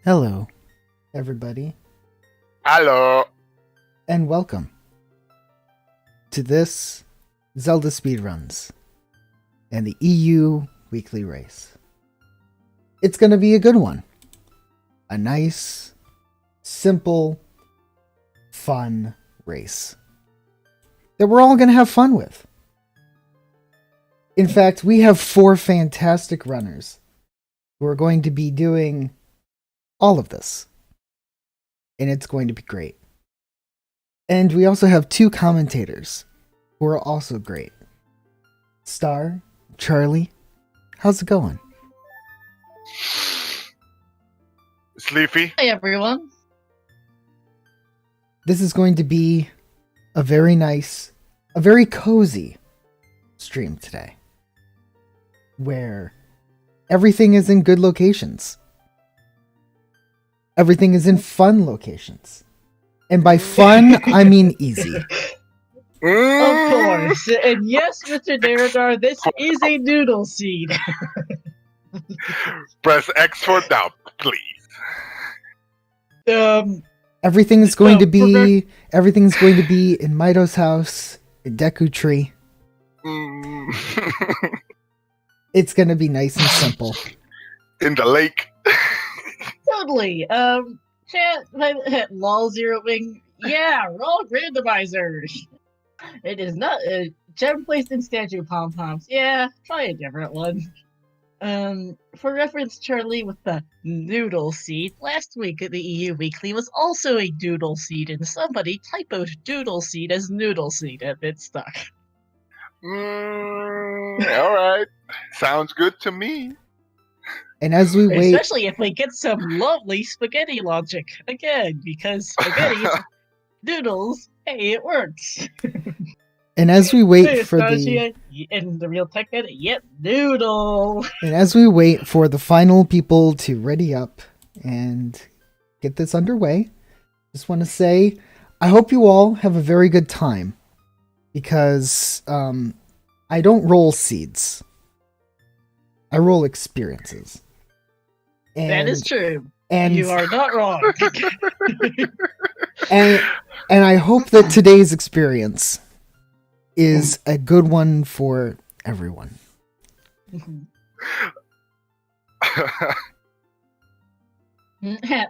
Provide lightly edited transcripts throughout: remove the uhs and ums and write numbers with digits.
Hello, everybody, Hello. and welcome to this Zelda Speedruns and the EU Weekly race. It's going to be a good one. A nice, simple, fun race that we're all going to have fun with. In fact, we have 4 fantastic runners who are going to be doing all of this. And it's going to be great. And we also have 2 commentators who are also great. Star, Charlie, how's it going? Sleepy. Hi everyone. This is going to be a very nice, a very cozy stream today, where everything is in good locations. Everything is in fun locations. And by fun, I mean easy. Of course. And yes, Mr. Deradar, this is a noodle seed. Press X for now, please. Everything's going to be in Mito's house, in Deku Tree. It's going to be nice and simple. In the lake. Totally. Chat, lol zero wing. Yeah, roll randomizer. It is not a gem placed in statue pom poms. Yeah, try a different one. For reference, Charlie, with the noodle seed, last week at the EU Weekly was also a doodle seed, and somebody typoed doodle seed as noodle seed, and it stuck. Alright. Sounds good to me. And as we wait, Especially if we get some lovely spaghetti logic again, because spaghetti noodles, hey, it works. and as we wait for the in the real tech edit, yep, noodle. and as we wait for the final people to ready up and get this underway, just want to say I hope you all have a very good time, because I don't roll seeds. I roll experiences. That is true. And You are not wrong. and I hope that today's experience is a good one for everyone.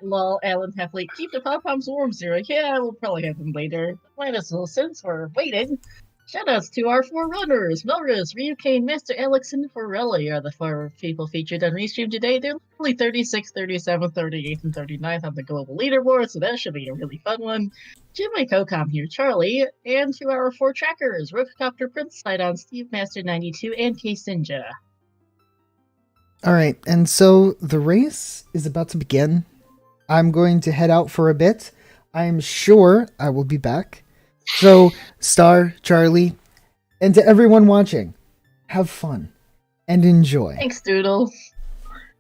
Lol, Alan Heffley, keep the pom-poms warm, Zero. Yeah, we'll probably have them later. Might as well, since we're waiting. Shoutouts to our 4 runners, Melrose, Ryukane, Master Alex, and Forelli are the 4 people featured on Restream today. They're literally 36, 37, 38, and 39th on the global leaderboard, so that should be a really fun one. Jimmy Kokam here, Charlie, and to our 4 trackers, Rokocopter Prince, Sidon, Steve Master 92, and K Sinja. Alright, and so the race is about to begin. I'm going to head out for a bit. I'm sure I will be back. So, Star, Charlie, and to everyone watching, have fun and enjoy. Thanks, Doodle.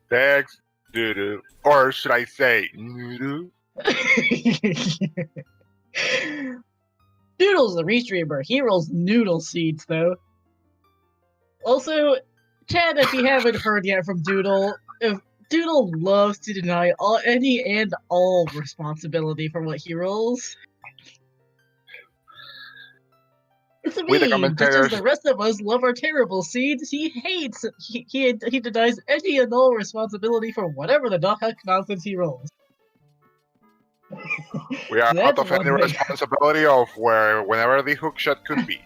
Thanks, doodoo. Or should I say, noodoo? Doodle's the restreamer. He rolls noodle seeds, though. Also, Chad, if you haven't heard yet from Doodle, Doodle loves to deny any and all responsibility for what he rolls. It's We the me, just as commentators. the rest of us love our terrible seeds, he hates, he denies any and all responsibility for whatever the heck nonsense he rolls. We are That's out of any one thing. responsibility of whenever the hookshot could be.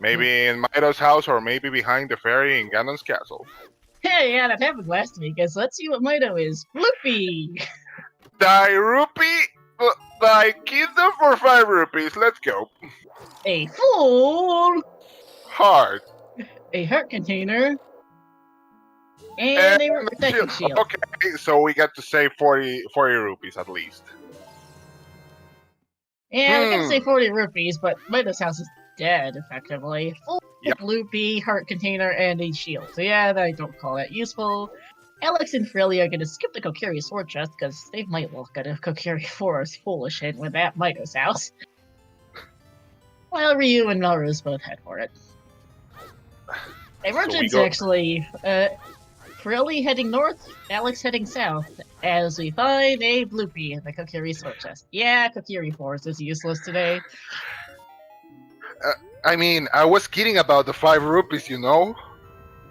Maybe in Mito's house or maybe behind the ferry in Ganon's castle. Hey, yeah, that happened last week, so let's see what Mito is. Floopy! Die rupee, die kingdom for 5 rupees. Let's go. A fool! Hard. A heart container. And a protection shield. Okay, so we got to save 40 rupees at least. Yeah, we can say 40 rupees, but Mito's house is dead, effectively. Full Yep. loopy, heart container, and a shield. So yeah, I don't call that useful. Alex and Frilly are gonna skip the Kokiri sword chest, because they might look at a Kokiri forest foolish hint with that Mito's house. While Ryu and Melrose both head for it. Emergence, go- actually. Pirelli heading north, Alex heading south. As we find a bloopy in the Kokiri sword chest. Yeah, Kokiri Force is useless today. I mean, I was kidding about the 5 rupees, you know?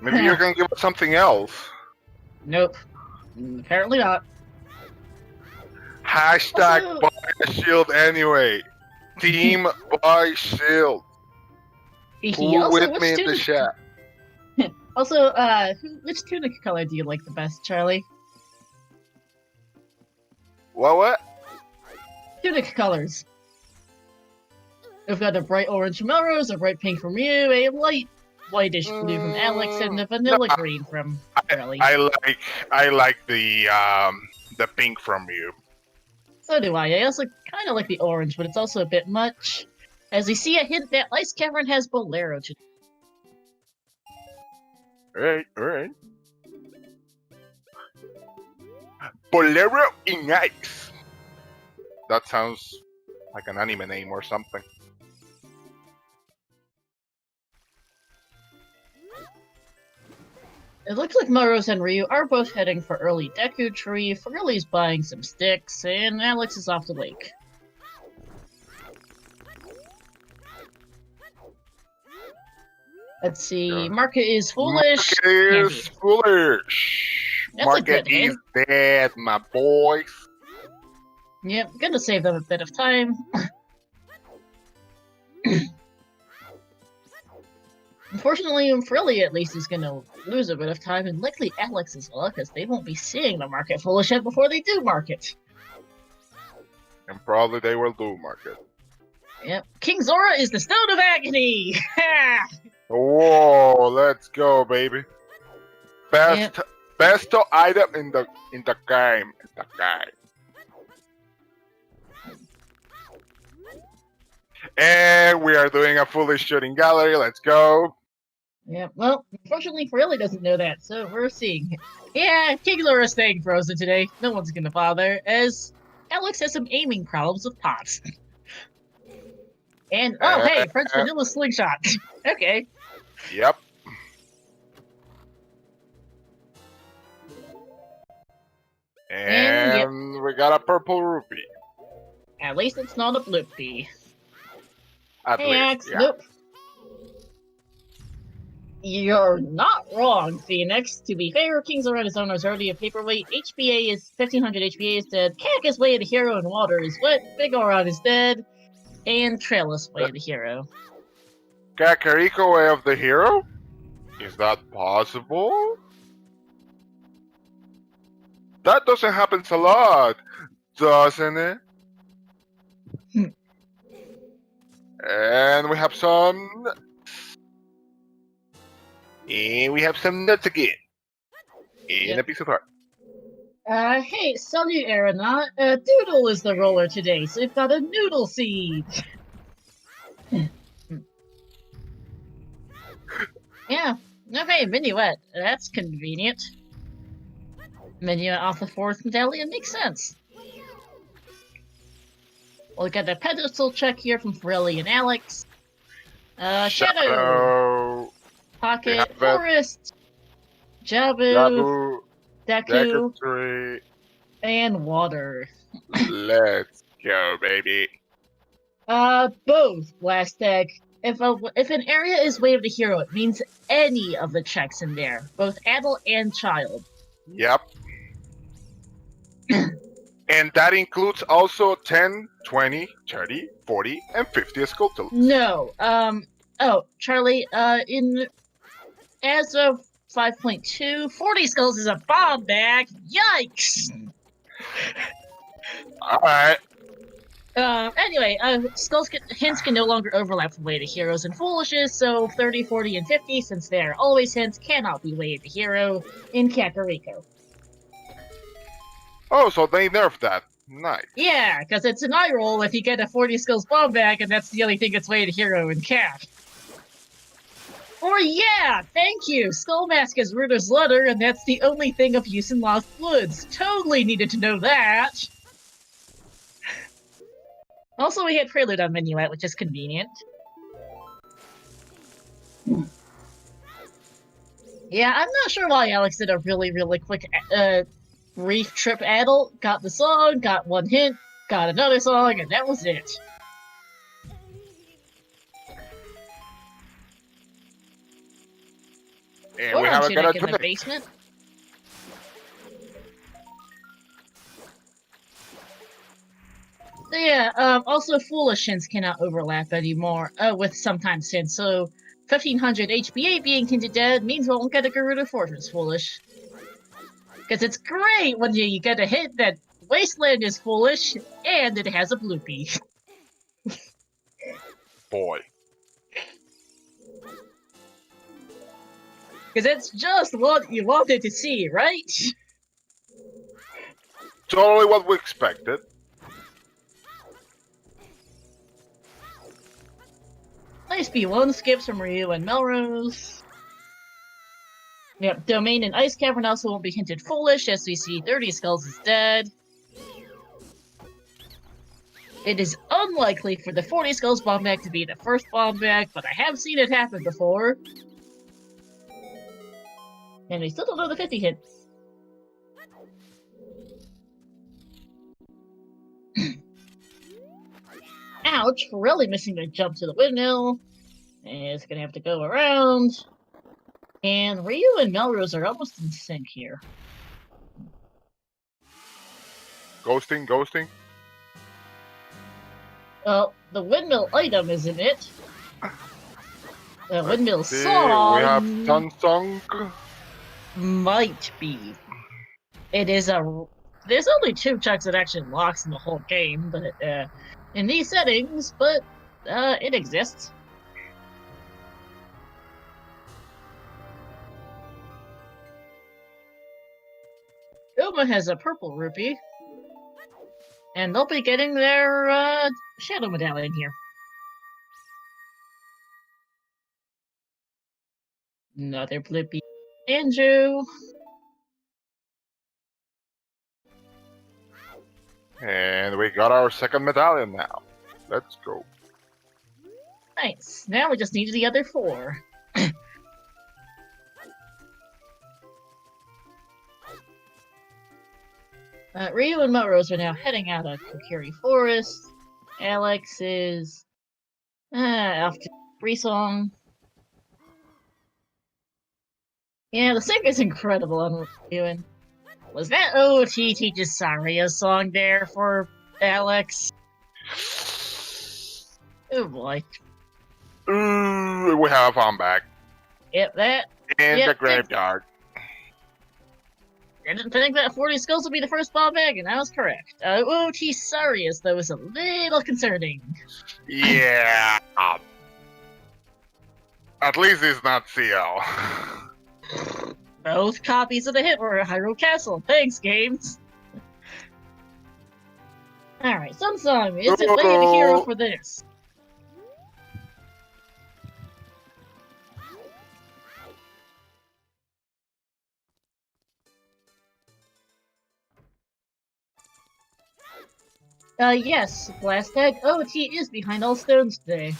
Maybe you're gonna give us something else. Nope. Apparently not. Hashtag Also- buy a shield anyway. Team buy shield. Who Also, with me in the chat? Also, which tunic color do you like the best, Charlie? What? Tunic colors. We've got a bright orange from Melrose, a bright pink from you, a light whitish blue from Alex, and a vanilla green from Charlie. I like the pink from you. So do I. I also kind of like the orange, but it's also a bit much. As we see a hint that Ice Cavern has Bolero today. Alright. Bolero in Ice. That sounds like an anime name or something. It looks like Melrose and Ryu are both heading for early Deku Tree. Furley's buying some sticks, and Alex is off the lake. Let's see. Market is foolish. Market is foolish. That's a Market good hint. is dead, my boys. Yep, gonna save them a bit of time. Unfortunately, Frilly at least is gonna lose a bit of time, and likely Alex as well, because they won't be seeing the market foolish yet before they do market. And probably they will do market. Yep. King Zora is the Stone of Agony! Whoa, let's go, baby. Best item in the game. And we are doing a foolish shooting gallery. Let's go. Yeah, well, unfortunately, Frilly doesn't know that, so we're seeing. Yeah, King Zora's staying frozen today. No one's gonna bother, as Alex has some aiming problems with pots. And, oh, hey, French Vanilla Slingshot. Okay. Yep. And we got a purple rupee. At least it's not a bloopy. At Hey, least, Axe, yeah. nope. You're not wrong, Phoenix. To be fair, King Zora is already a paperweight. HPA is 1500 HPA is dead. Kak is way of the hero and water is wet. Big Oron is dead. And Trail is way of the hero. Kakariko way of the hero? Is that possible? That doesn't happen a lot, doesn't it? And we have some nuts. And we have some nuts again. And a piece of heart. Hey, salute, Aeronaut. Doodle is the roller today, so we've got a noodle seed. Yeah, okay, Minuet. That's convenient. Minuet off the 4th medallion makes sense. We'll get a pedestal check here from Forelli and Alex. Shadow. Pocket, Forest, Jabu, Deku, Deku, and Water. let's go, baby. Both, Last Egg. If an area is Way of the Hero, it means any of the checks in there, both adult and child. Yep. And that includes also 10, 20, 30, 40, and 50 sculptures. No, oh, Charlie, as of 5.2, 40 skulls is a bomb bag. Yikes! Alright. Anyway, hints can no longer overlap with Way of the Heroes and Foolishes, so 30, 40, and 50, since they are always hints, cannot be Way of the Hero in Kakariko. Oh, so they nerfed that. Nice. Yeah, because it's an eye roll if you get a 40 skills bomb bag, and that's the only thing that's Way of the Hero in Cat. Or yeah, thank you! Skull Mask is Ruder's letter, and that's the only thing of use in Lost Woods. Totally needed to know that! Also, we had Prelude on Minuet, which is convenient. Yeah, I'm not sure why Alex did a really, really quick brief trip adult, got the song, got one hint, got another song, and that was it. And we have a good in the trick. basement. So yeah, also foolish hints cannot overlap anymore, with sometimes hints, so 1500 HPA being hinted dead means we won't get a Gerudo Fortress foolish. Because it's great when you get a hint that Wasteland is foolish, and it has a bloopy. Boy. Because it's just what you wanted to see, right? Totally what we expected. Nice B1 skips from Ryu and Melrose. Yep, Domain and Ice Cavern also won't be hinted foolish, as we see 30 Skulls is dead. It is unlikely for the 40 Skulls bomb back to be the first bomb back, but I have seen it happen before. And we still don't know the 50 hit. Ouch, Pirelli missing the jump to the windmill. It's gonna have to go around. And Ryu and Melrose are almost in sync here. Ghosting. Well, the windmill item isn't it. The windmill See, song we have Sun Song. might be. It is a... There's only 2 checks it actually locks in the whole game, but in these settings, but it exists. Uma has a purple rupee, and they'll be getting their shadow medallion here. Another blippy Andrew. And we got our second medallion now. Let's go. Nice. Now we just need the other 4. Ryu and Melrose are now heading out of Kokiri Forest. Alex is off to Brisong. Yeah, the singer's incredible on Ryu. Was that OoT teaches Saria's song there for Alex? Oh boy. We have a bomb back. Yep, that. In Yep, the graveyard. I didn't think that 40 skulls would be the first bomb bag, and I was correct. OoT Sarius, though, is a little concerning. Yeah. At least it's not CL. Both copies of the hit were Hyrule Castle. Thanks, games. Alright, Sunsong, is it Lady the Hero for this? Yes, Blast Egg. OoT is behind all stones today.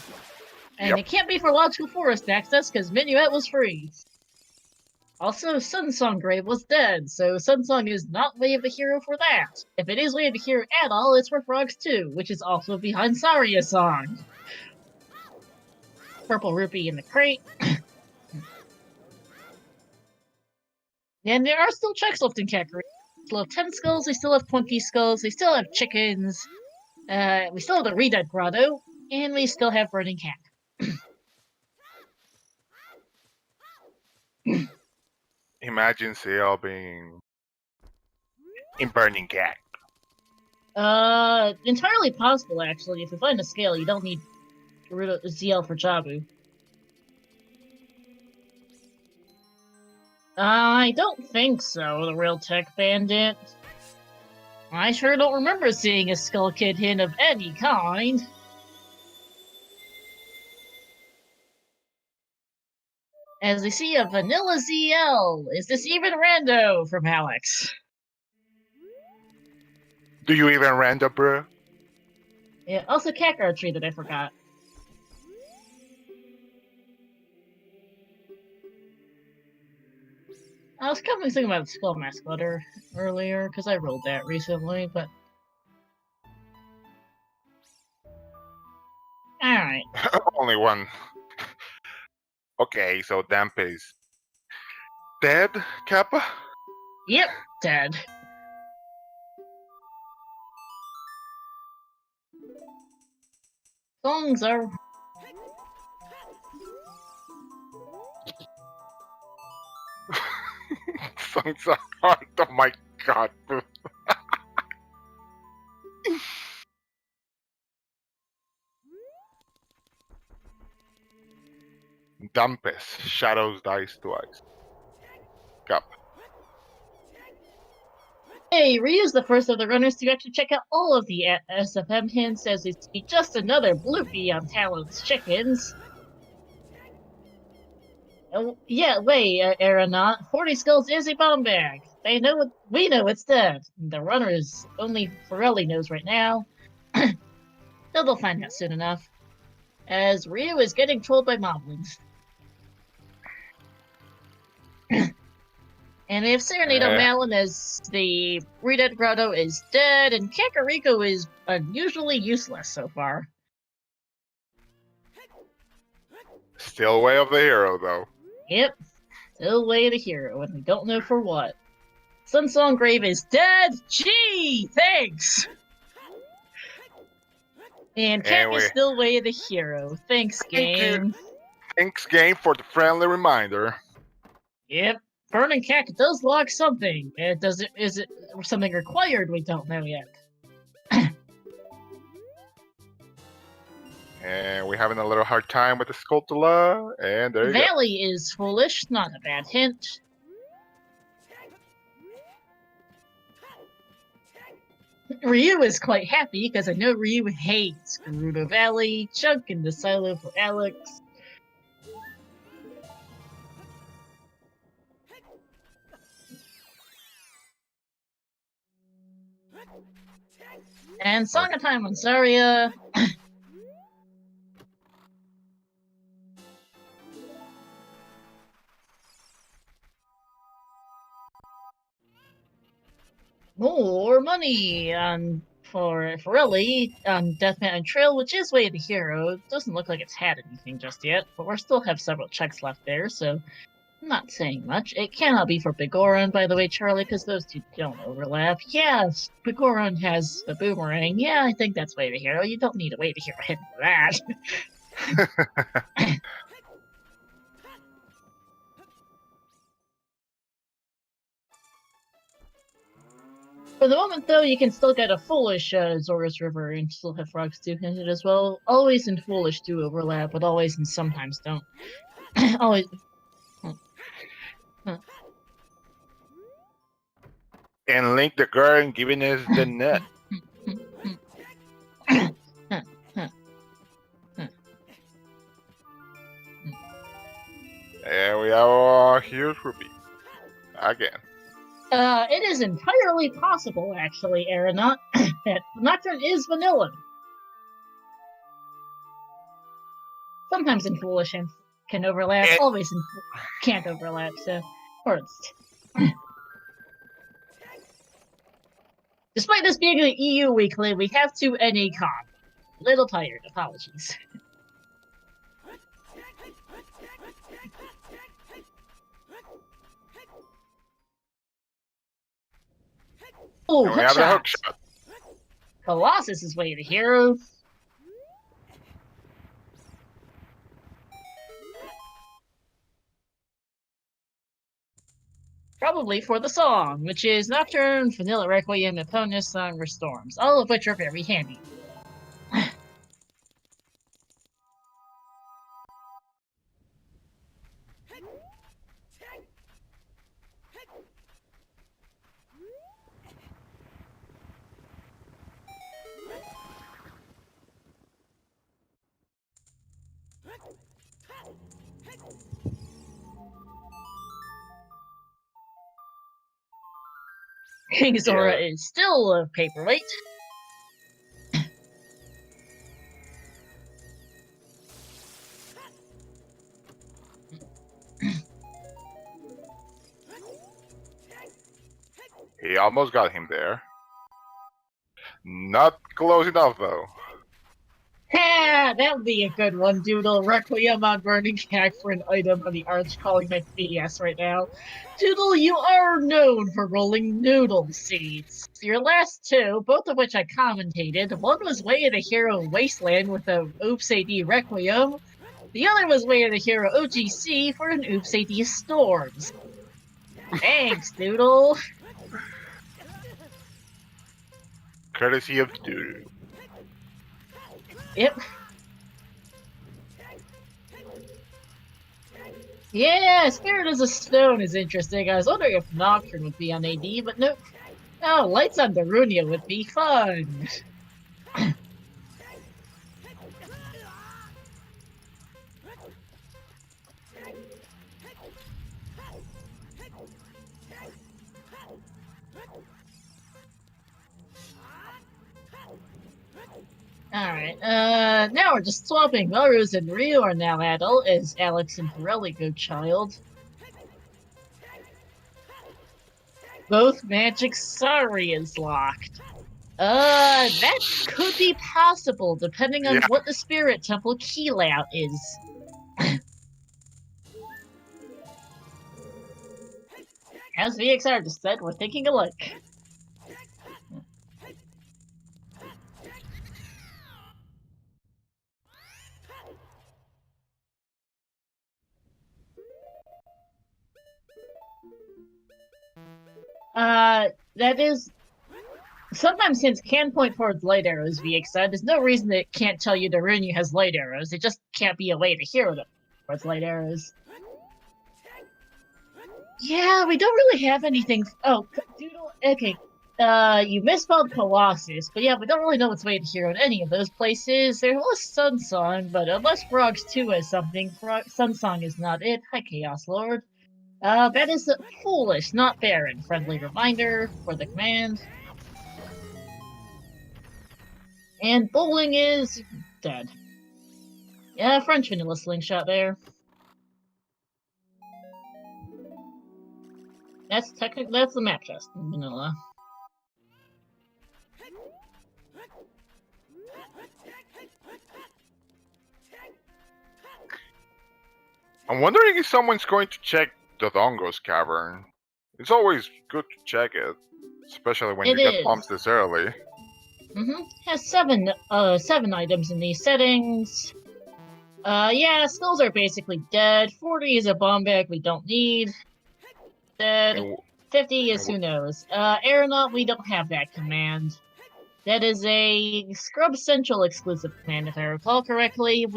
And Yep. it can't be for Logical Forest access, because Minuet was free. Also, Sunsong Grave was dead, so Sunsong is not Way of the Hero for that. If it is Way of the Hero at all, it's for Frogs 2, which is also behind Saria's song. Purple Rupee in the crate. And there are still checks left in Kakariko. We still have 10 skulls, we still have 20 skulls, we still have chickens, we still have the Redead Grotto, and we still have Burning Cat. Imagine CL being in Burning Cat. Entirely possible, actually. If you find a scale, you don't need ZL for Jabu. I don't think so, the real Tech Bandit. I sure don't remember seeing a Skull Kid hint of any kind. As we see a Vanilla ZL, is this even rando from Alex? Do you even render, bro? Yeah, also Cat Archery that I forgot. I was kind of thinking about Spell Mask Letter earlier, because I rolled that recently, but... Alright. Only one. Okay, so Damp is dead, Kappa? Yep, dead. Songs are... Songs are hard. Oh my god. Dampes. Shadows dies twice. Kappa. Hey, Ryu's the first of the runners to actually check out all of the SFM hints, as it's just another bloopy on Talon's chickens. Oh, yeah, wait, Aeronaut. 40 Skulls is a bomb bag. They know it. We know it's dead. The runners only Forelli knows right now. Though they'll find out soon enough. As Ryu is getting trolled by moblins. And we have Serenade on Malin as the Reded Grotto is dead, and Kakariko is unusually useless so far. Still way of the hero, though. Yep, still way to hero, and we don't know for what. Sunsong Grave is dead! Gee, thanks! And Cat is still way the hero. Thanks, game. Thanks, game, for the friendly reminder. Yep. Burning Cat does log something. Is it something required? We don't know yet. And we're having a little hard time with the Skulltula, and there you go. Valley is foolish, not a bad hint. Ryu is quite happy, because I know Ryu hates Gerudo Valley, Chunk and the Silo for Alex. And Song of Time on Zarya. More money for Forelli on Death Mountain Trail, which is way the hero. It doesn't look like it's had anything just yet, but we still have several checks left there, so I'm not saying much. It cannot be for Bigoron, by the way, Charlie, because those two don't overlap. Yes, Bigoron has a boomerang. Yeah, I think that's way the hero. You don't need a way the hero hit for that. For the moment, though, you can still get a Foolish Zora's River and still have Frogs 2 hinted as well. Always and Foolish do overlap, but always and sometimes don't. Always. And Link the girl giving us the nut. And we have a huge rupee. Again. It is entirely possible, actually, Aeronaut, that Nocturne is vanilla. Sometimes in Foolish and can overlap, always in can't overlap, so first. Despite this being an EU weekly, we have to NA comp. Little tired, apologies. Oh, And we have the hook hookshot. shot. Colossus is way the hero. Probably for the song, which is Nocturne, Vanilla Requiem, and Ponus Song Storms, all of which are very handy. King Zora is still a paperweight. He almost got him there. Not close enough, though. Ha! That would be a good one, Doodle. Requiem on Burning Hack for an item on the Arch calling my BS right now. Doodle, you are known for rolling noodle seeds. Your last two, both of which I commentated, one was Way of the Hero Wasteland with a Oops AD Requiem. The other was Way of the Hero OGC for an Oops AD Storms. Thanks, Doodle. Courtesy of Doodoo. Yep. Yeah, Spirit as a Stone is interesting. I was wondering if Nocturne would be on AD, but nope. Oh, Lights on Darunia would be fun. Alright, now we're just swapping. Melrose and Ryu are now adult, as Alex and Pirelli go child. Both Magic Sorry is locked. That could be possible, depending on what the Spirit Temple key layout is. As VXR just said, we're thinking alike. That is... Sometimes hints can point towards light arrows, VXR. There's no reason that it can't tell you Darunia has light arrows. It just can't be a way to hero them towards light arrows. Yeah, we don't really have anything... Oh, Doodle... Okay. You misspelled Colossus, but yeah, we don't really know what's way to hero in any of those places. There was Sunsong, but unless Frogs 2 has something, Sunsong is not it. Hi, Chaos Lord. That is foolish, not barren. Friendly reminder for the command. And bowling is dead. Yeah, French vanilla slingshot there. That's the map chest in vanilla. I'm wondering if someone's going to check Dodongo's cavern. It's always good to check it, especially when you get pumps this early. Has seven items in these settings. Yeah, skulls are basically dead. 40 is a bomb bag we don't need. Dead. 50 is who knows. Aeronaut, we don't have that command. That is a Scrub Central exclusive command, if I recall correctly.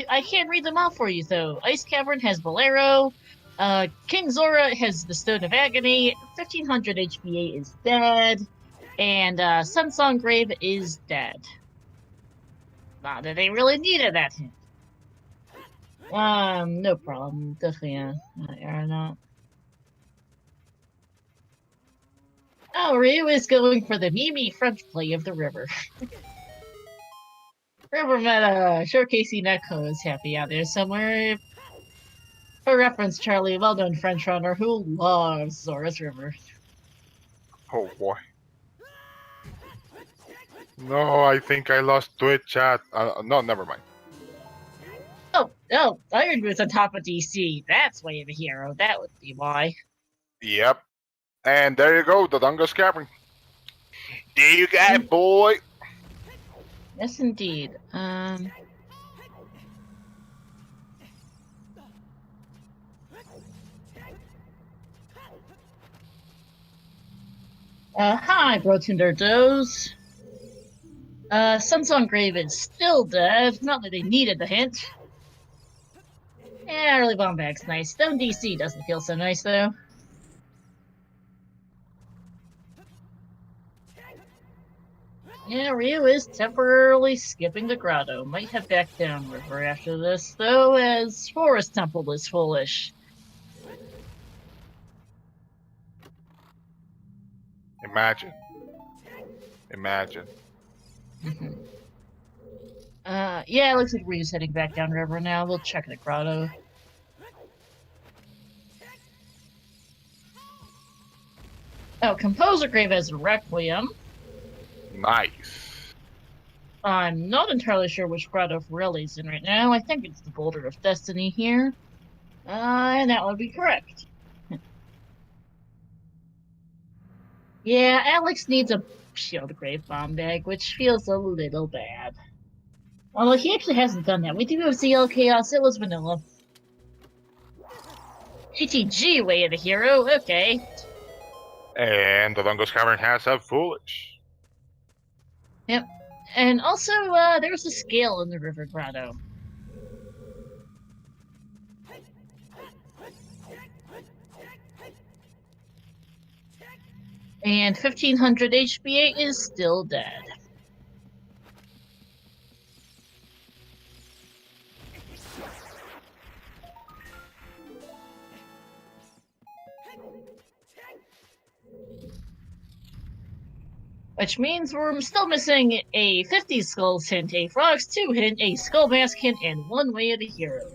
I can't read them off for you, though. Ice Cavern has Bolero. King Zora has the Stone of Agony. 1500 HPA is dead. And Sunsong Grave is dead. Not that they really needed that hint. No problem. Definitely Aeronaut. Oh, Ryu is going for the Mimi French play of the river. River meta, showcasing Neko is happy out there somewhere. For reference, Charlie, well-known French runner who loves Zora's River. Oh boy. No, I think I lost Twitch chat. No, never mind. Oh, Iron Boots on top of DC. That's way of the hero. That would be why. Yep. And there you go, Dodongo's cavern. There you go, boy. Yes, indeed. Hi, Brotunder Doze. Sunsong Grave is still dead. Not that they needed the hint. Yeah, early bomb bag's nice. Stone DC doesn't feel so nice, though. Yeah, Ryu is temporarily skipping the grotto. Might head back down river after this, though, as Forest Temple is foolish. Imagine. Yeah, it looks like Ryu's heading back down river now. We'll check the grotto. Oh, Composer Grave as Requiem. Nice. I'm not entirely sure which Grotto Forelli's in right now. I think it's the Boulder of Destiny here. And that would be correct. Yeah, Alex needs a Shield Grave Bomb Bag, which feels a little bad. Although he actually hasn't done that. We do have ZL Chaos, it was vanilla. GTG, Way of the Hero, okay. And the Dodongo's Cavern has a Foolish. Yep. And also, there's a scale in the River Grotto. And 1500 HPA is still dead. Which means we're still missing a 50 Skulls hint, a Frogs 2 hint, a Skull Mask hint, and one Way of the Hero.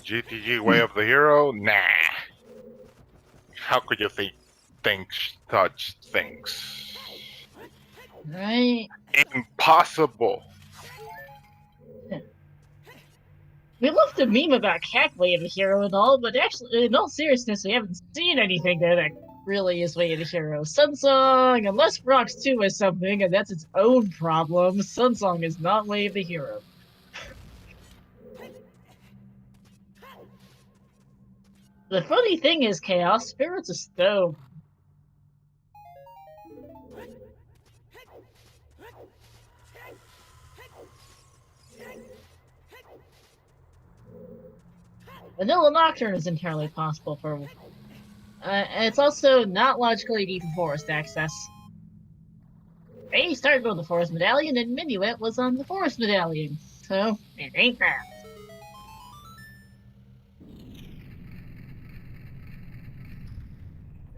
GTG Way of the Hero? Nah. How could you think such things? Right. Impossible. We love to meme about Cat Way of the Hero and all, but actually, in all seriousness, we haven't seen anything that really is Way of the Hero. Sunsong, unless Frogs 2 is something, and that's its own problem, Sunsong is not Way of the Hero. The funny thing is, Chaos, Spirit's a stone. Vanilla Nocturne is entirely possible for... it's also not logically deep for forest access. They started with the Forest Medallion, and Minuet was on the Forest Medallion, so it ain't that.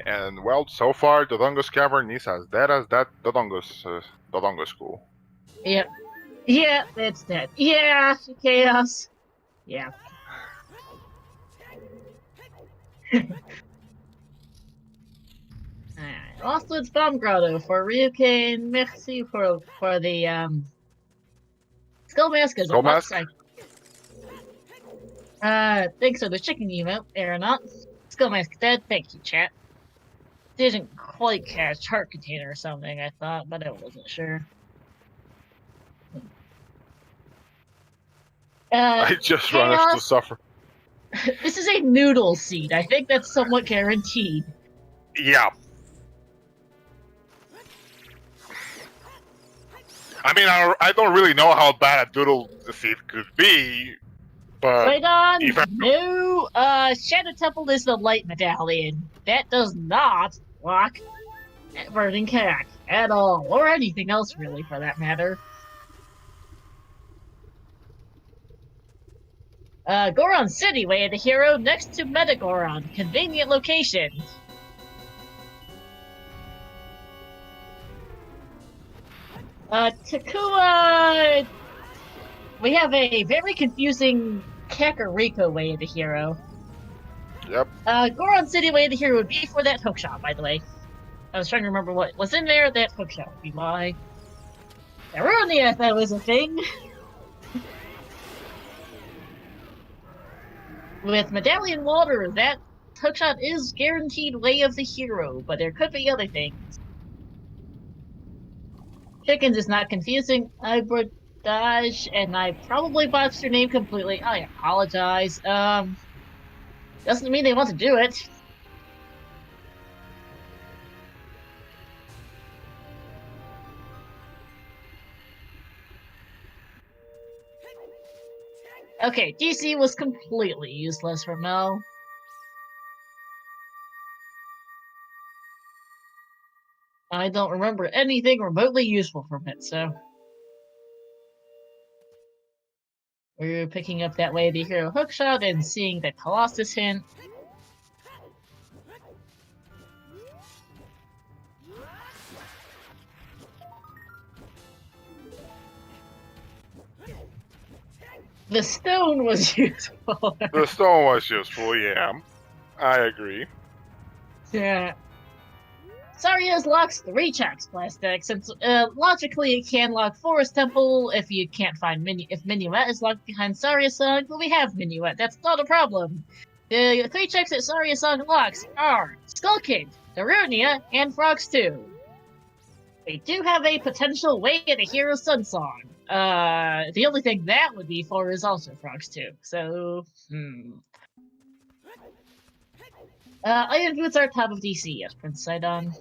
And well, so far, Dodongo's Cavern is as dead as that Dodongo School. Yep. Yeah, it's dead. Yeah, Chaos. Yeah. Alright, Lost Bomb Grotto for Ryuken. Merci for the Skull Mask is Skull a Mask? Thanks for the chicken emote, Aeronaut. Skull Mask dead, thank you, chat. Didn't quite catch Heart Container or something, I thought, but I wasn't sure. I just Chaos. managed to suffer. This is a noodle seed. I think that's somewhat guaranteed. Yeah. I mean, I don't really know how bad a doodle seed could be, but... Right on! No! Shadow Temple is the light medallion. That does not block Burning Cack at all, or anything else really, for that matter. Goron City, Way of the Hero, next to Metagoron. Convenient location. Takua... We have a very confusing Kakariko Way of the Hero. Yep. Goron City Way of the Hero would be for that hookshot, by the way. I was trying to remember what was in there, that hookshot would be why. Aronia, if that was a thing. With Medallion Water, that hookshot is guaranteed Way of the Hero, but there could be other things. Chickens is not confusing. Dodge, and I probably botched your name completely. I apologize. Doesn't mean they want to do it. Okay, DC was completely useless for Mel. I don't remember anything remotely useful from it, so... We're picking up that Way of the Hero hookshot and seeing the Colossus hint. The stone was useful. The stone was useful, yeah. I agree. Yeah. Saria's locks 3 checks plastic, since logically it can lock Forest Temple if you can't find if Minuet is locked behind Saria's song, but we have Minuet, that's not a problem. The 3 checks that Saria's song locks are Skull King, Darunia, and Frogs 2. We do have a potential way to hear a Sun Song. The only thing that would be for is also Frogs 2, so, Iron Boots are top of DC, yes, Prince Sidon.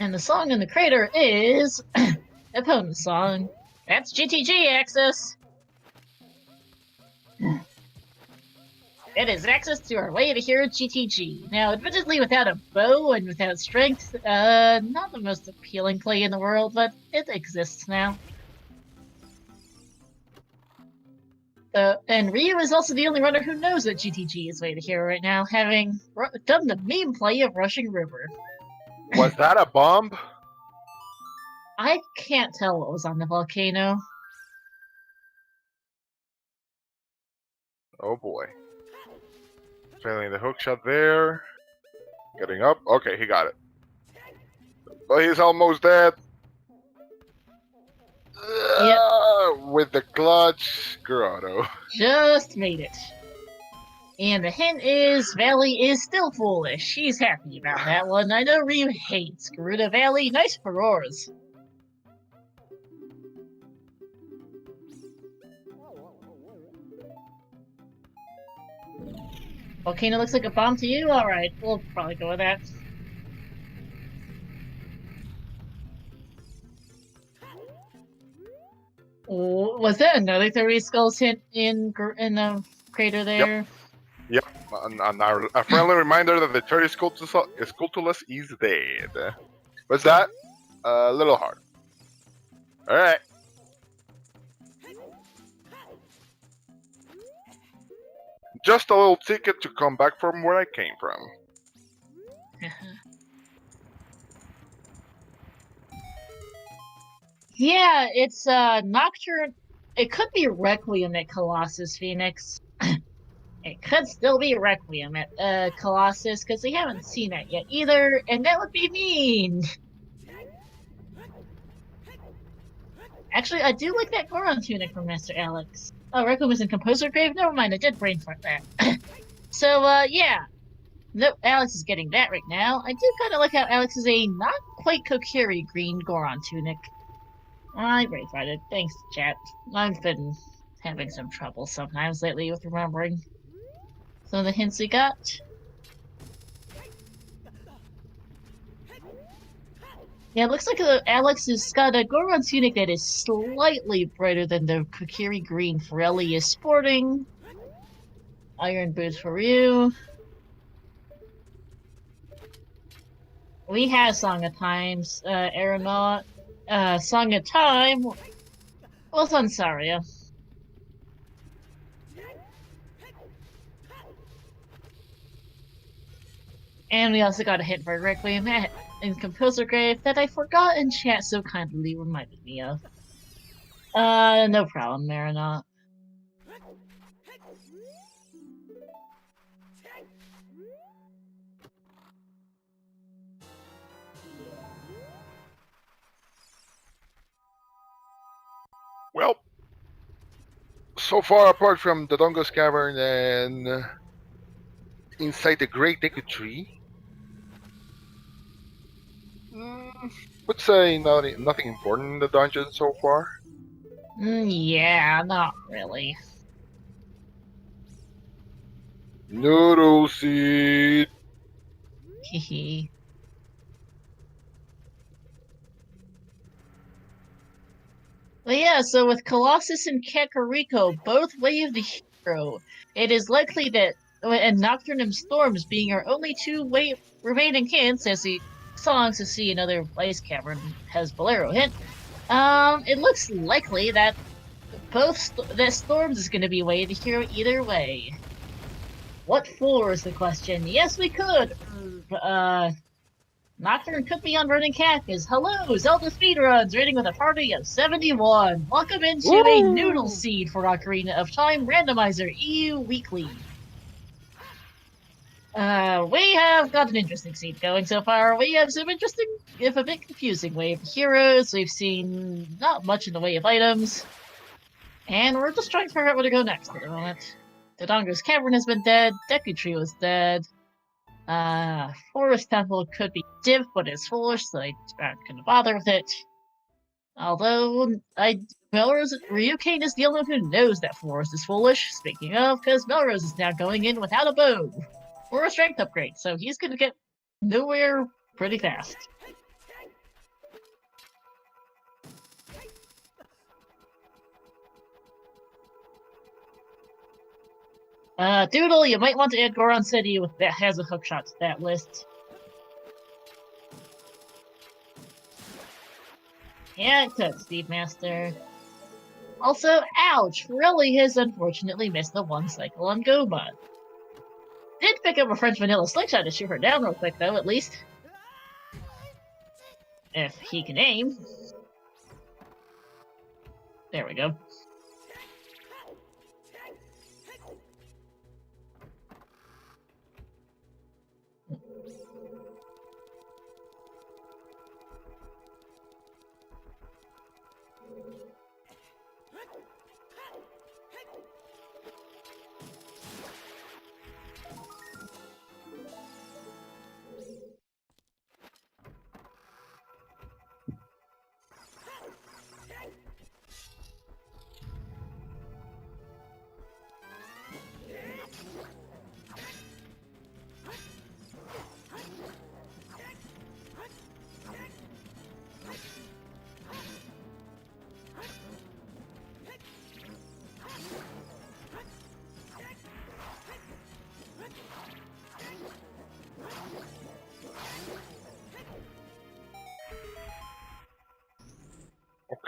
And the song in the crater is Opponent's Song. That's GTG access! It is access to our way to hear GTG. Now, admittedly, without a bow and without strength, not the most appealing play in the world, but it exists now. And Ryu is also the only runner who knows that GTG is way to hear right now, having done the meme play of Rushing River. Was that a bomb? I can't tell what was on the volcano. Oh boy. Failing the hook shot there. Getting up. Okay, he got it. But he's almost dead. Yep. With the clutch grotto. Just made it. And the hint is, Valley is still foolish. She's happy about that one. I know Ryu hates Garuda Valley. Nice for roars. Volcano looks like a bomb to you? Alright, we'll probably go with that. Oh, was that another 30 skulls hit in the crater there? Yep. A friendly reminder that the 30 Skulltulus is dead. What's that? A little hard. Alright. Just a little ticket to come back from where I came from. Yeah, it's Nocturne. It could be Requiem at Colossus Phoenix. It could still be Requiem at Colossus, because we haven't seen it yet either, and that would be mean! Actually, I do like that Goron tunic from Master Alex. Oh, Requiem is in Composer Grave? Never mind, I did brain fart that. So, yeah. Nope, Alex is getting that right now. I do kind of like how Alex is a not quite Kokiri green Goron tunic. I brain farted. Thanks, chat. I've been having some trouble sometimes lately with remembering some of the hints we got. Yeah, it looks like Alex has got a Goron tunic that is slightly brighter than the Kokiri green Forelli is sporting. Iron boots for you. We have Song of Times, Aeronaut. Song of Time was on Saria. And we also got a hit for Requiem in Composer Grave that I forgot in chat so kindly reminded me of. No problem, Aeronaut. Well, so far apart from the Dongo's Cavern and inside the Great Deku Tree, would say nothing important in the dungeon so far. Yeah, not really. Noodle seed. Hehe. But yeah, so with Colossus and Kakariko both wave the hero, it is likely that, and Nocturne and Storms being our only two remaining hints, as the songs to see another Blaze Cavern has Bolero hint, it looks likely that that Storms is going to be way the hero either way. What for is the question? Yes, we could. Nocturne could be on Running Cat is hello, ZeldaSpeedRuns, rating with a party of 71. Welcome into a noodle seed for Ocarina of Time Randomizer EU Weekly. We have got an interesting seed going so far. We have some interesting, if a bit confusing, wave of heroes. We've seen not much in the way of items. And we're just trying to figure out where to go next at the moment. Dodongo's Cavern has been dead, Deku Tree was dead. Forest Temple could be div, but it's foolish, so I aren't gonna bother with it. Although, Ryukane is the only one who knows that Forest is foolish. Speaking of, because Melrose is now going in without a bow. Or a strength upgrade, so he's gonna get nowhere pretty fast. Doodle, you might want to add Goron City that has a hookshot to that list. Yeah, it could, Steve Master. Also, ouch! Pirelli has unfortunately missed the one cycle on Goma. Did pick up a French vanilla slingshot to shoot her down real quick, though, at least. If he can aim. There we go.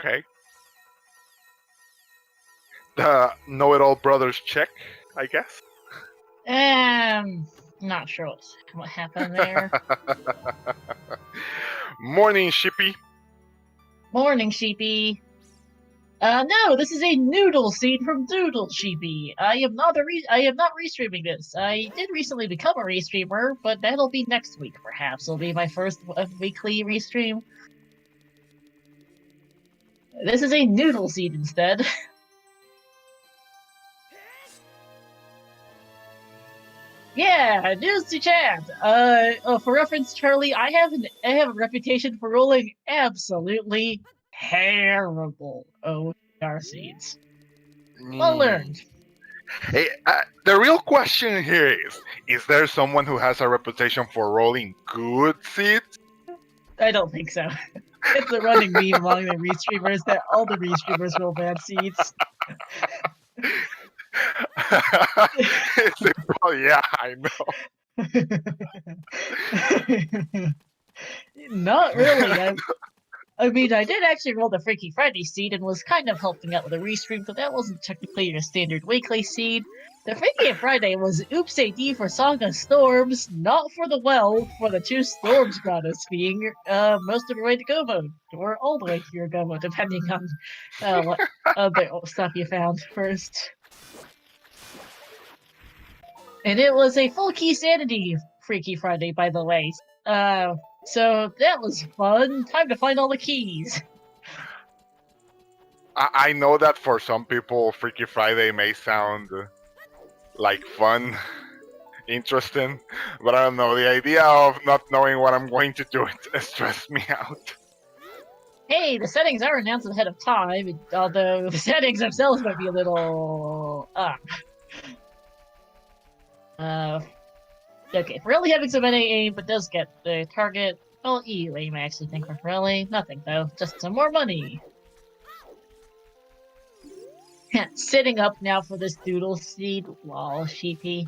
Okay. The know-it-all brothers check, I guess. Not sure what happened there. Morning, Shippy. Morning, Sheepy. No, this is a noodle seed from Doodle Sheepy. I am not restreaming this. I did recently become a restreamer, but that'll be next week, perhaps. It'll be my first weekly restream. This is a noodle seed instead. Yeah, news to chat. For reference, Charlie, I have a reputation for rolling absolutely terrible OER seeds. Well learned. Hey, the real question here is there someone who has a reputation for rolling good seeds? I don't think so. It's a running meme among the restreamers that all the restreamers roll bad seeds. Yeah, I know. Not really. I mean, I did actually roll the Freaky Friday seed and was kind of helping out with the restream, but that wasn't technically your standard weekly seed. The Freaky Friday was Oops AD for Song of Storms, not for the well, for the two storms goddess being most of your way to go mode, or all the way to your go mode, depending on what other stuff you found first. And it was a full key sanity Freaky Friday, by the way. So that was fun. Time to find all the keys. I know that for some people, Freaky Friday may sound like fun, interesting, but I don't know. The idea of not knowing what I'm going to do it stressed me out. Hey, the settings are announced ahead of time, although the settings themselves might be a little okay, Pirelli having some NA aim, but does get the target. Well, EU aim, I actually think, for Pirelli. Nothing, though. Just some more money. Sitting up now for this doodle seed. Lol, sheepy.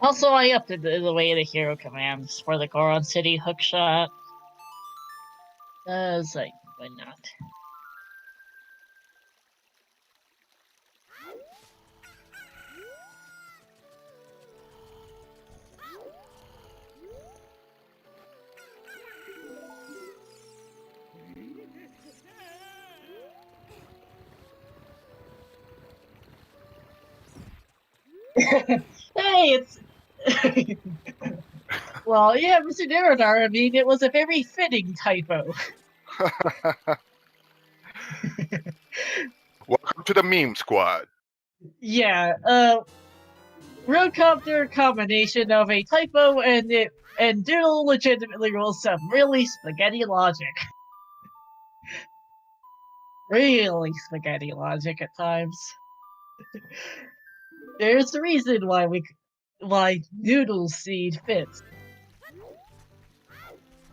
Also, I upped the way the hero commands for the Goron City hookshot. Why not? Hey, it's. Well, yeah, Mr. Deradar, I mean, it was a very fitting typo. Welcome to the meme squad. Yeah, Roadcopter combination of a typo and Doodle legitimately rules some really spaghetti logic. Really spaghetti logic at times. There's a reason why Noodle Seed fits.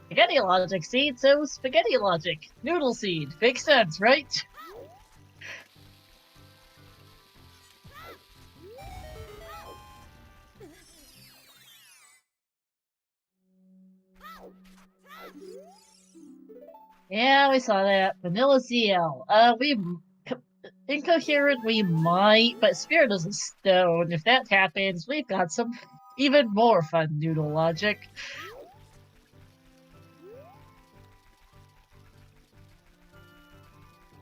Spaghetti logic seed, so spaghetti logic. Noodle seed. Makes sense, right? Yeah, we saw that. Vanilla CL. Incoherent we might, but Spirit is a stone. If that happens, we've got some even more fun noodle logic.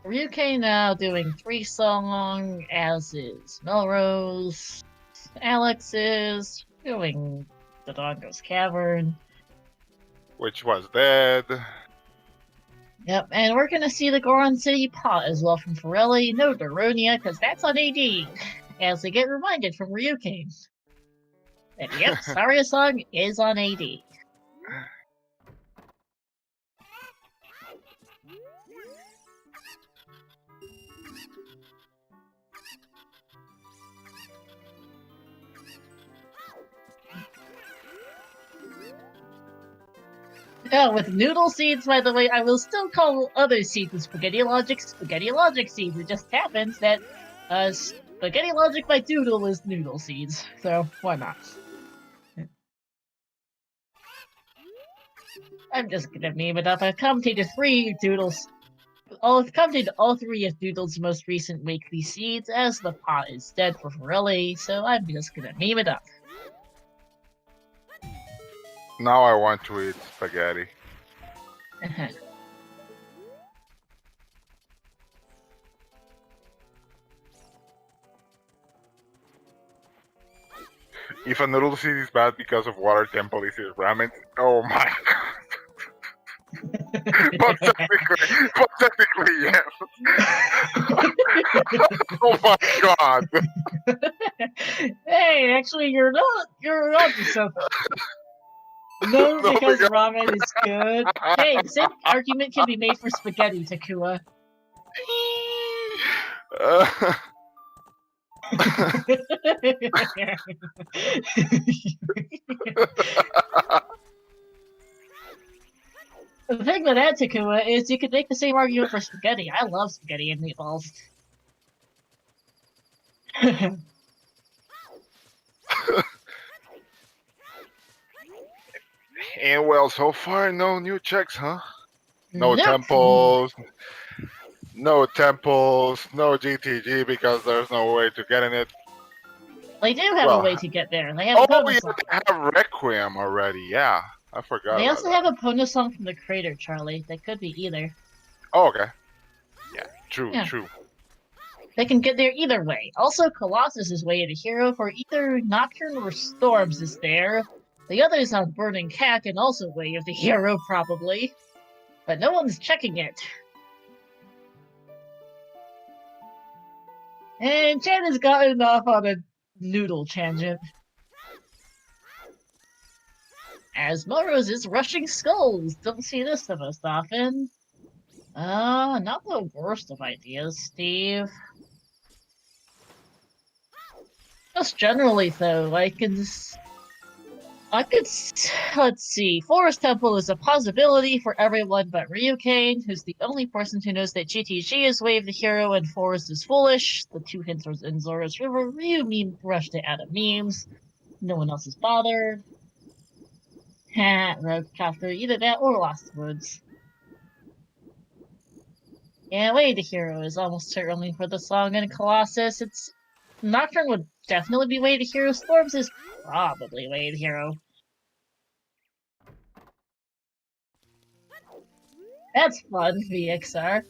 Ryuke now doing 3-song, as is Melrose. Alex is doing the Dodongo's Cavern. Which was dead. Yep, and we're gonna see the Goron City Pot as well from Forelli. No Daronia, because that's on AD, as we get reminded from Ryuke. And yep, Saria Song is on AD. Yeah, with noodle seeds, by the way, I will still call other seeds of Spaghetti Logic seeds. It just happens that Spaghetti Logic by Doodle is noodle seeds, so why not? I'm just gonna meme it up. I've commentated all three of Doodle's most recent weekly seeds, as the pot is dead for Forelli, so I'm just gonna meme it up. Now I want to eat spaghetti. If a noodle seed is bad because of water temple, is it ramen? Oh my god. But technically, yes. Oh my god. Hey, actually, you're onto something. No, No, because because- ramen is good. Hey, the same argument can be made for spaghetti, Takua. The thing with that, Takua, is you could make the same argument for spaghetti. I love spaghetti and meatballs. And well, so far, no new checks, huh? No Nope. temples, no GTG because there's no way to get in it. They do have a way to get there. They have Oh, a bonus yeah, song. they have Requiem already. Yeah, I forgot. They about also that. have a bonus song from the Crater, Charlie. They could be either. Oh, okay. Yeah, true, Yeah. true. They can get there either way. Also, Colossus is way to hero for either Nocturne or Storms is there. The others on Burning Cat can also way of the hero, probably. But no one's checking it. And Chan has gotten off on a noodle tangent. As Melrose is rushing skulls. Don't see this the most often. Not the worst of ideas, Steve. Just generally, though, let's see. Forest Temple is a possibility for everyone but Ryukane, who's the only person who knows that GTG is Wave the Hero and Forest is foolish. The two hints are in Zora's River. Ryu meme rushed it out of memes. No one else is bothered. Roadcopter, either that or Lost Woods. Yeah, Way the Hero is almost certainly for the song and Colossus. It's Nocturne would definitely be Way the Hero. Storms is probably Way the Hero. That's fun, VXR.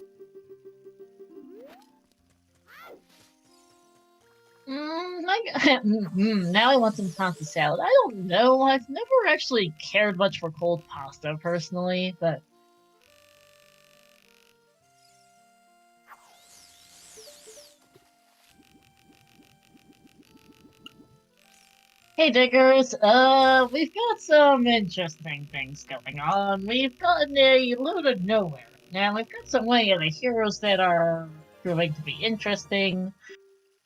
Now I want some pasta salad. I don't know. I've never actually cared much for cold pasta personally, but hey diggers, we've got some interesting things going on. We've gotten a load of nowhere. Now we've got some way of the heroes that are proving to be interesting.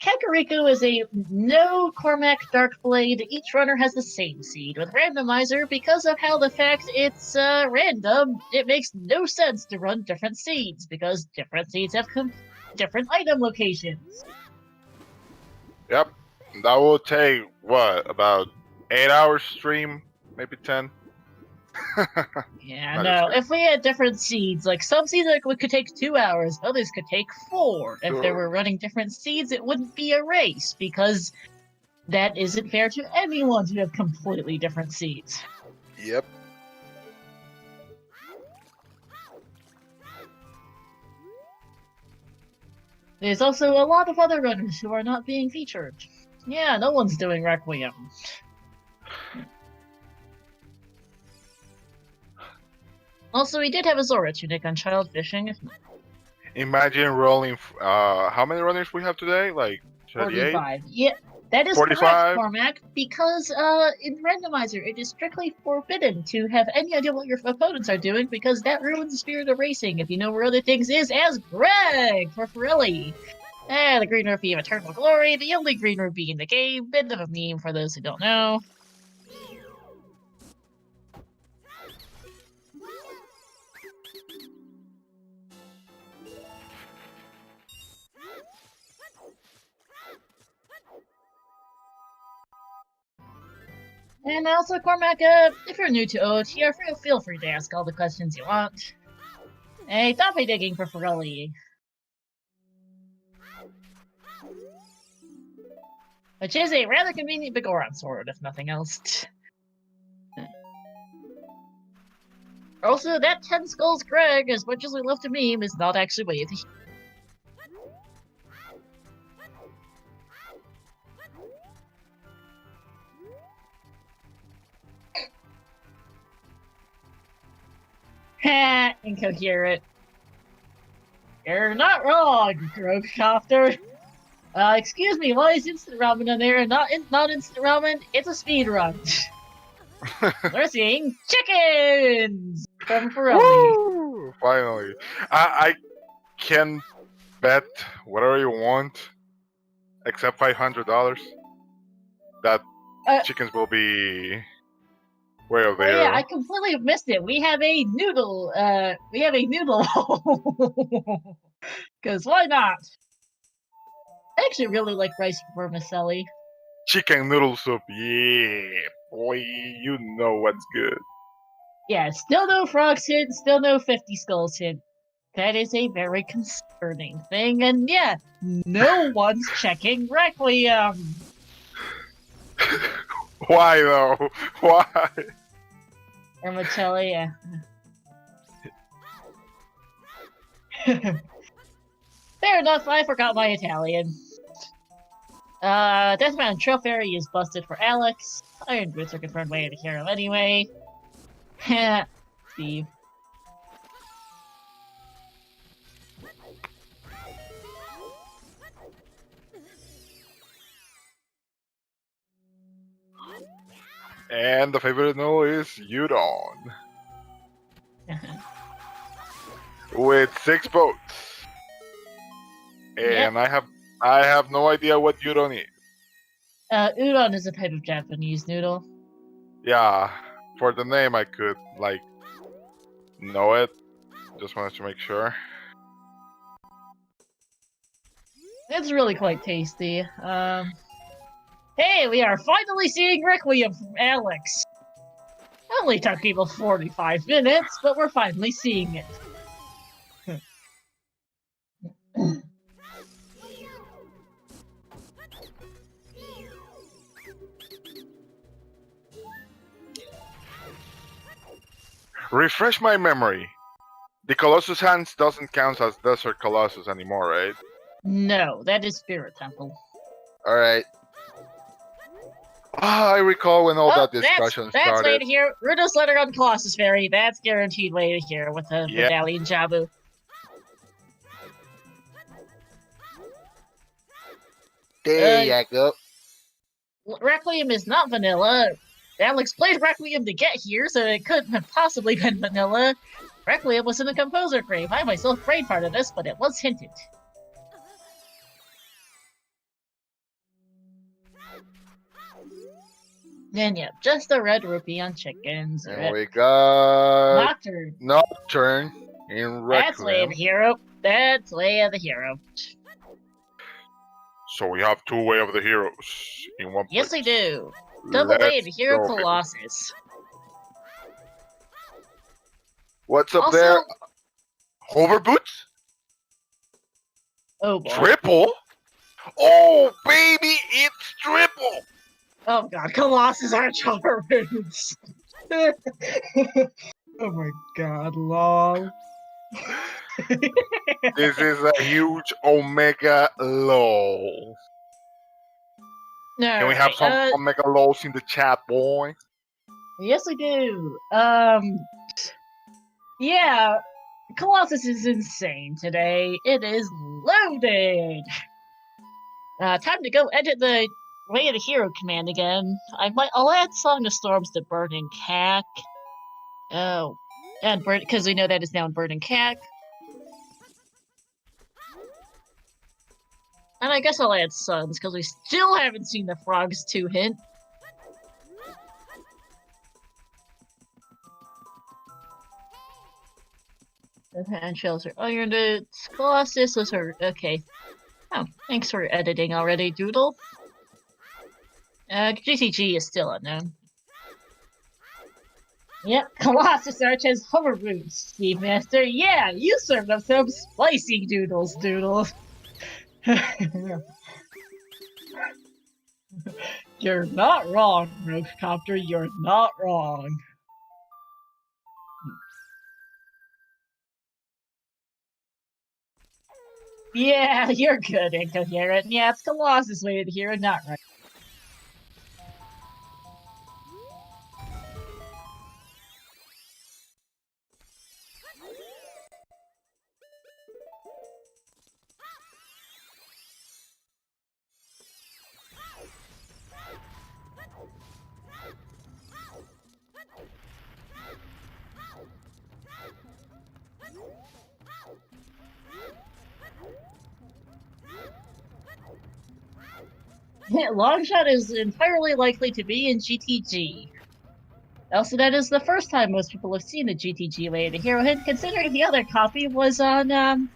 Kakariko is a no Cormac Darkblade. Each runner has the same seed. With Randomizer, because of how the fact it's random, it makes no sense to run different seeds, because different seeds have different item locations. Yep. That will take, what, about 8 hours stream? Maybe 10? Yeah, Not no. just If we had different seeds, like some seeds could take 2 hours, others could take 4. If they were running different seeds, it wouldn't be a race, because that isn't fair to anyone to have completely different seeds. Yep. There's also a lot of other runners who are not being featured. Yeah, no one's doing Requiem. Also, we did have a Zora tunic on child fishing. Imagine rolling. How many runners we have today? Like 38? 45. Yeah, that is 45? correct, Cormac, because in Randomizer, it is strictly forbidden to have any idea what your opponents are doing, because that ruins the spirit of racing if you know where other things is, as Greg for Pirelli. The green rupee of eternal glory, the only green rupee in the game, bit of a meme for those who don't know. And also, Cormac, if you're new to OoT, feel free to ask all the questions you want. Hey, toffee digging for Pirelli. Which is a rather convenient Bigoron sword, if nothing else. Also, that 10 skulls Greg, as much as we love to meme, is not actually wavy. Ha! Incoherent. You're not wrong, Grobeshofter. Excuse me, why is instant ramen in there and not instant ramen? It's a speed run. We're seeing chickens from Pirelli. Woo! Finally. I can bet whatever you want, except $500, that chickens will be way over there. Yeah, I completely missed it. We have a noodle. Because why not? I actually really like rice vermicelli. Chicken noodle soup, yeah, boy, you know what's good. Yeah, still no frogs hint, still no 50 skulls hint. That is a very concerning thing, and yeah, no one's checking Requiem. Why though? Why? Vermicelli, yeah. Fair enough, I forgot my Italian. Deathbound Trail Fairy is busted for Alex. Iron Boots are confirmed way to hero anyway. Steve. And the favorite no is Udon. With 6 boats. And yep. I have no idea what udon is. Udon is a type of Japanese noodle. Yeah, for the name I could, know it. Just wanted to make sure. It's really quite tasty. Hey, we are finally seeing Requiem from Alex! Only took people 45 minutes, but we're finally seeing it. Refresh my memory. The Colossus Hands doesn't count as Desert Colossus anymore, right? No, that is Spirit Temple. Alright. I recall when all that discussion that's started. way to hear. Rudo's letter on Colossus Fairy. That's guaranteed way to hear with the Yeah. medallion Jabu. There you go. Requiem is not vanilla. Alex played Requiem to get here, so it couldn't have possibly been vanilla. Requiem was in the composer grave. I myself prayed part of this, but it was hinted. And yeah, just a red rupee on chickens. And we got Nocturne. Nocturne in That's way of Requiem. the hero. That's way of the hero. So we have two Way of the Heroes in one place. Yes, I do. Double way of the hero go, people. Colossus. What's up Also- there? Hover boots? Oh boy. Triple? Oh, baby, it's triple! Oh god, Colossus Arch Hover Boots. Oh my god, lol. This is a huge Omega LOL. Can we have some Omega LOLs in the chat, boy? Yes, I do. Yeah, Colossus is insane today. It is loaded. Time to go edit the Way of the Hero command again. I'll add Song of Storms to Burning Cack. Oh, and because we know that is now in Burning Cack. And I guess I'll add Suns, because we still haven't seen the Frogs 2 hint. And shells are ironed. Colossus was her. Okay. Oh, thanks for editing already, Doodle. GTG is still unknown. Yep, Colossus Arch has hover boots, Steve Master. Yeah, you served up some spicy doodles, Doodle. You're not wrong, Rogue Copter. You're not wrong. Yeah, you're good, Incoherent. Yeah, it's Colossus way to hear it, not right. Longshot is entirely likely to be in GTG. Also, that is the first time most people have seen the GTG way of the hero hint, considering the other copy was on,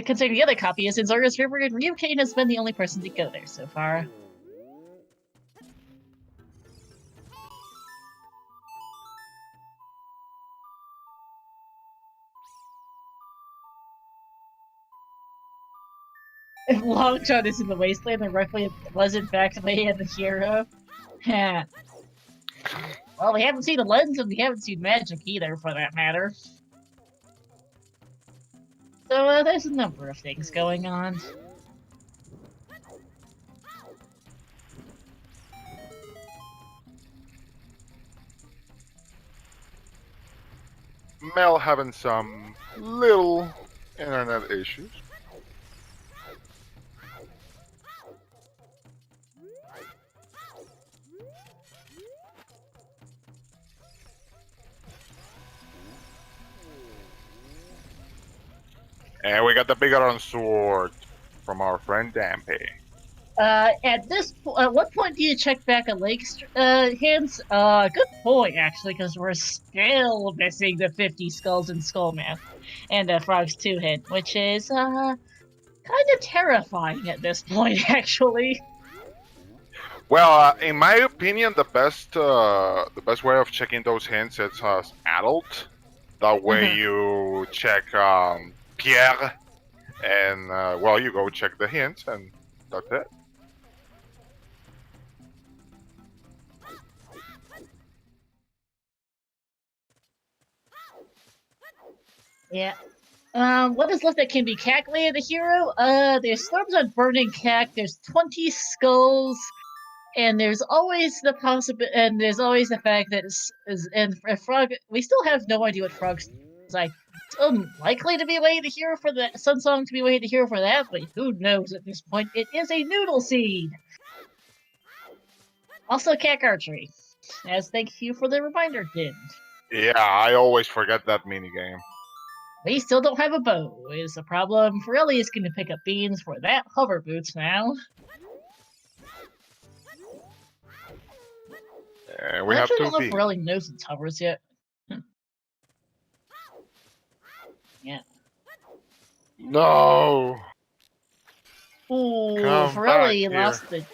considering the other copy is in Zora's River, and Ryukane has been the only person to go there so far. If Longshot is in the Wasteland, then Requiem was in fact way of the hero. Well, we haven't seen the lens, and we haven't seen magic either, for that matter. So, there's a number of things going on. Mel having some little internet issues. And we got the big iron sword from our friend Dampé. At what point do you check back a Lake's hints? Good point, actually, because we're still missing the 50 skulls and skull math, and the Frogs 2 hint, which is, kind of terrifying at this point, actually. Well, in my opinion, the best way of checking those hints is as adult. That way you check Pierre, and well, you go check the hints, and that's it. Yeah. What is left that can be Cackley the hero? There's storms on burning cack. There's 20 skulls. And there's always the and there's always the fact that Frog. We still have no idea what Frog's like. It's unlikely to be waiting to hear for that Sun Song to be waiting to hear for that, but who knows at this point? It is a noodle seed. Also, Cack Archery. As thank you for the reminder, Din. Yeah, I always forget that minigame. We still don't have a bow. Is a problem. Pirelli is going to pick up beans for that hover boots now. We I have actually two don't know if beans. Pirelli knows it's hovers yet. Yeah. No. Ooh, Come Pirelli back here. lost the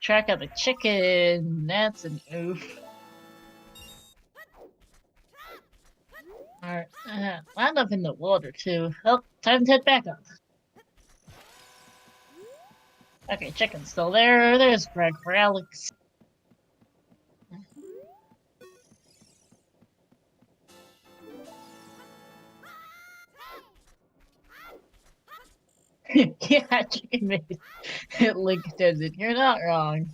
track of the chicken. That's an oof. Alright, land up in the water too. Oh, time to head back up. Okay, chicken's still there. There's Greg for Alex. Yeah, chicken made it. Link does it. You're not wrong.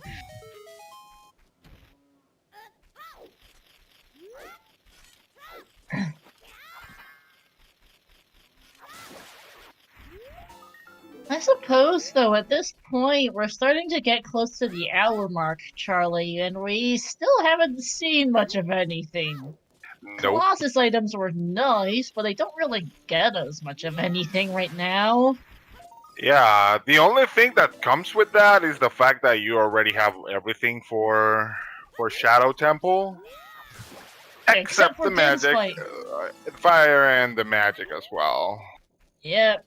I suppose, though, at this point, we're starting to get close to the hour mark, Charlie, and we still haven't seen much of anything. Nope. Colossus items were nice, but they don't really get us much of anything right now. Yeah, the only thing that comes with that is the fact that you already have everything for Shadow Temple, except for the Din's magic, fight. fire, and the magic as well. Yep.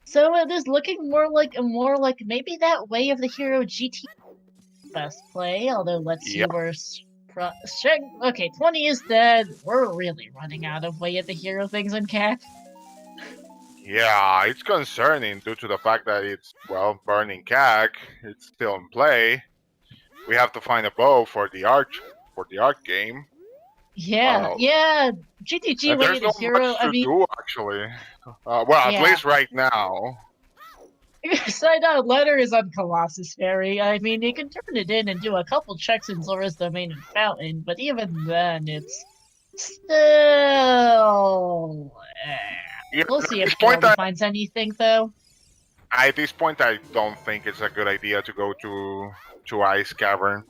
So it is looking more like maybe that Way of the Hero GT best play, although let's see Yep. where okay, 20 is dead. We're really running out of Way of the Hero things in CAC. Yeah, it's concerning due to the fact that it's, well, burning CAC. It's still in play. We have to find a bow for the art game. Yeah, yeah. GTG And Way there's of the not Hero. much to do actually. Well, at Yeah. least right now. Side out letter is on Colossus Ferry. I mean, you can turn it in and do a couple checks in Zora's Domain and Fountain, but even then, it's still. Yeah, We'll see at if this point, Pirelli finds anything, though. At this point, I don't think it's a good idea to go to Ice Cavern.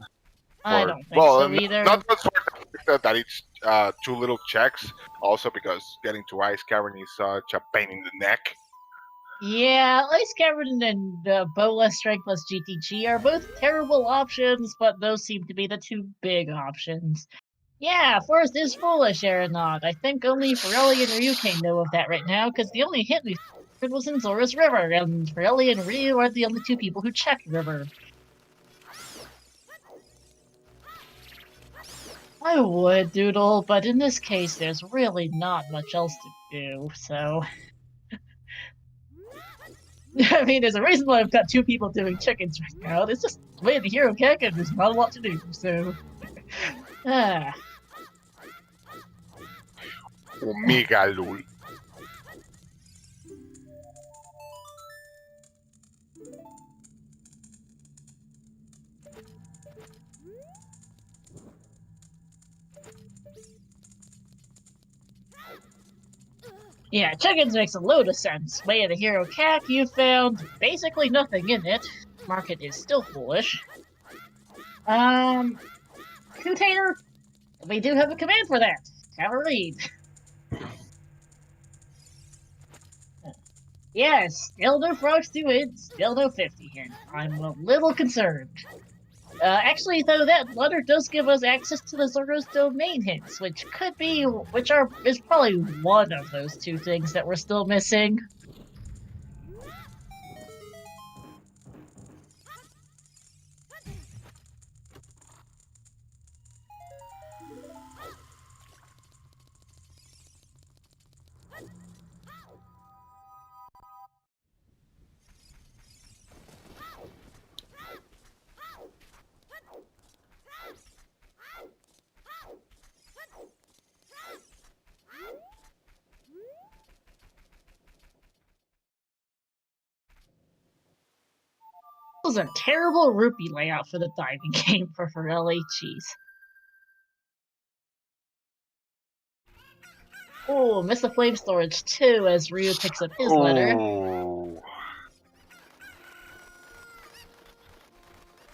I don't think so either. Not the sort of fact that it's too little checks. Also, because getting to Ice Cavern is such a pain in the neck. Yeah, Ice Cavern and Bowless Strength plus GTG are both terrible options, but those seem to be the two big options. Yeah, Forest is foolish, Aeronaut. I think only Pirelli and Ryuke know of that right now, because the only hint we heard was in Zora's River, and Pirelli and Ryu are the only two people who check River. I would, Doodle, but in this case, there's really not much else to do, so... I mean, there's a reason why I've got two people doing chickens right now. There's just Way of the Hero Kick, and there's not a lot to do, so... Omega lul. Yeah, chickens makes a load of sense. Way of the Hero CAC, you found basically nothing in it. Market is still foolish. Container, we do have a command for that. Have a read. Yes, still no frogs to win, still no 50 here. I'm a little concerned. Actually, though, that letter does give us access to the Zora's Domain hints, which is probably one of those two things that we're still missing. was a terrible rupee layout for the diving game for Pirelli. Jeez. Oh, miss the flame storage too as Ryu picks up his letter. Ooh.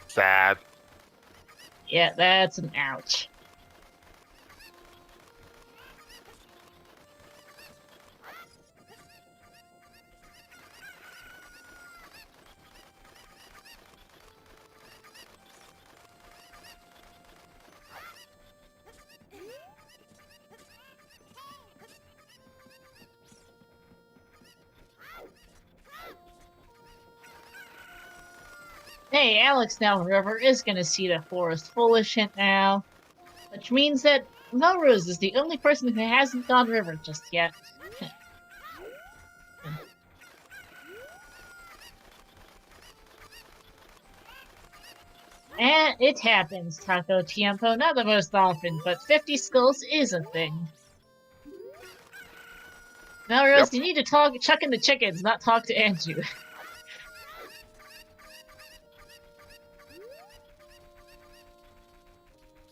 Sad. Yeah, that's an ouch. Hey, Alex Downriver is gonna see the forest foolish hint now, which means that Melrose is the only person who hasn't gone river just yet. And it happens, Taco Tiempo, not the most often, but 50 skulls is a thing. Melrose, you need to chuck in the chickens, not talk to Andrew.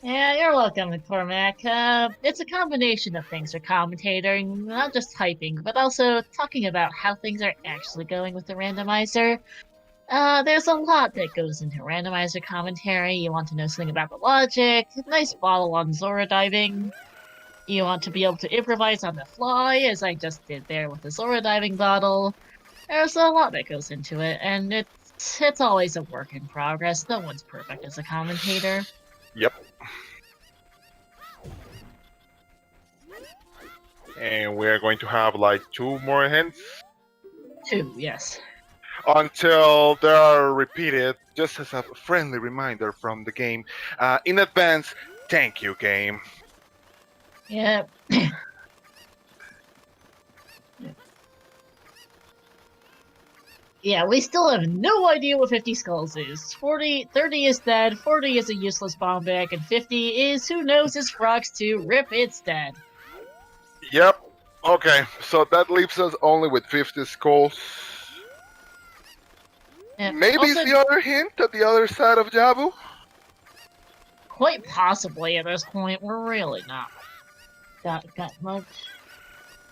Yeah, you're welcome, McCormack. It's a combination of things for commentating, not just typing, but also talking about how things are actually going with the randomizer. There's a lot that goes into randomizer commentary. You want to know something about the logic, nice bottle on Zora diving. You want to be able to improvise on the fly, as I just did there with the Zora diving bottle. There's a lot that goes into it, and it's always a work in progress. No one's perfect as a commentator. Yep. And we're going to have like 2 more hints. 2, yes. Until they are repeated, just as a friendly reminder from the game. In advance, thank you, game. Yep. Yeah, we still have no idea what 50 skulls is. 30 is dead, 40 is a useless bomb bag, and 50 is who knows is Frogs 2. Rip, it's dead. Yep. Okay, so that leaves us only with 50 skulls. Maybe also, it's the other hint at the other side of Jabu? Quite possibly at this point. We're really not got much.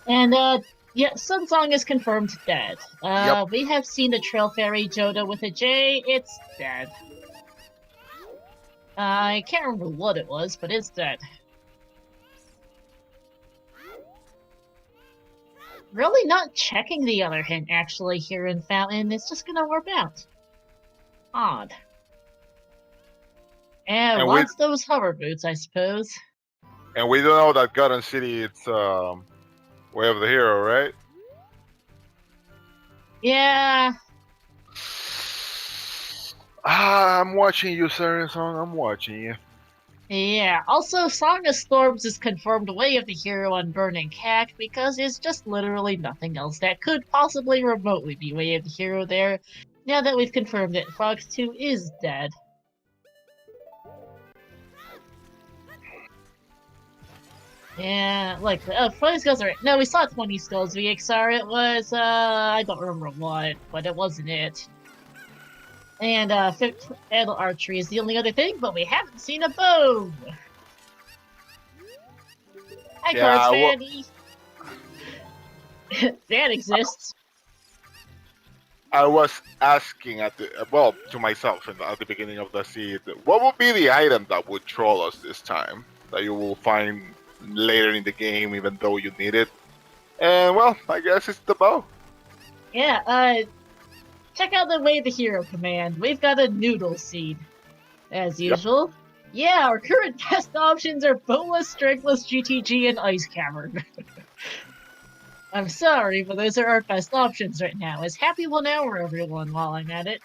And, yeah, Sun Song is confirmed dead. Yep. We have seen the Trail Fairy Joda with a J. It's dead. I can't remember what it was, but it's dead. Really not checking the other hint, actually, here in Fountain. It's just gonna warp out. Odd. And wants those hover boots, I suppose. And we don't know that Garden City, it's Way of the Hero, right? Yeah. I'm watching you, Sarah Song. I'm watching you. Yeah, also Song of Storms is confirmed Way of the Hero on Burning Cack because there's just literally nothing else that could possibly remotely be Way of the Hero there, now that we've confirmed that Frogs 2 is dead. Yeah, like, 20 skulls are... No, we saw 20 skulls, VXR. It was, I don't remember what, but it wasn't it. And, Adult Archery is the only other thing, but we haven't seen a bow! Hi, Cards Fanny! That exists. I was asking to myself at the beginning of the seed, what would be the item that would troll us this time? That you will find later in the game, even though you need it. And, well, I guess it's the bow. Yeah, check out the Way of the Hero command. We've got a noodle seed, as usual. Yep. Yeah, our current best options are Bowless, Strengthless, GTG, and Ice Cavern. I'm sorry, but those are our best options right now. Is happy 1 hour, everyone, while I'm at it.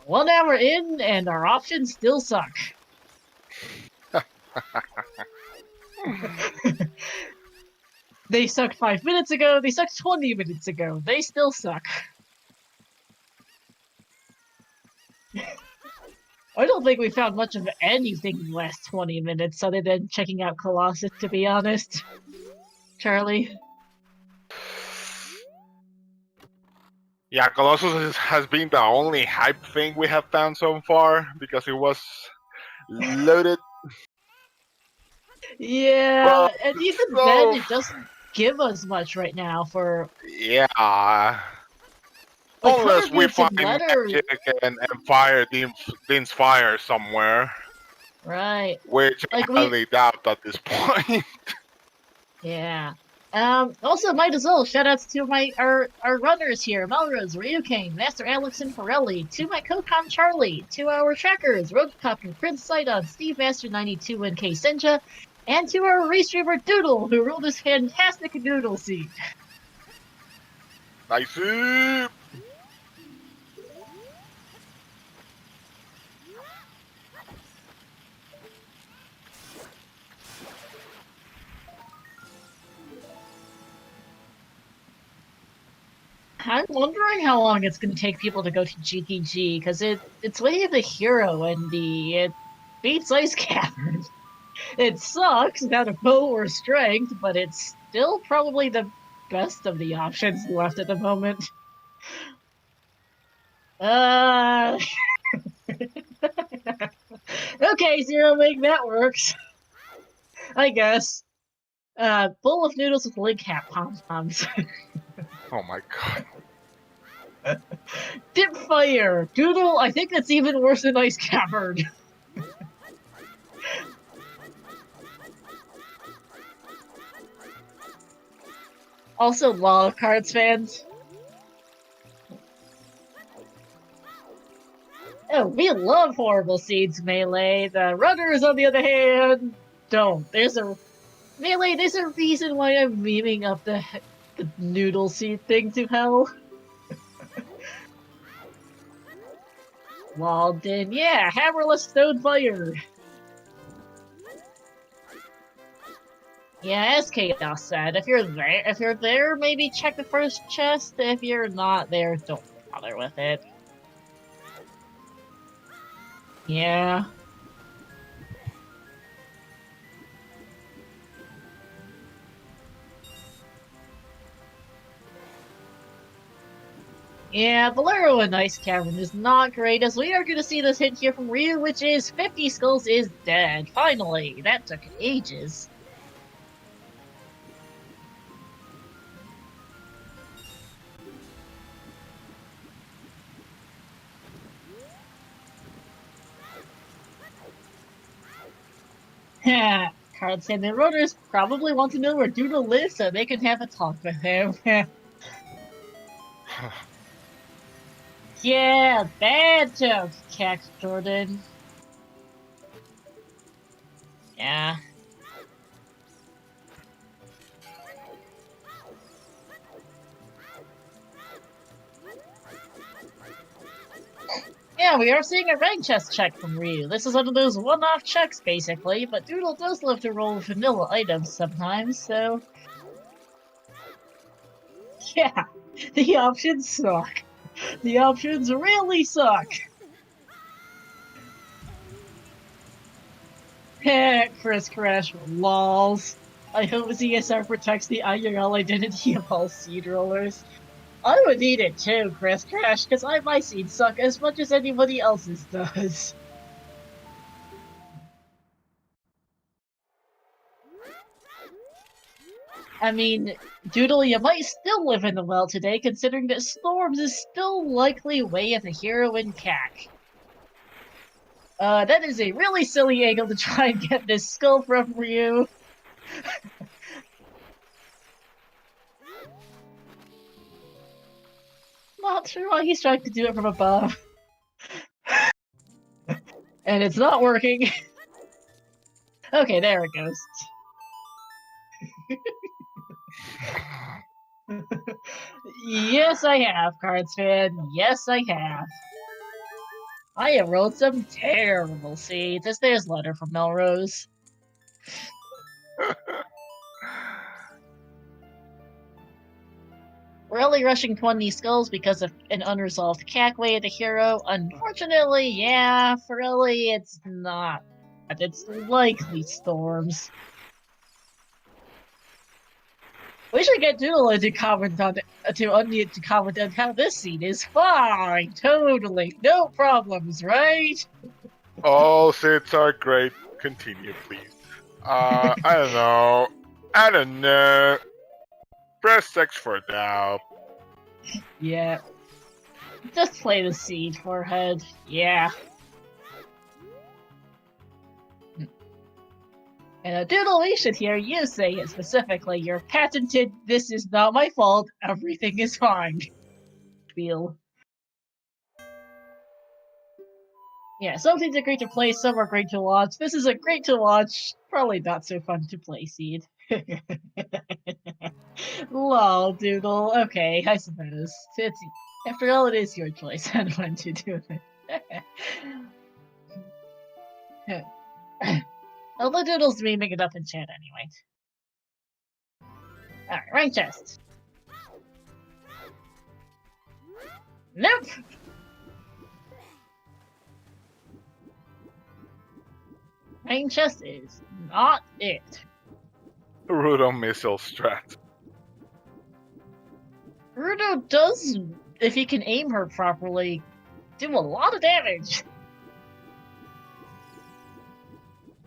1 hour in, and our options still suck. They sucked 5 minutes ago, they sucked 20 minutes ago. They still suck. I don't think we found much of anything in the last 20 minutes other than checking out Colossus, to be honest. Charlie? Yeah, has been the only hype thing we have found so far because it was loaded. Yeah, But and even then, so it doesn't give us much right now for yeah, like color unless we boots find and letter. magic and fire Din's fire somewhere, Right. which I Like we highly doubt at this point. Yeah. Also might as well shout outs to our runners here, Melrose, Ryukane, Master Alex and Pirelli, to my co-com Charlie, to our trackers, Roguecopter, Prince Sidon, Steve Master 92 and K Senja, and to our restreamer Doodle, who ruled this fantastic doodle seat. Nice. I'm wondering how long it's going to take people to go to GTG, because it's way of the hero, and it beats Ice Cavern. It sucks without a bow or strength, but it's still probably the best of the options left at the moment. Uh, okay, Zero Make, that works. I guess. Bowl of noodles with link hat pom-poms. Oh my god. Dip fire! Doodle, I think that's even worse than Ice Cavern. Also, Law of Cards fans. Oh, we love Horrible Seeds Melee. The runners, on the other hand, don't. Melee, there's a reason why I'm memeing up the noodle seed thing to hell. Walden, yeah, hammerless stone fire. Yeah, as Chaos said, if you're there, maybe check the first chest. If you're not there, don't bother with it. Yeah. Yeah, Bolero and Ice Cavern is not great, as we are going to see this hint here from Ryu, which is 50 Skulls is dead. Finally, that took ages. Cards and the runners probably want to know where Doodle lives so they can have a talk with him. Yeah, bad joke, Cax Jordan. Yeah. Yeah, we are seeing a rank chest check from Ryu. This is one of those one-off checks, basically, but Doodle does love to roll vanilla items sometimes, so... Yeah, the options suck. The options really suck. Chris Crash, lols. I hope ZSR protects the IRL identity of all seed rollers. I would need it too, Chris Crash, because my seeds suck as much as anybody else's does. I mean, Doodle, you might still live in the well today, considering that Storms is still likely way of the hero in CAC. That is a really silly angle to try and get this skull from Ryu. Not sure why he's trying to do it from above. And it's not working. Okay, there it goes. Yes, I have, Cards fan. Yes, I have. I have rolled some terrible seeds. There's a letter from Melrose. Really rushing 20 skulls because of an unresolved CAC way of the hero. Unfortunately, yeah, for Ellie, it's not. It's likely Storms. We should get Doodle to comment on to unmute to comment on how this scene is fine, totally, no problems, right? All sits are great. Continue, please. I don't know. I don't know. Press X for doubt. Yeah. Just play the scene, forehead. Yeah. And a Doodle, we should hear you say it specifically. Your patented, this is not my fault, everything is fine. Feel. Yeah, some things are great to play, some are great to watch. This is a great to watch, probably not so fun to play, Seed. Lol, Doodle. Okay, I suppose. After all, it is your choice on when to do it. Although Doodle's memeing it up in chat anyway. Alright, rank chest. Nope! Rank chest is not it. Rudo missile strat. Rudo does, if he can aim her properly, do a lot of damage.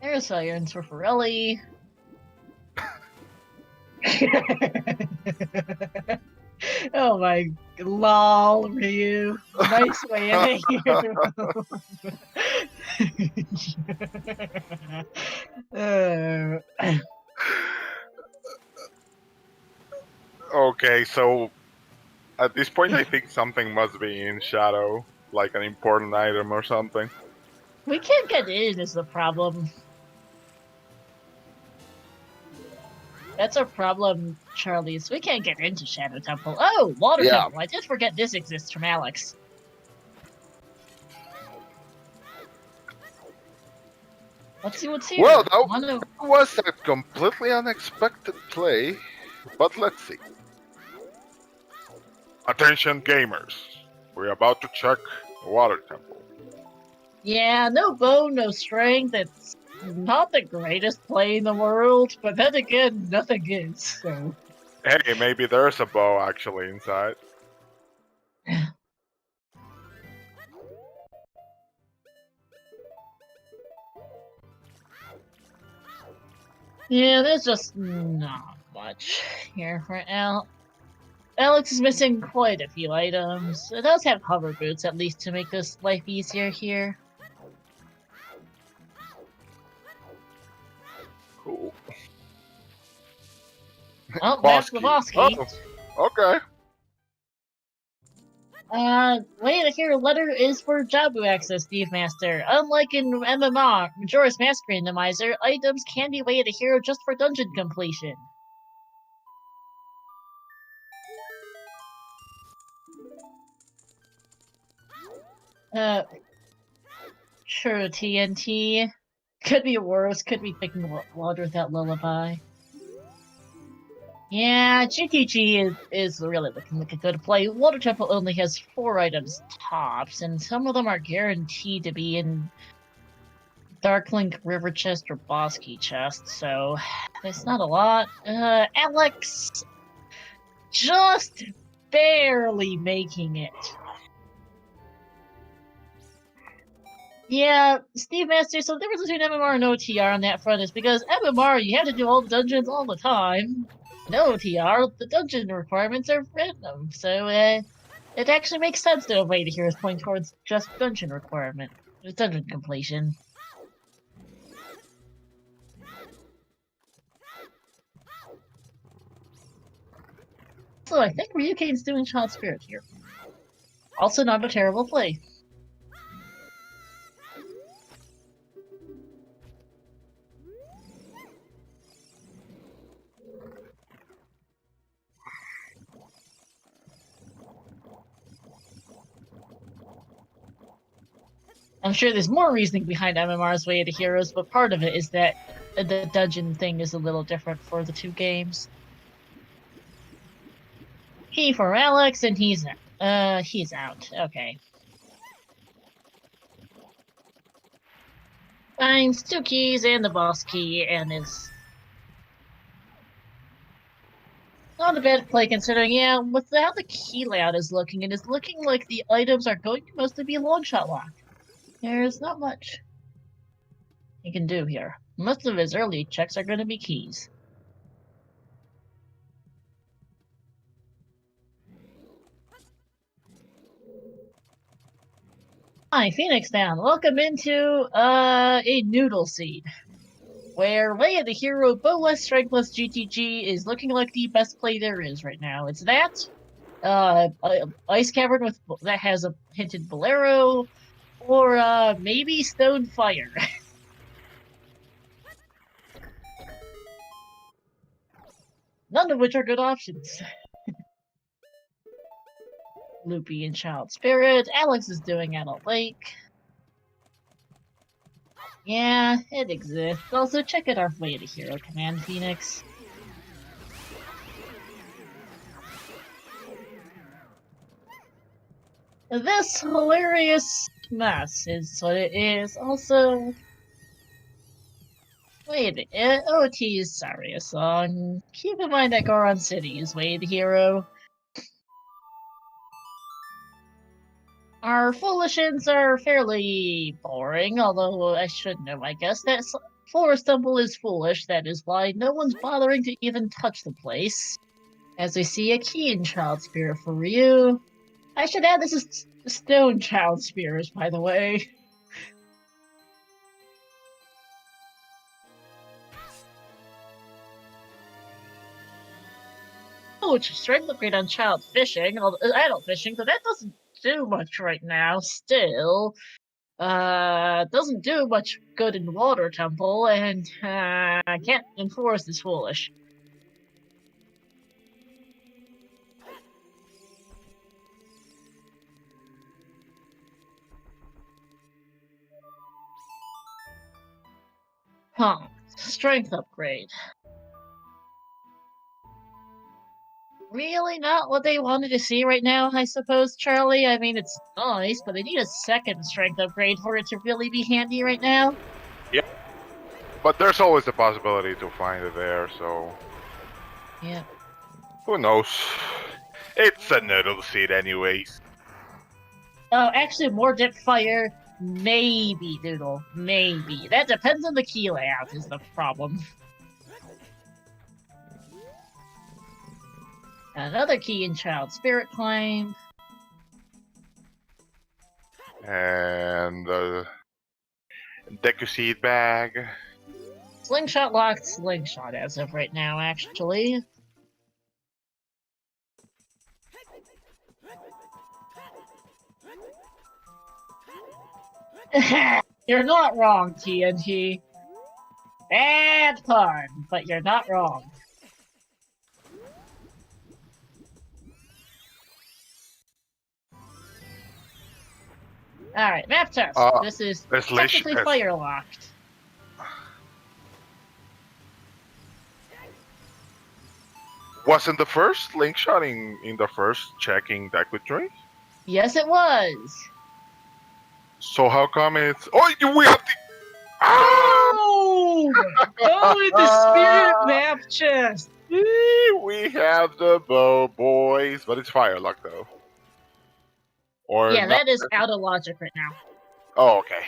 There's Sirens for Forelli. Oh my lol, Ryu. Nice way in here. Okay, so at this point, I think something must be in shadow, like an important item or something. We can't get in is the problem. That's our problem, Charlie. Is we can't get into Shadow Temple. Oh, Water Yeah. Temple. I did forget this exists from Alex. Let's see what's here. Well, that was a completely unexpected play, but let's see. Attention gamers, we're about to check the Water Temple. Yeah, no bone, no strength. It's not the greatest play in the world, but then again, nothing is, so... Hey, maybe there's a bow actually inside. Yeah, there's just not much here right now. Alex is missing quite a few items. It does have hover boots, at least, to make this life easier here. Cool. Oh, that's the boss key. Oh, okay. Way to hear letter is for Jabu access, Steve Master. Unlike in MMR, Majora's Mask Randomizer, items can be way to hero just for dungeon completion. Sure, TNT. Could be worse, could be picking water with that lullaby. Yeah, GTG is really looking like a good play. Water Temple only has 4 items tops, and some of them are guaranteed to be in Darklink, River Chest, or Boss Key Chest, so there's not a lot. Alex just barely making it. Yeah, Steve Master, so the difference between MMR and OTR on that front is because MMR, you have to do all the dungeons all the time. In OTR, the dungeon requirements are random, so it actually makes sense that a way to heroes point towards just dungeon requirement, dungeon completion. So I think Ryukane's doing Child Spirit here. Also not a terrible play. I'm sure there's more reasoning behind MMR's Way to Heroes, but part of it is that the dungeon thing is a little different for the 2 games. Key for Alex, and he's out. Okay. Finds 2 keys and the boss key, and is... Not a bad play considering, yeah, with how the key layout is looking, it is looking like the items are going to mostly be long shot locked. There's not much you can do here. Most of his early checks are going to be keys. Hi, Phoenix Down. Welcome into a noodle seed, where Way of the Hero, Bowless, Strengthless GTG is looking like the best play there is right now. It's that, Ice Cavern with that has a hinted Bolero, or maybe Stone Fire. None of which are good options. Loopy and Child Spirit. Alex is doing Adult Lake. Yeah, it exists. Also, check out our Way of the Hero command, Phoenix. This hilarious mess is what it is. Also, wait a minute. OT is sorry, a song. Keep in mind that Goron City is Way of the Hero. Our Foolishins are fairly boring, although I should know, I guess, that Forest Temple is foolish. That is why no one's bothering to even touch the place. As we see a key in Child Spirit for Ryu. I should add this is Stone Child Spears, by the way. Oh, it's a strength upgrade on Child Fishing, Adult Fishing, but that doesn't do much right now. Still, doesn't do much good in Water Temple, and can't enforce is foolish. Huh. Strength upgrade. Really not what they wanted to see right now, I suppose, Charlie? I mean, it's nice, but they need a second strength upgrade for it to really be handy right now. Yep. But there's always the possibility to find it there, so... Yeah. Who knows? It's a noodle seed anyways. Oh, actually, more dip fire. Maybe, Doodle. Maybe. That depends on the key layout, is the problem. Another key in Child Spirit Climb. And Deku Seed Bag. Slingshot locked Slingshot as of right now, actually. You're not wrong, TNT. Bad pun, but you're not wrong. Alright, map test. This is technically fire locked. Wasn't the first link shot in the first checking Deku Joy? Yes, it was. So how come it's... Oh, we have the... Oh! Oh, the spirit map chest! We have the bow, boys. But it's fire lock, though. Or yeah, not. that is out of logic right now. Oh, okay.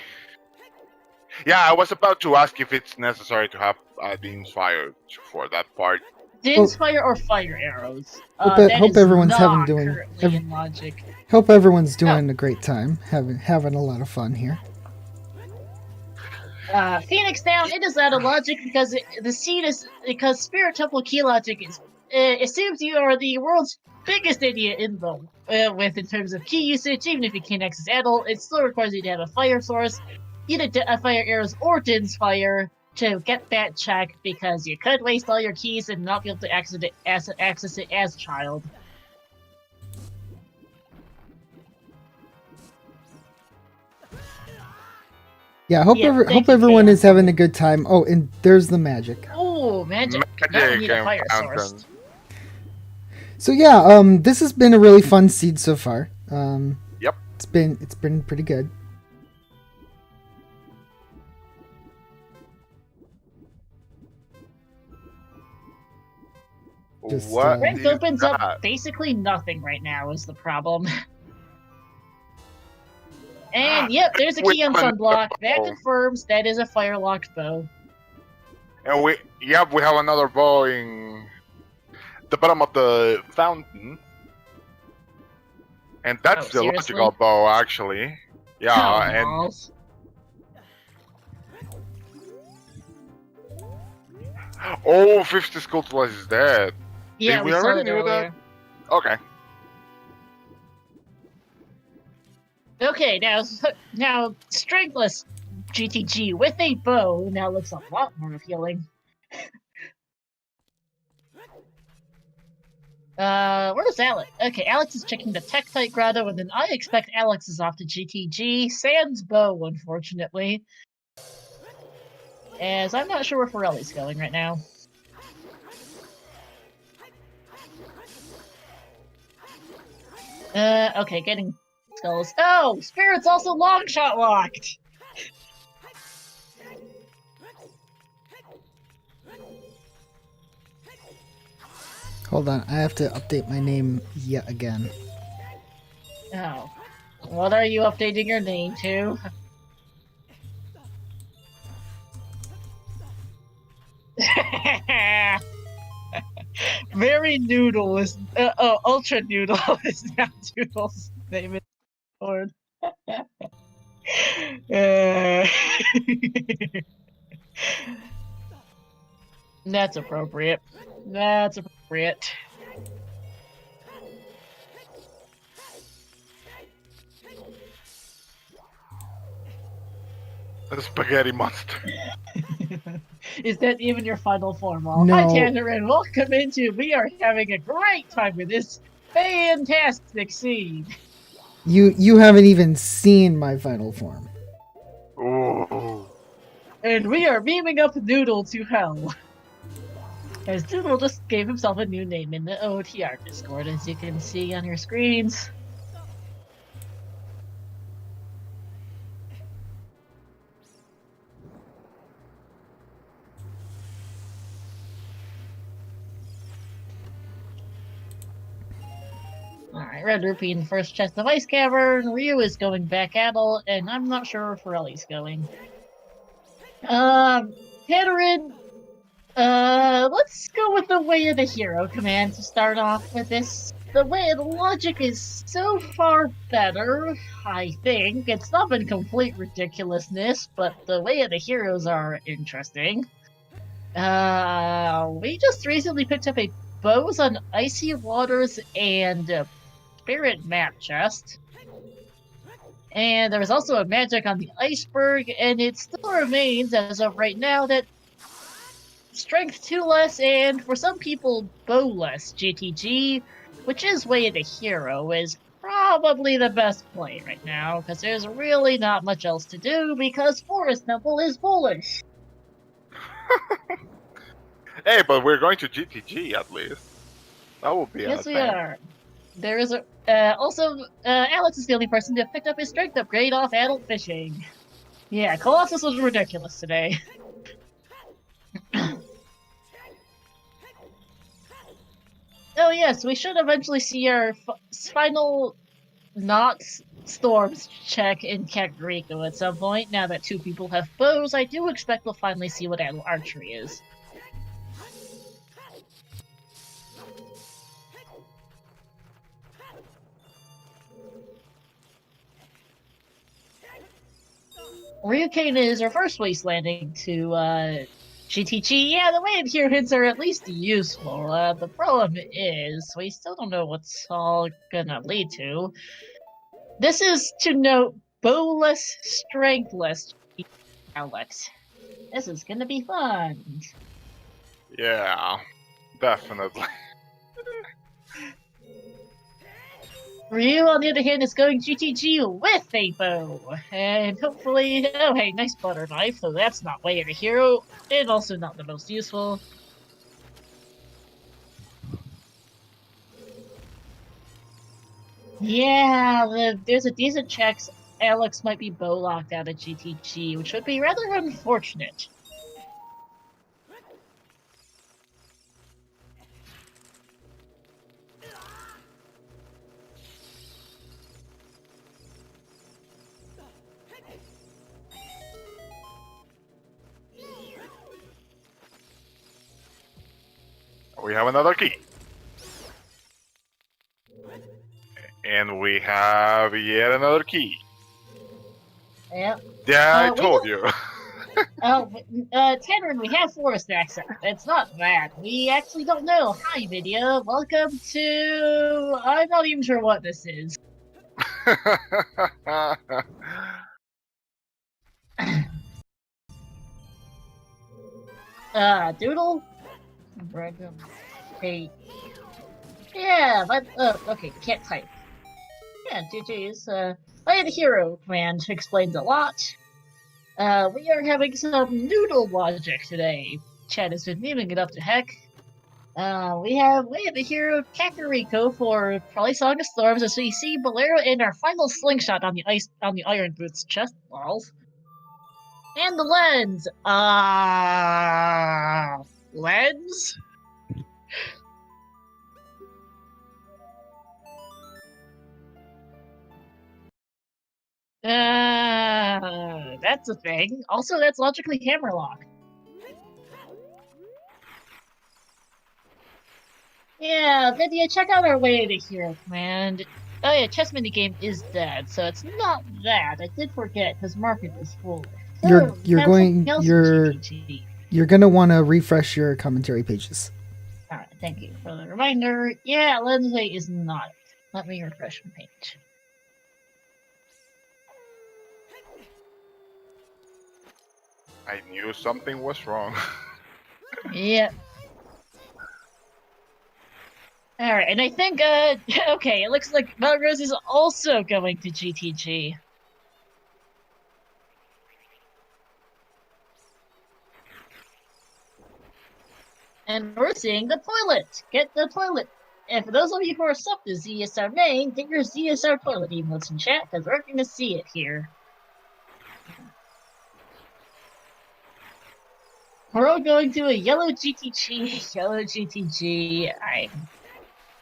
Yeah, I was about to ask if it's necessary to have Dean's Fire for that part. Dean's Fire or Fire Arrows. Hope everyone's in logic. Hope everyone's doing a great time, having a lot of fun here. Phoenix Down, it is out of logic because the seed is because Spirit Temple key logic is assumes you are the world's biggest idiot in the in terms of key usage. Even if you can't access adult, it still requires you to have a fire source, either fire arrows or Din's Fire to get that check because you could waste all your keys and not be able to access it as child. Yeah, hope everyone is having a good time. Oh, and there's the magic. Oh, magic! Now we need a fire source. So yeah, this has been a really fun seed so far. Yep. It's been pretty good. Just, What Rank is opens up that? basically nothing right now is the problem. And yep, there's a We key on have another Sunblock. That bow. confirms that is a fire-locked bow. And we have another bow in the bottom of the fountain. And that's Oh, the seriously? logical bow, actually. Yeah, Oh, and balls. oh, 50 Skulltula is dead. Yeah, Did we we saw already it knew earlier. that? Okay. Okay, now Strengthless GTG with a bow now looks a lot more appealing. Where's Alex? Okay, Alex is checking the Tektite Grotto, and then I expect Alex is off to GTG. Sans bow, unfortunately. As I'm not sure where Forelli's going right now. Okay, getting skulls. Oh, Spirit's also long shot locked! hold on, I have to update my name yet again. Oh. What are you updating your name to? Very Noodle is Ultra Noodle is now Doodle's name in Discord. That's appropriate. That's appropriate. The spaghetti monster. Is that even your final form? Well, No. hi Tanner and welcome into. We are having a great time with this fantastic scene. You haven't even seen my final form. Ooh. And we are beaming up Noodle to hell. As Doodle just gave himself a new name in the OTR Discord, as you can see on your screens. Alright, Red Rupee in the first chest of Ice Cavern. Ryu is going back adult, and I'm not sure where Forelli's going. Hatterin, let's go with the Way of the Hero command to start off with this. The logic is so far better, I think. It's not been complete ridiculousness, but the Way of the Heroes are interesting. We just recently picked up a Bows on Icy Waters and Spirit map chest. And there was also a magic on the iceberg, and it still remains, as of right now, that strength 2 less, and for some people, bow less GTG, which is Way of the Hero, is probably the best play right now, because there's really not much else to do, because Forest Temple is bullish. Hey, but we're going to GTG at least. That would be an Yes, we advance. are. There is a Alex is the only person to have picked up his strength upgrade off adult fishing. Yeah, Colossus was ridiculous today. Oh yes, we should eventually see our final not storms check in Kakariko at some point. Now that 2 people have bows, I do expect we'll finally see what adult archery is. Ryukane is reverse wastelanding to GTG. Yeah, the way here hints are at least useful. The problem is we still don't know what's all gonna lead to. This is to note bowless, strengthless Alex. This is gonna be fun. Yeah, definitely. Ryu, on the other hand, is going GTG with a bow. And hopefully, oh hey, nice butter knife, so that's not Way of the Hero, and also not the most useful. Yeah, there's a decent chance Alex might be bow locked out of GTG, which would be rather unfortunate. We have another key. And we have yet another key. Yep. Yeah, I we told don't- you. Oh, Tanner, we have forest access. It's not that. We actually don't know. Hi, video. Welcome to... I'm not even sure what this is. Doodle? Random. Hey. Yeah, but, okay, can't type. Yeah, GG's, Play the hero command explains a lot. We are having some noodle logic today. Chad has been memeing it up to heck. We have the hero Kakariko for probably Song of Storms as we see Bolero in our final slingshot on the Iron Boots chest walls. And the lens. Lens? That's a thing. Also, that's logically Hammerlock. Yeah, video, check out our way to hero command. Oh yeah, chess minigame is dead, so it's not that. I did forget because market is full. You're So, you're have going something else you're in GTG. you're gonna want to refresh your commentary pages. Alright, thank you for the reminder. Yeah, Lindsay is not. Let me refresh my page. I knew something was wrong. Yep. Alright, and I think, okay, it looks like Melrose is also going to GTG. And we're seeing the toilet! Get the toilet! And for those of you who are subbed to ZSR main, get your ZSR toilet emotes in chat, because we're going to see it here. We're all going to a yellow GTG, yellow GTG. I'm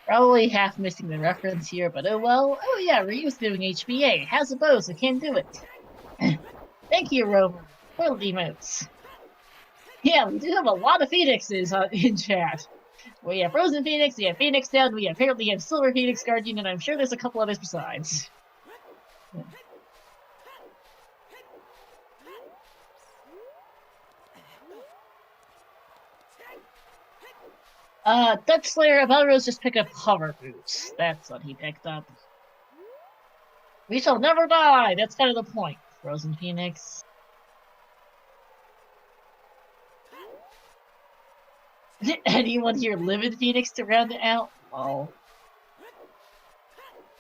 probably half missing the reference here, but oh well. Oh yeah, Ryu's doing HBA. Has a bow, so can't do it. Thank you, Rover. Toilet emotes. Yeah, we do have a lot of Phoenixes in chat. We have Frozen Phoenix, we have Phoenix Down, we apparently have Silver Phoenix Guardian, and I'm sure there's a couple others besides. Dutch Slayer, Belrose just picked up hover boots. That's what he picked up. We shall never die! That's kind of the point. Frozen Phoenix. Did anyone here live in Phoenix to round it out? Oh.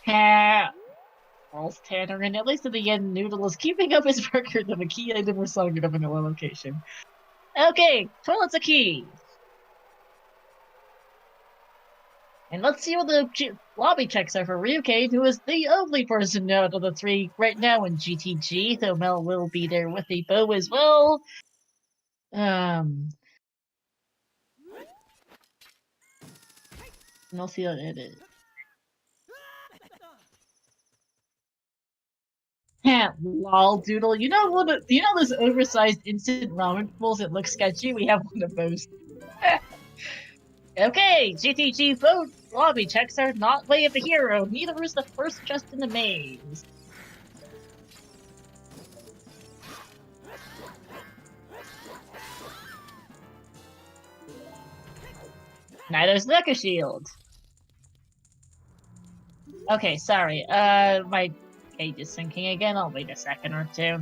Ha! False Tanner, and at least at the end, Noodle is keeping up his record of a key item or song item in a location. Okay, toilet's a key! And let's see what the lobby checks are for Ryuke, who is the only person out of the three right now in GTG, though Mel will be there with a bow as well. And I'll see what it is. Yeah, lol, Doodle. You know what? You know those oversized instant ramen bowls that look sketchy? We have one of those. Okay, GTG vote lobby checks are not way of the hero. Neither is the first chest in the maze. Neither's Mecha Shield. Okay, sorry. My page is syncing again. I'll wait a second or two.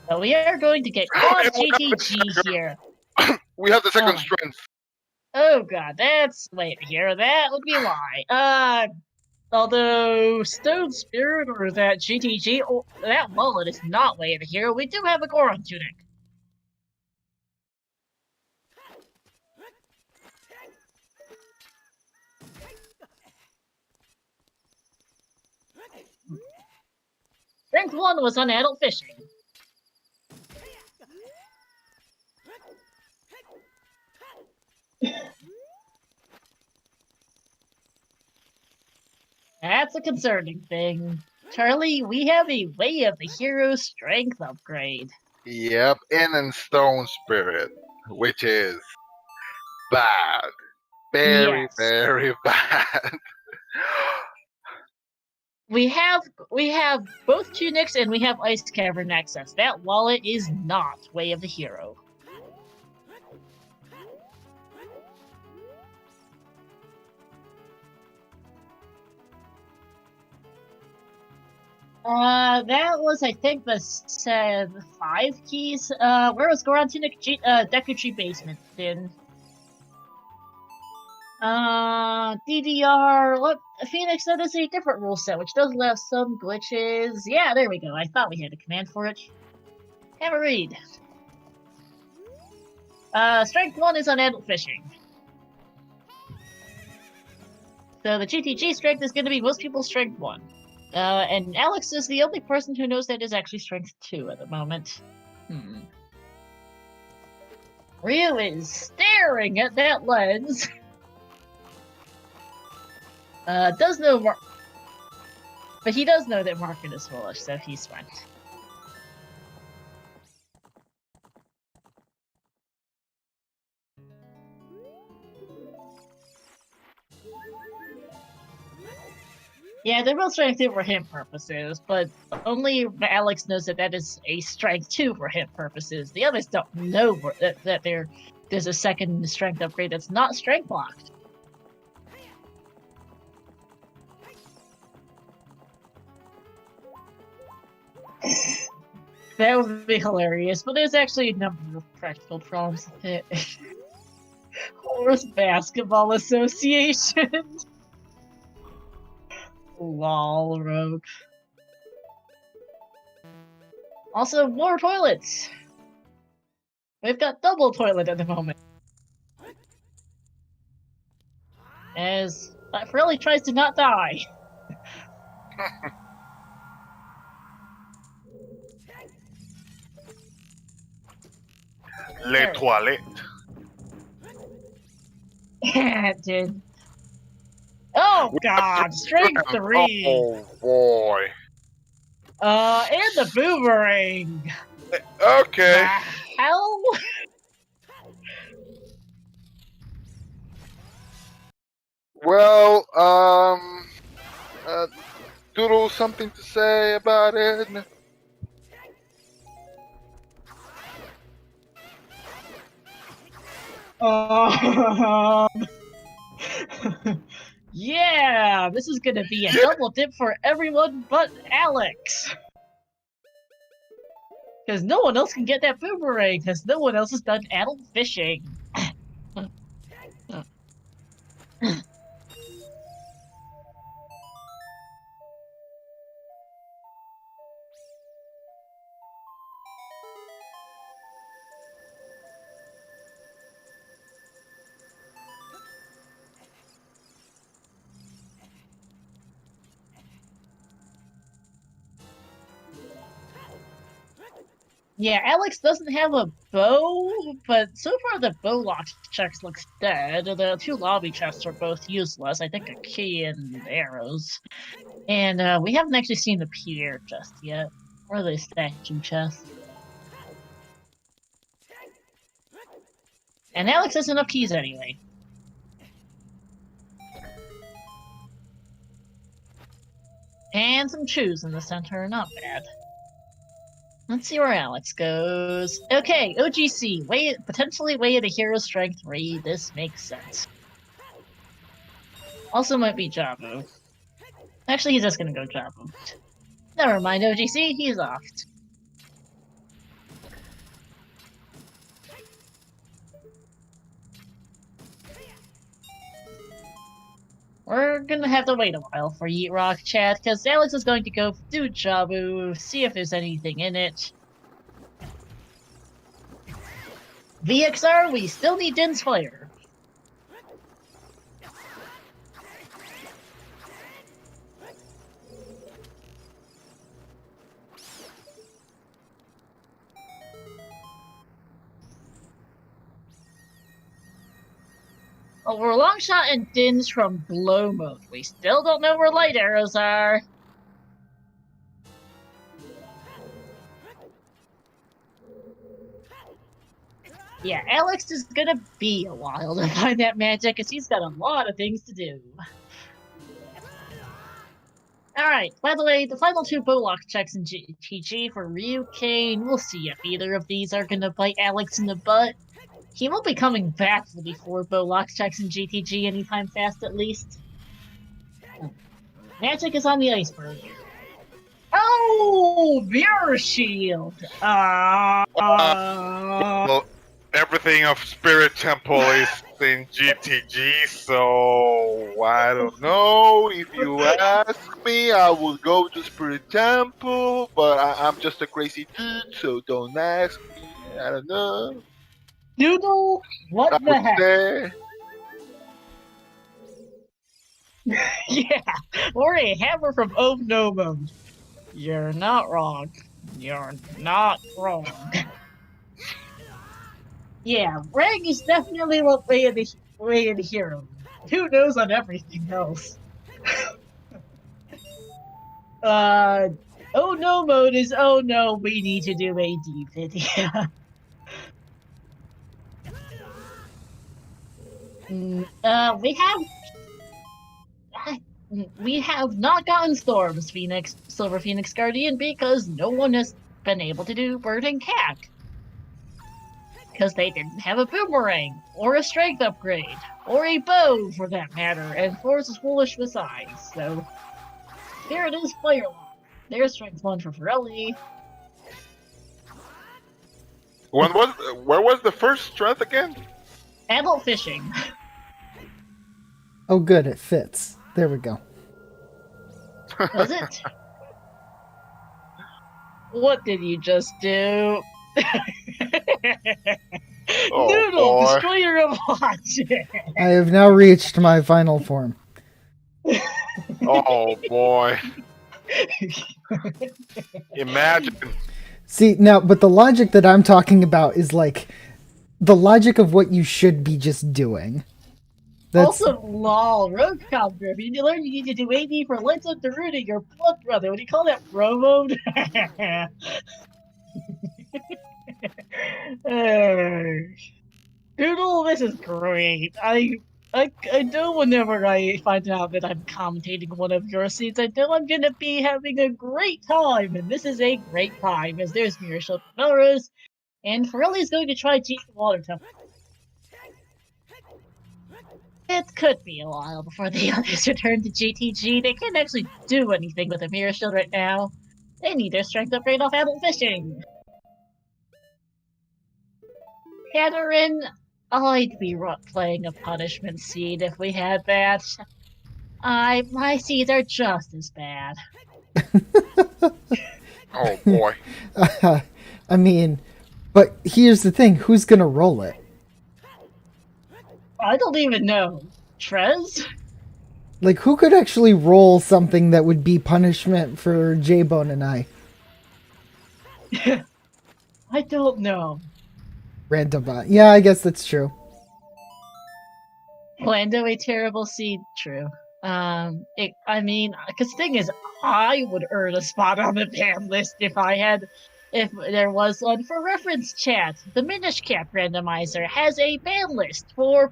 So we are going to get quad GTG here. We have the second Oh. strength. Oh god, that's way to hear. That would be a lie. Although Stone Spirit or that GTG, or that mullet is not way of the hero, we do have a Goron tunic. Strength 1 was on adult fishing. That's a concerning thing. Charlie, we have a Way of the Hero strength upgrade. Yep, and Stone Spirit, which is bad. Very, Yes. very bad. We have both tunics and we have ice cavern access. That wallet is not Way of the Hero. That was, I think, the 5 keys. Where was Goron Tunic? Deku Tree Basement, then. DDR. Look, Phoenix, that is a different rule set, which does have some glitches. Yeah, there we go. I thought we had a command for it. Have a read. Strength 1 is on adult fishing. So the GTG strength is going to be most people's strength 1. And Alex is the only person who knows that is actually strength 2 at the moment. Ryu is staring at that lens. Does know but he does know that Market is foolish, so he's fine. Yeah, they're both strength 2 for hint purposes, but only Alex knows that that is a strength 2 for hint purposes. The others don't know that there's a second strength upgrade that's not strength locked. That would be hilarious, but there's actually a number of practical problems with it. Horse Basketball Association. Lol, Rogue. Also, more toilets! We've got double toilet at the moment. As Frelly tries to not die. Les toilettes. Dude. Oh god, strength 3! Oh boy. And the boomerang! Okay. Hell? Well, Doodle, something to say about it? Yeah, this is gonna be a double dip for everyone but Alex. Because no one else can get that boomerang, because no one else has done adult fishing. Yeah, Alex doesn't have a bow, but so far the bow lock checks looks dead. The 2 lobby chests are both useless. I think a key and arrows. And we haven't actually seen the pier just yet. Or the statue chest. And Alex has enough keys anyway. And some shoes in the center, not bad. Let's see where Alex goes. Okay, OGC, potentially Way of the Hero Strength 3. This makes sense. Also might be Jabu. Actually, he's just gonna go Jabu. Never mind, OGC, he's off. We're gonna have to wait a while for Yeet Rock chat, because Alex is going to go do Jabu, see if there's anything in it. VXR, we still need Din's Fire. Oh, we're long shot and Din's from blow mode. We still don't know where light arrows are. Yeah, Alex is gonna be a while to find that magic, because he's got a lot of things to do. Alright, by the way, the final 2 Bullock checks in GTG for Ryukane. We'll see if either of these are gonna bite Alex in the butt. He won't be coming back for the 4 Bullock checks in GTG anytime fast, at least. Magic is on the iceberg. Oh, Mirror Shield! Well, everything of Spirit Temple is in GTG, so I don't know. If you ask me, I would go to Spirit Temple, but I'm just a crazy dude, so don't ask me. I don't know. Noodle, what I the would heck? say, Yeah, or a hammer from Oh No Mode. You're not wrong. You're not wrong. Yeah, Rang is definitely the way in the hero. Who knows on everything else? Oh no mode is oh no, we need to do a D video. We have not gotten Storms Phoenix, Silver Phoenix Guardian, because no one has been able to do Bird and Cack. Because they didn't have a boomerang, or a strength upgrade, or a bow for that matter, and Force is foolish besides, so here it is, Firelock. There's strength 1 for Pirelli. where was the first strength again? Adult Fishing. Oh, good, it fits. There we go. Was it? What did you just do? Oh, Noodle, boy. destroyer of logic. I have now reached my final form. Oh boy. Imagine. See, now, but the logic that I'm talking about is like the logic of what you should be just doing. That's Also, lol, road cop Griffin. You learn you need to do AD for Lights Up Darude, your blood brother. What do you call that, bro mode? Doodle, this is great. I know whenever I find out that I'm commentating one of your scenes, I know I'm gonna be having a great time, and this is a great time, as there's Mirror Shield for Melrose, and Pirelli's going to try Cheat the Water Temple. It could be a while before the others return to GTG. They can't actually do anything with a Mirror Shield right now. They need their strength upgrade off Adult Fishing. Catherine, I'd be playing a punishment seed if we had that. My seeds are just as bad. Oh boy. I mean, but here's the thing: who's gonna roll it? I don't even know. Trez? Like, who could actually roll something that would be punishment for J-Bone and I? I don't know. Random bot. Yeah, I guess that's true. Lando, a terrible seed. True. Because the thing is, I would earn a spot on the ban list if there was one. For reference, chat, the Minish Cap Randomizer has a ban list where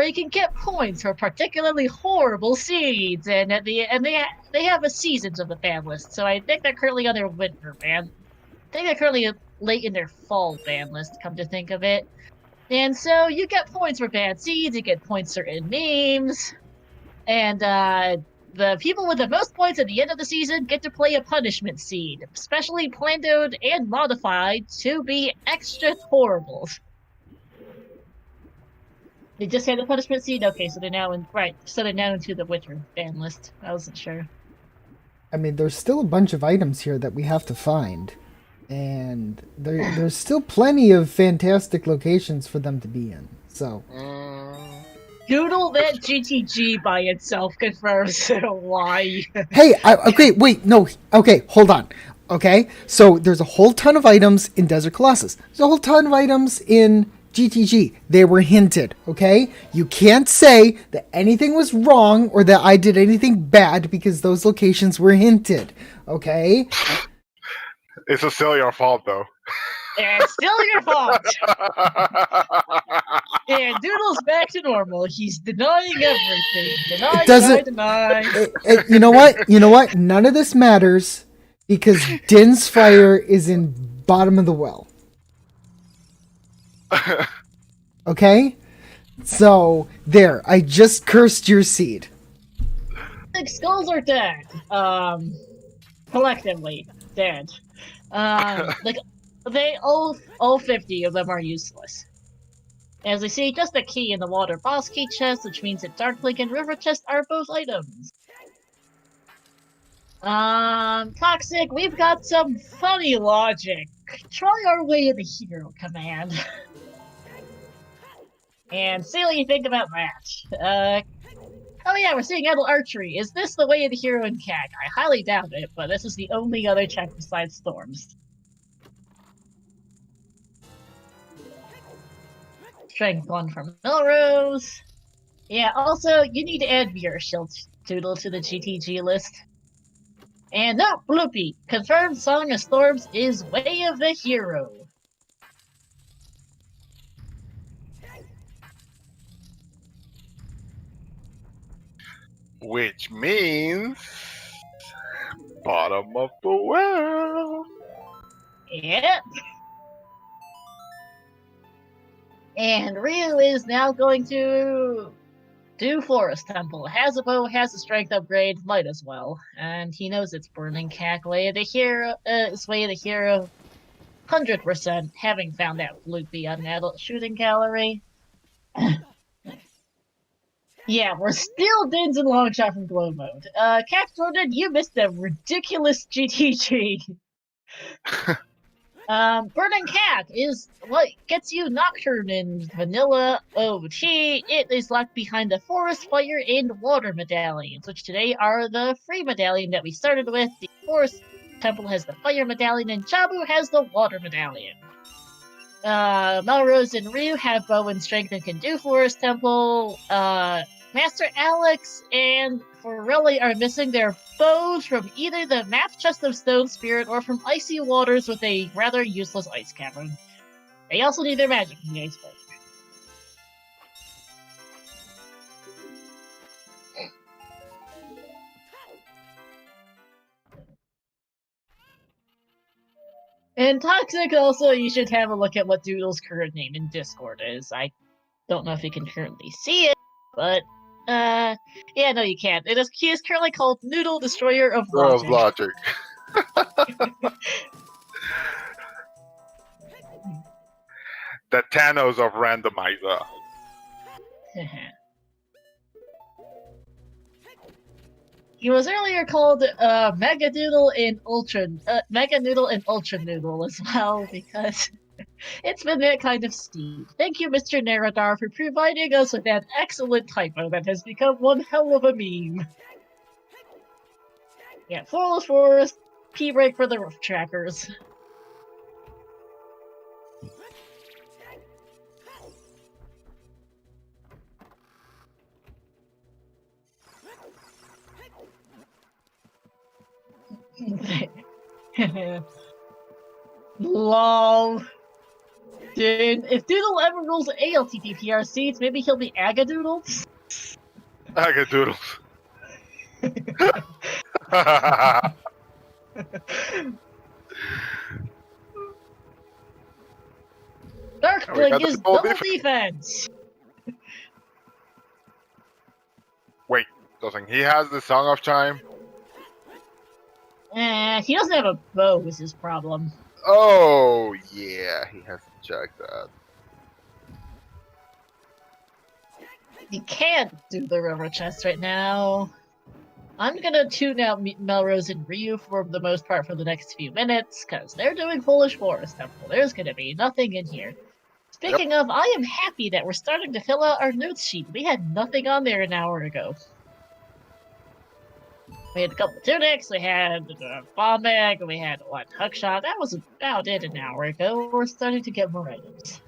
you can get points for particularly horrible seeds, and they have a seasons of the ban list. So I think they're currently on their winter ban. I think they're currently late in their fall ban list, come to think of it. And so you get points for bad seeds, you get points for certain memes, and the people with the most points at the end of the season get to play a punishment seed, specially planned and modified to be extra horrible. They just had the punishment seed? Okay, so they're now into the winter ban list. I wasn't sure. I mean, there's still a bunch of items here that we have to find. And there's still plenty of fantastic locations for them to be in. So, Doodle, that GTG by itself confirms why. hey, hold on. Okay, so there's a whole ton of items in Desert Colossus. There's a whole ton of items in GTG. They were hinted, okay? You can't say that anything was wrong or that I did anything bad because those locations were hinted, okay? It's still your fault, though. It's still your fault. And Doodle's back to normal. He's denying everything. Deny, It doesn't- deny. You know what? You know what? None of this matters because Din's fire is in bottom of the well. Okay? So, there. I just cursed your seed. 6 skulls are dead. Collectively dead. Like they all 50 of them are useless. As we see, just a key in the water boss key chest, which means that Dark Link and River chest are both items. Toxic, we've got some funny logic. Try our way of the hero command. And see what you think about that. Oh yeah, we're seeing Edel Archery. Is this the way of the hero in CAG? I highly doubt it, but this is the only other check besides Storms. Strength 1 from Melrose. Yeah, also, you need to add Beer Shield Doodle to the GTG list. And no, Bloopy. Confirmed Song of Storms is Way of the Hero. Which means bottom of the well. Yep. And Ryu is now going to do Forest Temple. Has a bow, has a strength upgrade, might as well. And he knows it's Burning Cack Way of the Hero. It's Way of the Hero. 100%, having found out Loopy on Adult Shooting Gallery. Yeah, we're still Dins and Longshot from Glow Mode. Cat Jordan, you missed a ridiculous GTG. Burning Cat is what gets you Nocturne in Vanilla OT. It is locked behind the Forest, Fire, and Water medallions, which today are the free medallion that we started with. The Forest Temple has the Fire medallion, and Jabu has the Water medallion. Melrose and Ryu have bow and strength and can do Forest Temple. Master Alex and Forelli are missing their bows from either the map chest of Stone Spirit or from icy waters with a rather useless ice cavern. They also need their magic from the ice boat. And Toxic, also, you should have a look at what Doodle's current name in Discord is. I don't know if you can currently see it, but yeah, no, you can't. He is currently called Noodle Destroyer of Logic. Of logic. The Thanos of Randomizer. He was earlier called Mega Noodle and Mega Noodle and Ultra Noodle as well, because it's been that kind of steed. Thank you, Mr. Naradar, for providing us with that excellent typo that has become one hell of a meme. Yeah, Flawless Forest, P-break for the roof trackers. LOL. Dude, if Doodle ever rules ALTT PRCs, maybe he'll be Agadoodle? Agadoodles. Darkblink is double defense! Wait, doesn't he has the Song of Time? He doesn't have a bow, is his problem. Oh, yeah, he has to check that. He can't do the river chest right now. I'm gonna tune out Melrose and Ryu for the most part for the next few minutes, because they're doing Foolish Forest Temple. There's gonna be nothing in here. Speaking of, I am happy that we're starting to fill out our notes sheet. We had nothing on there an hour ago. We had a couple tunics, we had a bomb bag, and we had one hookshot. That was about it an hour ago. We're starting to get more items.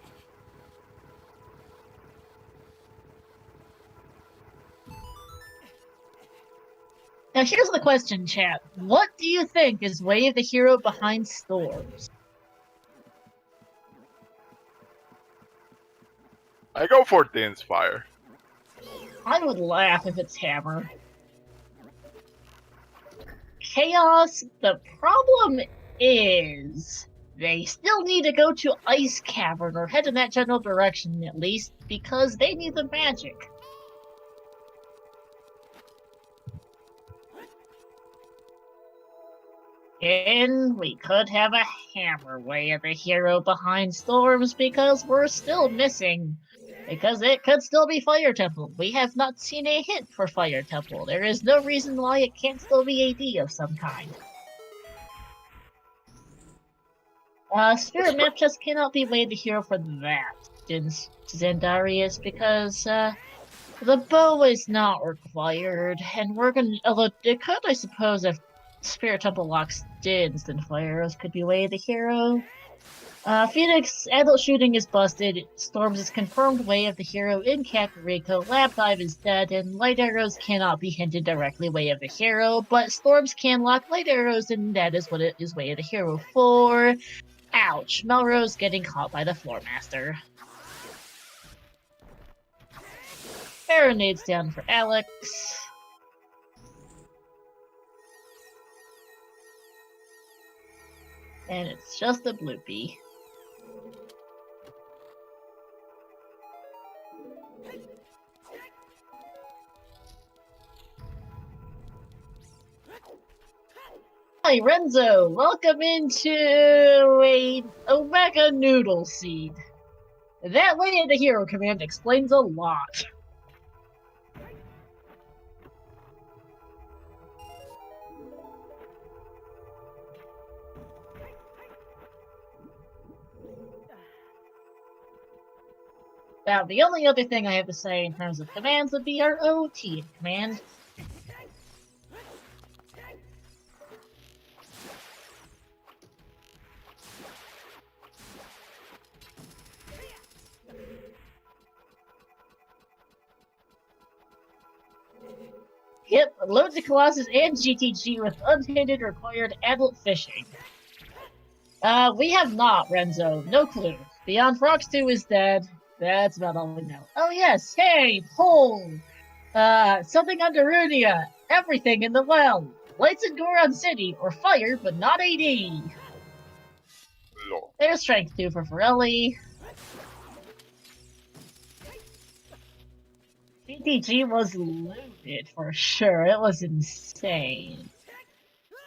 Now here's the question, chat. What do you think is Way of the Hero behind Storms? I go for the Inspire. I would laugh if it's Hammer. Chaos, the problem is they still need to go to Ice Cavern or head in that general direction at least because they need the magic. And we could have a Hammer Way of the hero behind Storms because we're still missing. Because it could still be Fire Temple. We have not seen a hint for Fire Temple. There is no reason why it can't still be AD of some kind. Spirit Map just cannot be Way of the hero for that, Zendarius, because the bow is not required, and we're gonna. Although it could, I suppose, if Spirit Temple locks Dins, then Fire Arrows could be Way of the hero. Phoenix, adult shooting is busted, Storms is confirmed Way of the hero in Kakariko, Lap Dive is dead, and Light Arrows cannot be hinted directly Way of the hero, but Storms can lock Light Arrows, and that is what it is Way of the hero for. Ouch, Melrose getting caught by the Floor Master. Baronades down for Alex. And it's just a bloopy. Hi Renzo, welcome into a Omega Noodle Seed. That Way of the Hero command explains a lot. Now, the only other thing I have to say in terms of commands would be our OoT command. Yep, load the Colossus and GTG with unhindered required adult fishing. We have not, Renzo. No clue. Beyond Frogs 2 is dead. That's about all we know. Oh yes, hey, Pole! Something under Runia. Everything in the well. Lights in Goron City, or fire, but not AD. Lol. There's Strength 2 for Forelli. GTG was loaded for sure. It was insane.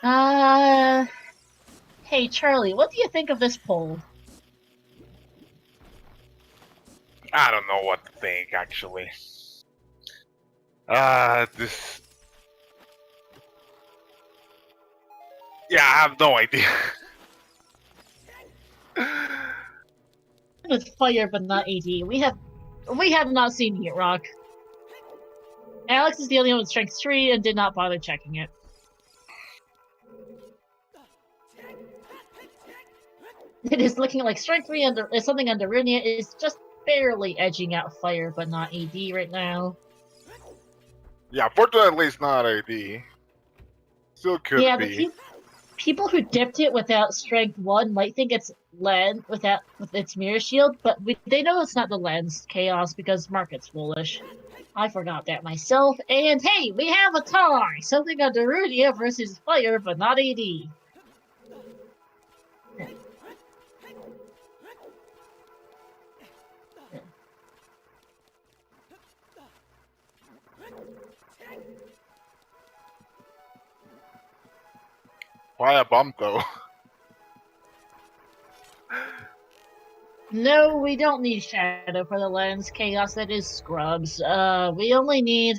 Hey Charlie, what do you think of this poll? I don't know what to think, actually. This... Yeah, I have no idea. With fire, but not AD. We have not seen Heat Rock. Alex is the only one with Strength 3 and did not bother checking it. It is looking like Strength 3 under something under Runia is just barely edging out fire, but not AD right now. Yeah, fortunately it's not AD. Still could Yeah, be. People who dipped it without Strength 1 might think it's lens with its mirror shield, but they know it's not the lens chaos because Market's foolish. I forgot that myself. And hey, we have a tie! Something under Runia versus fire, but not AD. Why a bump, though? No, we don't need Shadow for the lens chaos. That is Scrubs. We only need...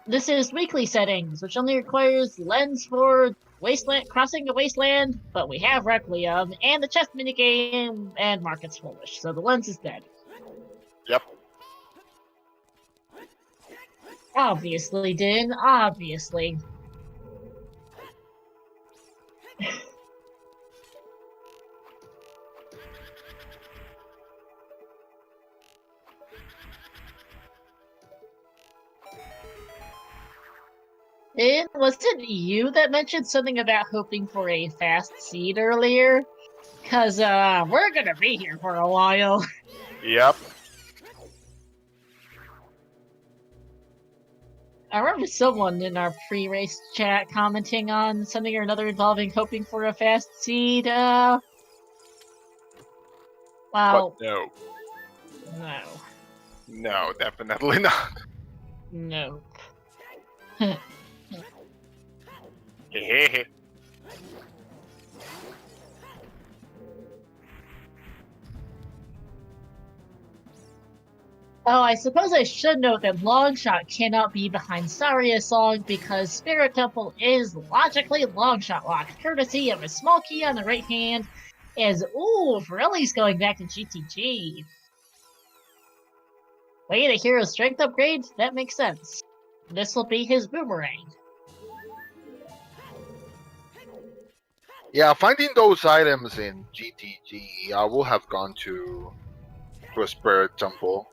This is weekly settings, which only requires lens for wasteland crossing the wasteland, but we have Requiem and the chest minigame, and Market's foolish, so the lens is dead. Yep. Obviously, Din. Obviously. And was it you that mentioned something about hoping for a fast seed earlier? Cause we're gonna be here for a while. Yep. I remember someone in our pre-race chat commenting on something or another involving hoping for a fast seed. Well, But no. no. No, definitely not. No. Hehehe. Oh, I suppose I should note that Longshot cannot be behind Saria's song because Spirit Temple is logically Longshot locked, courtesy of a small key on the right hand, as, ooh, Forelli's going back to GTG. Wait, a hero strength upgrade? That makes sense. This will be his boomerang. Yeah, finding those items in GTG, I will have gone to a Spirit Temple.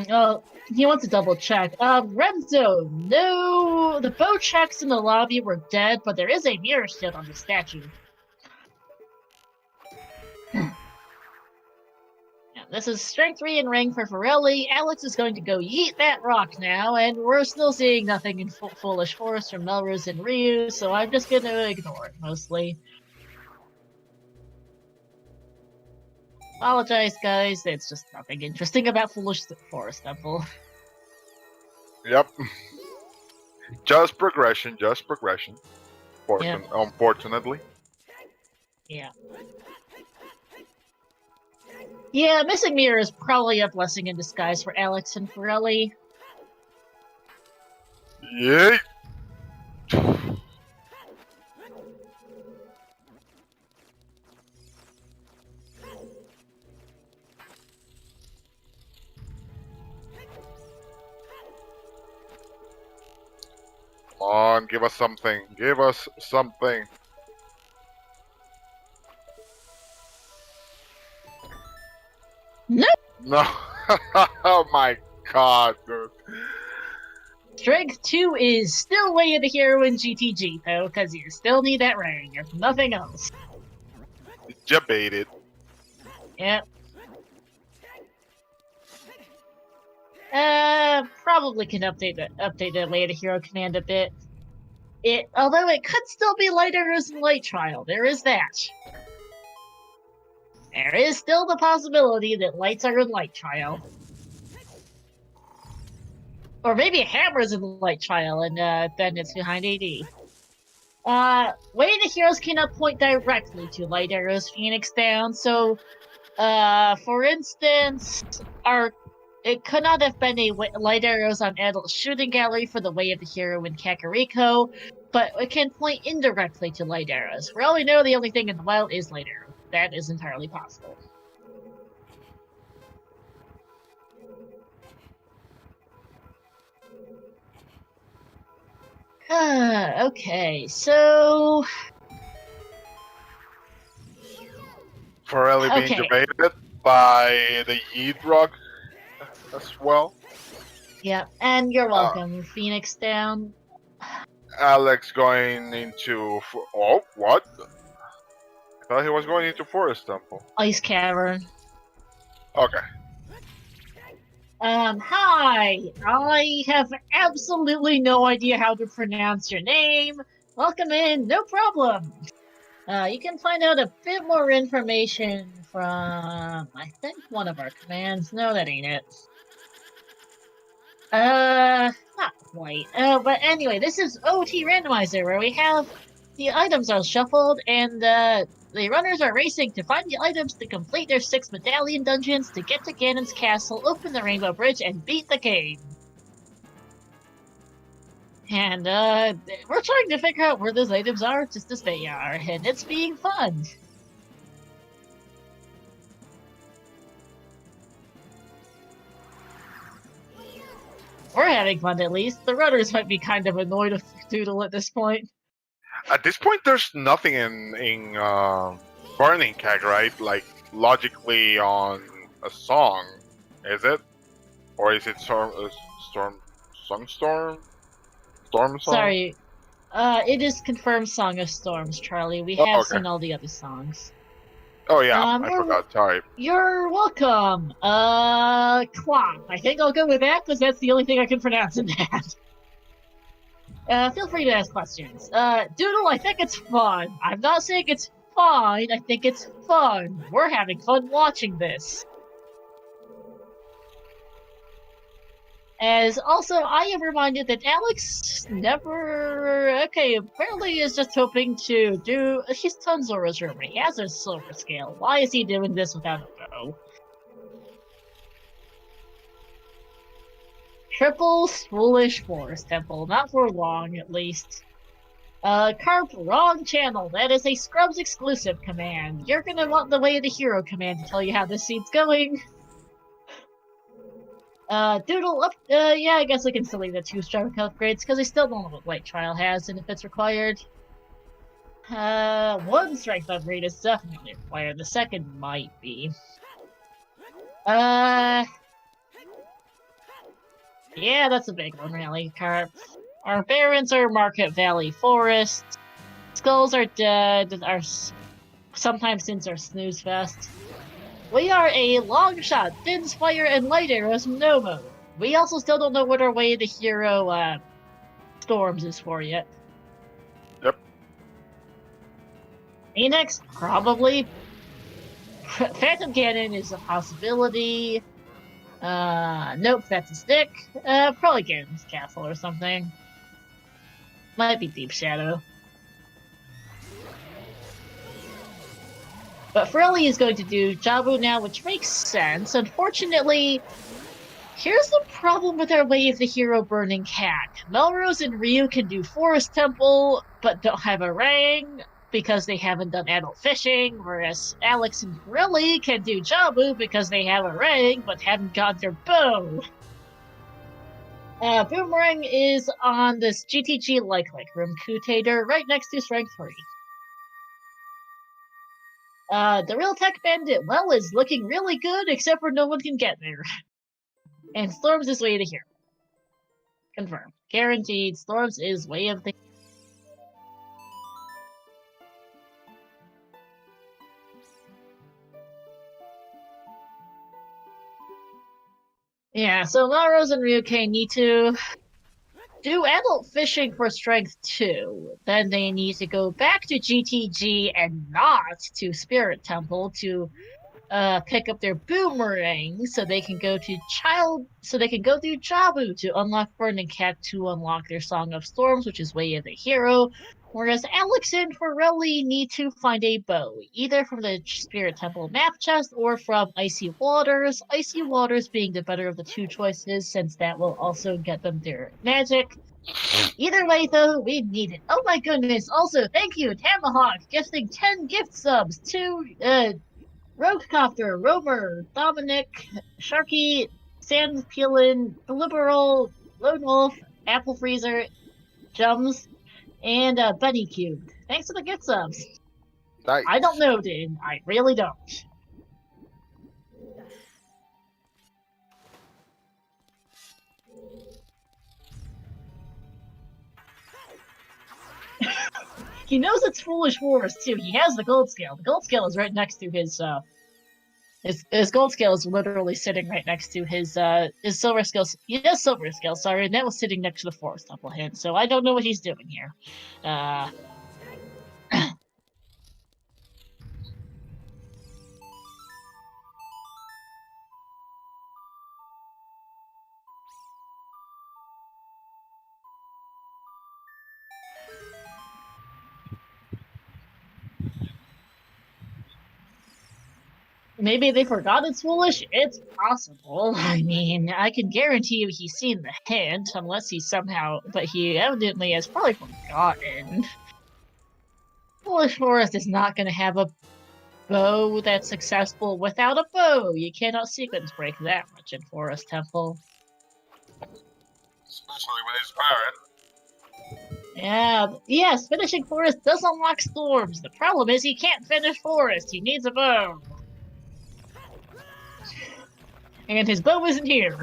Oh, he wants to double check. Red Zone. No, the bow checks in the lobby were dead, but there is a mirror shield on the statue. Yeah, this is strength 3 in ring for Forelli. Alex is going to go yeet that rock now, and we're still seeing nothing in Foolish Forest from Melrose and Ryu, so I'm just going to ignore it mostly. Apologize, guys. It's just nothing interesting about Foolish Forest Temple. Yep. Just progression, just progression. Yep. Unfortunately. Yeah. Yeah, missing mirror is probably a blessing in disguise for Alex and Forelli. Yay! Come on, give us something. Give us something. No! No. Oh my god, dude. Strength 2 is still way of the hero in GTG, though, because you still need that ring, if nothing else. Debated. Yep. Probably can update the way of the hero command a bit. Although it could still be light arrows and light trial, there is that. There is still the possibility that lights are in light trial. Or maybe hammers in light trial and then it's behind AD. Way the heroes cannot point directly to light arrows Phoenix down, so for instance, it could not have been a light arrows on adult shooting gallery for the way of the hero in Kakariko, but it can point indirectly to light arrows. For all we know, the only thing in the wild is light arrow. That is entirely possible. Okay, so... Forelli being debated by the Yeet Rock as well. Yeah, and you're welcome, Phoenix down. Alex going into... Oh, what? I thought he was going into Forest Temple. Ice Cavern. Okay. Hi! I have absolutely no idea how to pronounce your name. Welcome in, no problem. You can find out a bit more information from, I think, one of our commands. No, that ain't it. Not quite. But anyway, this is OoT Randomizer, where we have the items are shuffled, and the runners are racing to find the items to complete their 6 medallion dungeons to get to Ganon's castle, open the Rainbow Bridge, and beat the game. And, we're trying to figure out where those items are, just as they are, and it's being fun. We're having fun, at least. The runners might be kind of annoyed with Doodle at this point. At this point, there's nothing in Burning Keg, right? Like, logically on a song, is it? Or is it Storm Song? Sorry. It is confirmed Song of Storms, Charlie. We have seen all the other songs. Oh yeah, I forgot. Sorry. You're welcome. Clop. I think I'll go with that because that's the only thing I can pronounce in that. Feel free to ask questions. Doodle, I think it's fun. I'm not saying it's fine, I think it's fun. We're having fun watching this. As also, I am reminded that Alex never... Okay, apparently is just hoping to do... He's Tunzoro's room. He has a silver scale. Why is he doing this without a bow? Triple Foolish Forest Temple. Not for long, at least. Carp, wrong channel. That is a Scrubs exclusive command. You're gonna want the Way of the Hero command to tell you how this scene's going. Doodle up. Yeah, I guess I can still leave the 2 strength upgrades because I still don't know what Light Trial has and if it's required. 1 strength upgrade is definitely required. The second might be. Yeah, that's a big one, really. Carp. Our parents are Market Valley Forest. Skulls are dead. Our sometimes since our snooze fest. We are a long shot, thin fire, and light arrows Nomo. We also still don't know what our Way to Hero Storms is for yet. Yep. Phoenix, probably. Phantom Cannon is a possibility. Nope, that's a stick. Probably Ganon's Castle or something. Might be Deep Shadow. But Frelly is going to do Jabu now, which makes sense. Unfortunately, here's the problem with our Way of the Hero Burning Cat. Melrose and Ryu can do Forest Temple, but don't have a rang because they haven't done adult fishing, whereas Alex and Frelly can do Jabu because they have a rang, but haven't got their bow. Boomerang is on this GTG like room Kutator, right next to Strength 3. The Real Tech Bandit, well, is looking really good, except for no one can get there. And Storms is Way to Hero. Confirmed. Guaranteed, Storms is Way of the... Yeah, so Melrose and Ryukai need to do adult fishing for strength 2. Then they need to go back to GTG and not to Spirit Temple to pick up their boomerang so they can go to Jabu to unlock Burning Cat to unlock their Song of Storms, which is Way of the Hero. Whereas Alex and Forelli need to find a bow, either from the Spirit Temple map chest or from Icy Waters. Icy Waters being the better of the 2 choices, since that will also get them their magic. Either way, though, we need it. Oh my goodness! Also, thank you, Tamahawk, gifting 10 gift subs to Roguecopter, Rover, Dominic, Sharky, Sand Peelin, Liberal, Lone Wolf, Apple Freezer, Jums, and Bunny Cube. Thanks for the gift subs. Nice. I don't know, dude. I really don't. He knows it's Foolish Forest, too. He has the gold scale. The gold scale is right next to his gold scale is literally sitting right next to his silver scale. He has silver scale, sorry, and that was sitting next to the Forest Temple hint, so I don't know what he's doing here. Maybe they forgot it's foolish? It's possible. I mean, I can guarantee you he's seen the hint, unless he somehow... But he evidently has probably forgotten. Foolish Forest is not going to have a bow that's successful without a bow. You cannot sequence break that much in Forest Temple. Especially when it's pirate. Yeah, yes, finishing Forest does unlock Storms. The problem is he can't finish Forest. He needs a bow. And his bow isn't here.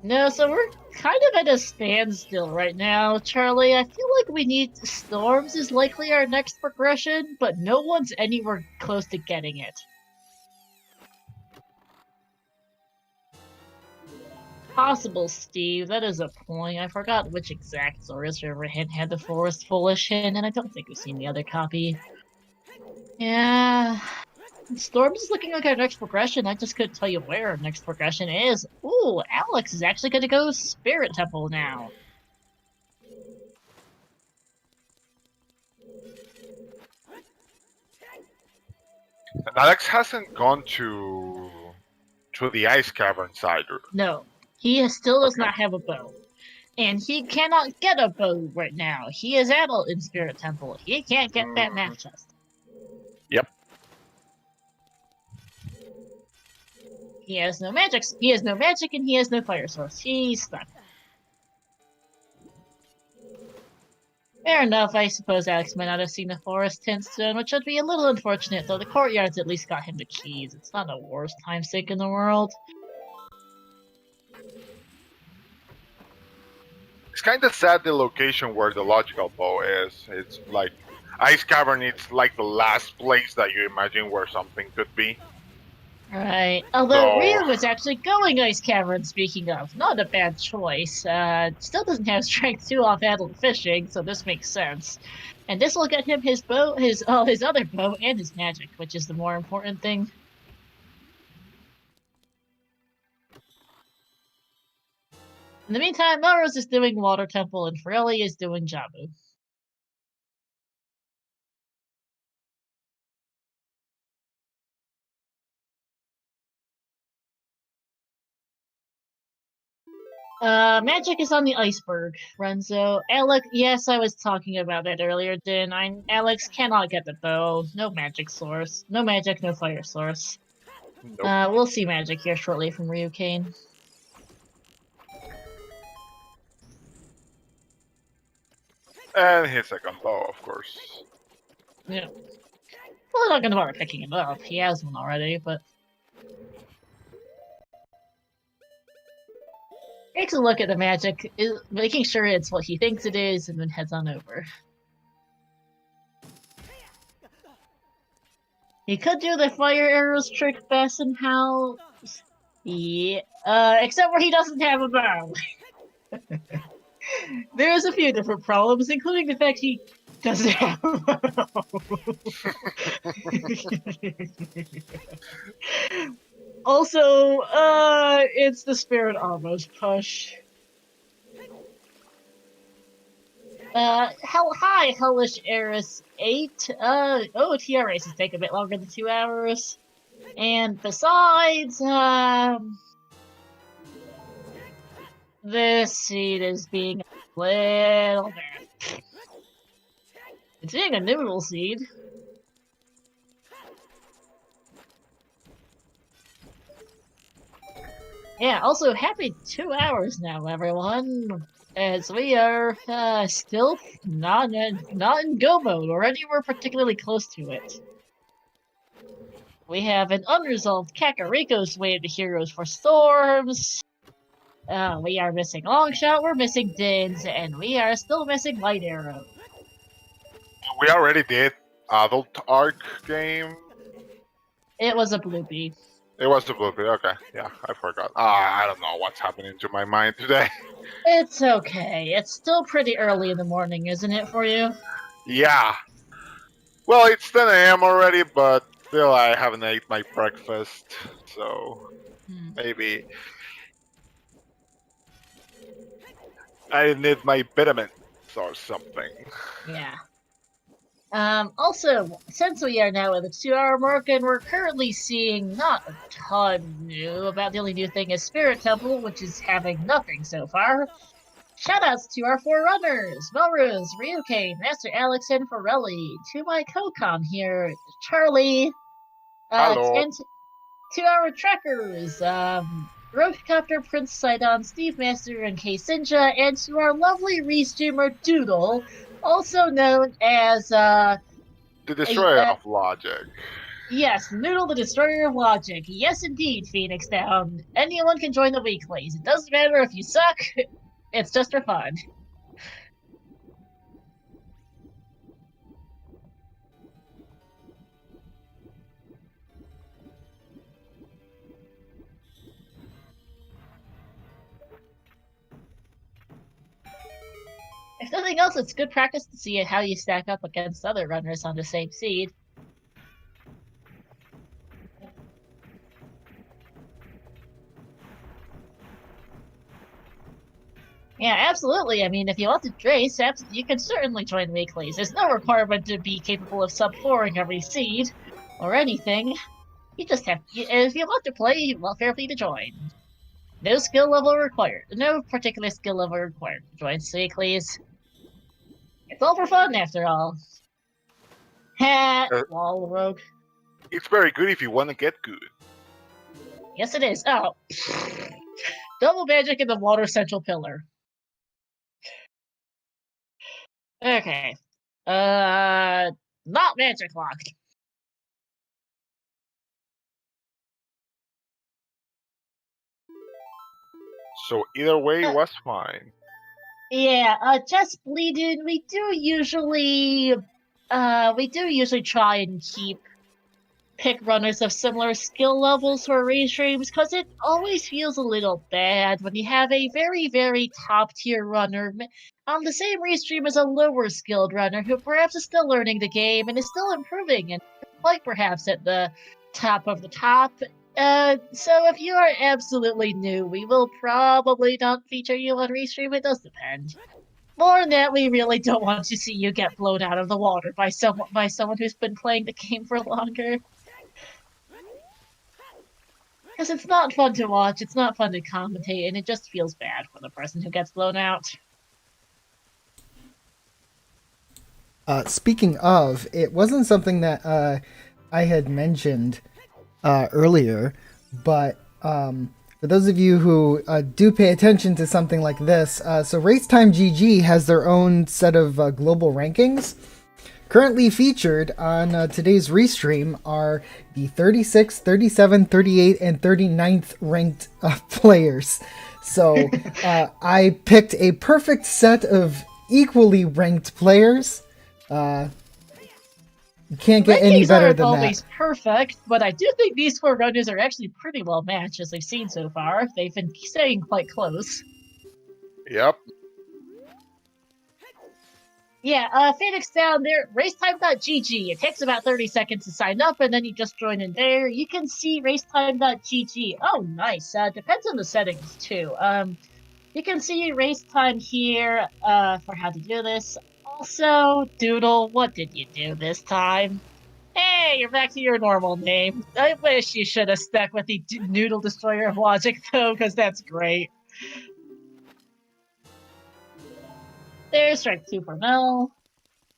No, so we're kind of at a standstill right now, Charlie. I feel like we need Storms is likely our next progression, but no one's anywhere close to getting it. Possible, Steve. That is a point. I forgot which exact Zora's River hint had the Forest Foolish hint, and I don't think we've seen the other copy. Yeah. Storms is looking like our next progression. I just couldn't tell you where our next progression is. Ooh, Alex is actually going to go Spirit Temple now. And Alex hasn't gone to the ice cavern side. No, he still does Okay. not have a bow. And he cannot get a bow right now. He is adult in Spirit Temple. He can't get that map chest. Yep. He has no magic. He has no magic, and he has no fire source. He's stuck. Fair enough. I suppose Alex might not have seen the forest tent stone, which would be a little unfortunate, though the courtyards at least got him the keys. It's not the worst time sink in the world. It's kind of sad the location where the logical bow is. It's like ice cavern. It's like the last place that you imagine where something could be. Right. Although So- Ryu was actually going Ice Cavern, speaking of. Not a bad choice. Still doesn't have strength 2 off adult fishing, so this makes sense. And this will get him his bow, his other bow, and his magic, which is the more important thing. In the meantime, Melrose is doing Water Temple, and Forelli is doing Jabu. Magic is on the iceberg, Renzo. Alex, yes, I was talking about that earlier, Din. Alex cannot get the bow. No magic source. No magic, no fire source. Nope. We'll see magic here shortly from Ryukane. And his second bow, of course. Yeah. Well, I'm not gonna bother picking it up. He has one already, but... Takes a look at the magic, making sure it's what he thinks it is, and then heads on over. He could do the fire arrows trick best in how... Yeah, except where he doesn't have a bow. There's a few different problems, including the fact he doesn't have a bow. Also, it's the Spirit Almost push. Hi, Hellish Eris 8. OoT races take a bit longer than 2 hours. And besides, this seed is being a little bit. It's being a noodle seed. Yeah, also happy 2 hours now, everyone. As we are still not in go mode. Already we're particularly close to it. We have an unresolved Kakariko's Way of the Heroes for Storms. We are missing Longshot, we're missing Dins, and we are still missing Light Arrow. We already did adult arc game. It was a bloopy. It was the blueprint. Okay, yeah, I forgot. I don't know what's happening to my mind today. It's okay. It's still pretty early in the morning, isn't it, for you? Yeah. Well, it's 10 a.m. already, but still I haven't ate my breakfast, so maybe I need my vitamins or something. Yeah. Also, since we are now at the 2 hour mark and we're currently seeing not a ton new, about the only new thing is Spirit Temple, which is having nothing so far. Shoutouts to our forerunners, Melrose, Ryukane, Master Alex, and Forelli, to my co-com here, Charlie, Hello. and to our trackers, Roachcopter, Prince Sidon, Steve Master, and K Sinja, and to our lovely restreamer Doodle, also known as The Destroyer of Logic. yes, Noodle the Destroyer of Logic. Yes, indeed, Phoenix Down. Anyone can join the weeklies. It doesn't matter if you suck. It's just for fun. nothing else, it's good practice to see how you stack up against other runners on the same seed. Yeah, absolutely. I mean, if you want to race, you can certainly join weeklies. There's no requirement to be capable of sub-4ing every seed or anything. You just have, if you want to play, well, feel free to join. No skill level required. No particular skill level required to join weeklies. It's all for fun, after all. Ha! Lol, rogue. It's very good if you want to get good. Yes, it is. Oh. Double magic in the water central pillar. Okay. Not magic locked. So either way was fine. Yeah, just bleeding. We do usually try and pick runners of similar skill levels for race streams, because it always feels a little bad when you have a very, very top tier runner on the same race stream as a lower skilled runner who perhaps is still learning the game and is still improving and quite perhaps at the top of the top. So if you are absolutely new, we will probably not feature you on race stream. It does depend. More than that, we really don't want to see you get blown out of the water by someone who's been playing the game for longer. Because it's not fun to watch, it's not fun to commentate, and it just feels bad for the person who gets blown out. Speaking of, it wasn't something that I had mentioned earlier, but for those of you who do pay attention to something like this, so Racetime GG has their own set of global rankings. Currently featured on today's restream are the 36th, 37th, 38th, and 39th ranked players. So I picked a perfect set of equally ranked players. You can't get any better than that. Rankings aren't always perfect, but I do think these four runners are actually pretty well matched, as we've seen so far. They've been staying quite close. Yep. Yeah, Phoenix down there, racetime.gg. It takes about 30 seconds to sign up, and then you just join in there. You can see racetime.gg. Oh, nice. Depends on the settings, too. You can see racetime here for how to do this. Also, Doodle, what did you do this time? Hey, you're back to your normal name. I wish you should have stuck with the Noodle Destroyer of Logic, though, because that's great. There's strike 2 for Mel.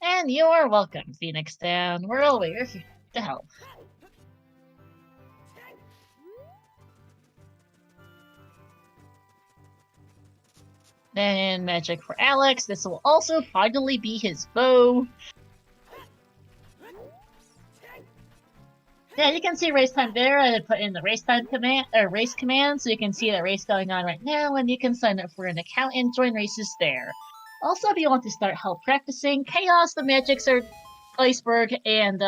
And you are welcome, Phoenix Down. We're all here to help. Then magic for Alex. This will also finally be his bow. Yeah, you can see race time there. I put in the race time command or race command, so you can see the race going on right now, and you can sign up for an account and join races there. Also, if you want to start help practicing, Chaos, the Magics are Iceberg and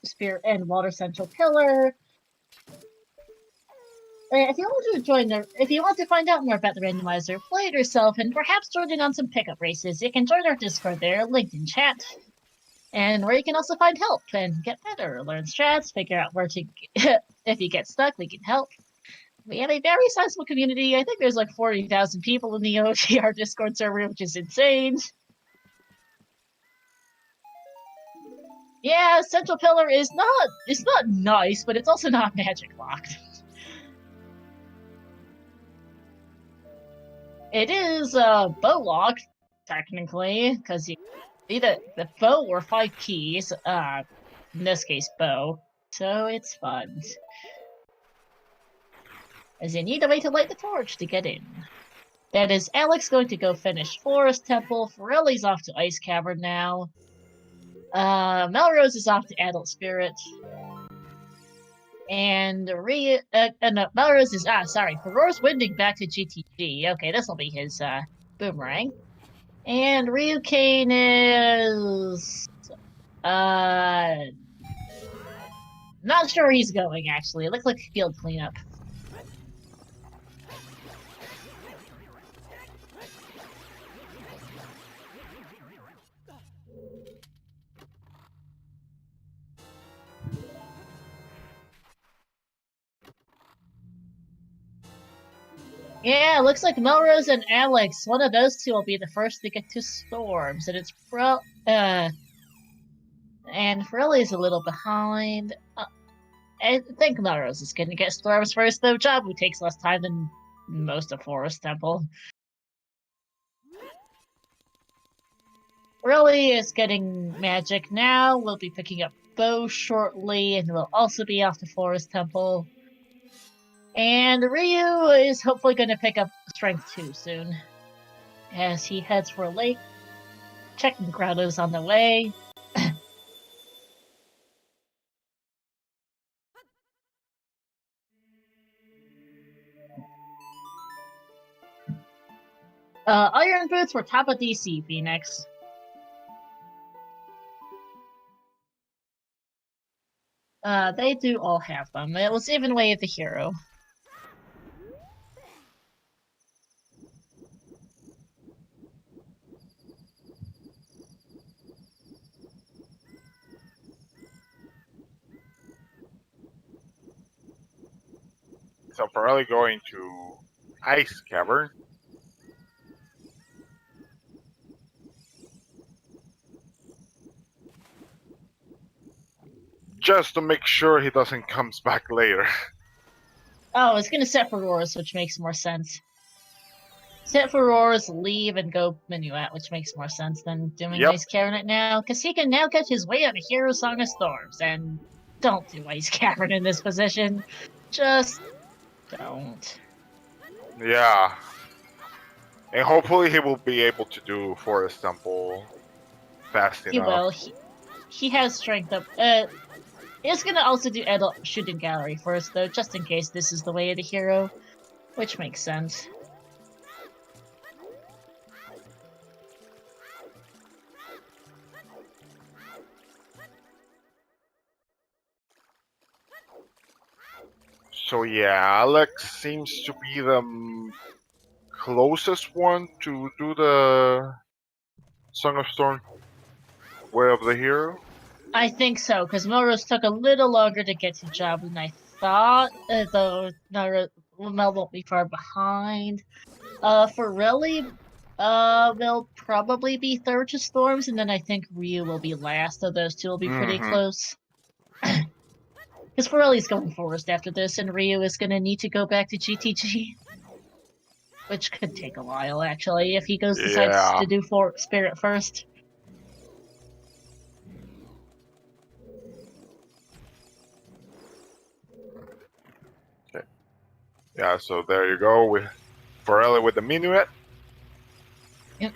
Spirit and Water Central Pillar. If you want to find out more about the randomizer, play it yourself, and perhaps join in on some pickup races, you can join our Discord there, linked in chat, and where you can also find help and get better, learn strats, figure out where to. If you get stuck, we can help. We have a very sizable community. I think there's like 40,000 people in the OTR Discord server, which is insane. Yeah, Central Pillar is not nice, but it's also not magic locked. It is bow locked, technically, because you need the bow or 5 keys. In this case, bow. So it's fun. As you need a way to light the torch to get in. That is Alex going to go finish Forest Temple. Forelli's off to Ice Cavern now. Melrose is off to Adult Spirit. And Melrose is Farore's winding back to GTG. Okay, this will be his boomerang. And Ryukane is not sure where he's going actually. It looks like field cleanup. Yeah, looks like Melrose and Alex, one of those two will be the first to get to Storms, and it's and Firelli's a little behind. I think Melrose is going to get Storms first, though. Jabu takes less time than most of Forest Temple. Firelli is getting magic now. We'll be picking up Bow shortly, and we'll also be off to Forest Temple. And Ryu is hopefully going to pick up Strength 2 soon, as he heads for a lake. Checking Grotto's on the way. Iron Boots were top of DC, Phoenix. They do all have them. It was even Way of the Hero. So probably going to Ice Cavern. Just to make sure he doesn't comes back later. Oh, it's gonna set for Roars, which makes more sense. Set for Roars, leave, and go Minuet, which makes more sense than doing Yep. Ice Cavern it now, because he can now get his way of the Hero Song of Storms, and don't do Ice Cavern in this position. Just don't. Yeah. And hopefully he will be able to do Forest Temple fast He enough. will. He has strength up. He's gonna also do Adult Shooting Gallery first, though, just in case this is the way of the hero, which makes sense. So yeah, Alex seems to be the closest one to do the Song of Storm Way of the Hero. I think so, because Melrose took a little longer to get to Job than I thought, though Mel won't be far behind. For Relly, they'll probably be third to Storms, and then I think Ryu will be last, so those two will be pretty close. Because Pirelli's going forest after this, and Ryu is going to need to go back to GTG. Which could take a while, actually, if he decides to do Spirit first. Okay. Yeah, so there you go with Pirelli with the Minuet. Yep.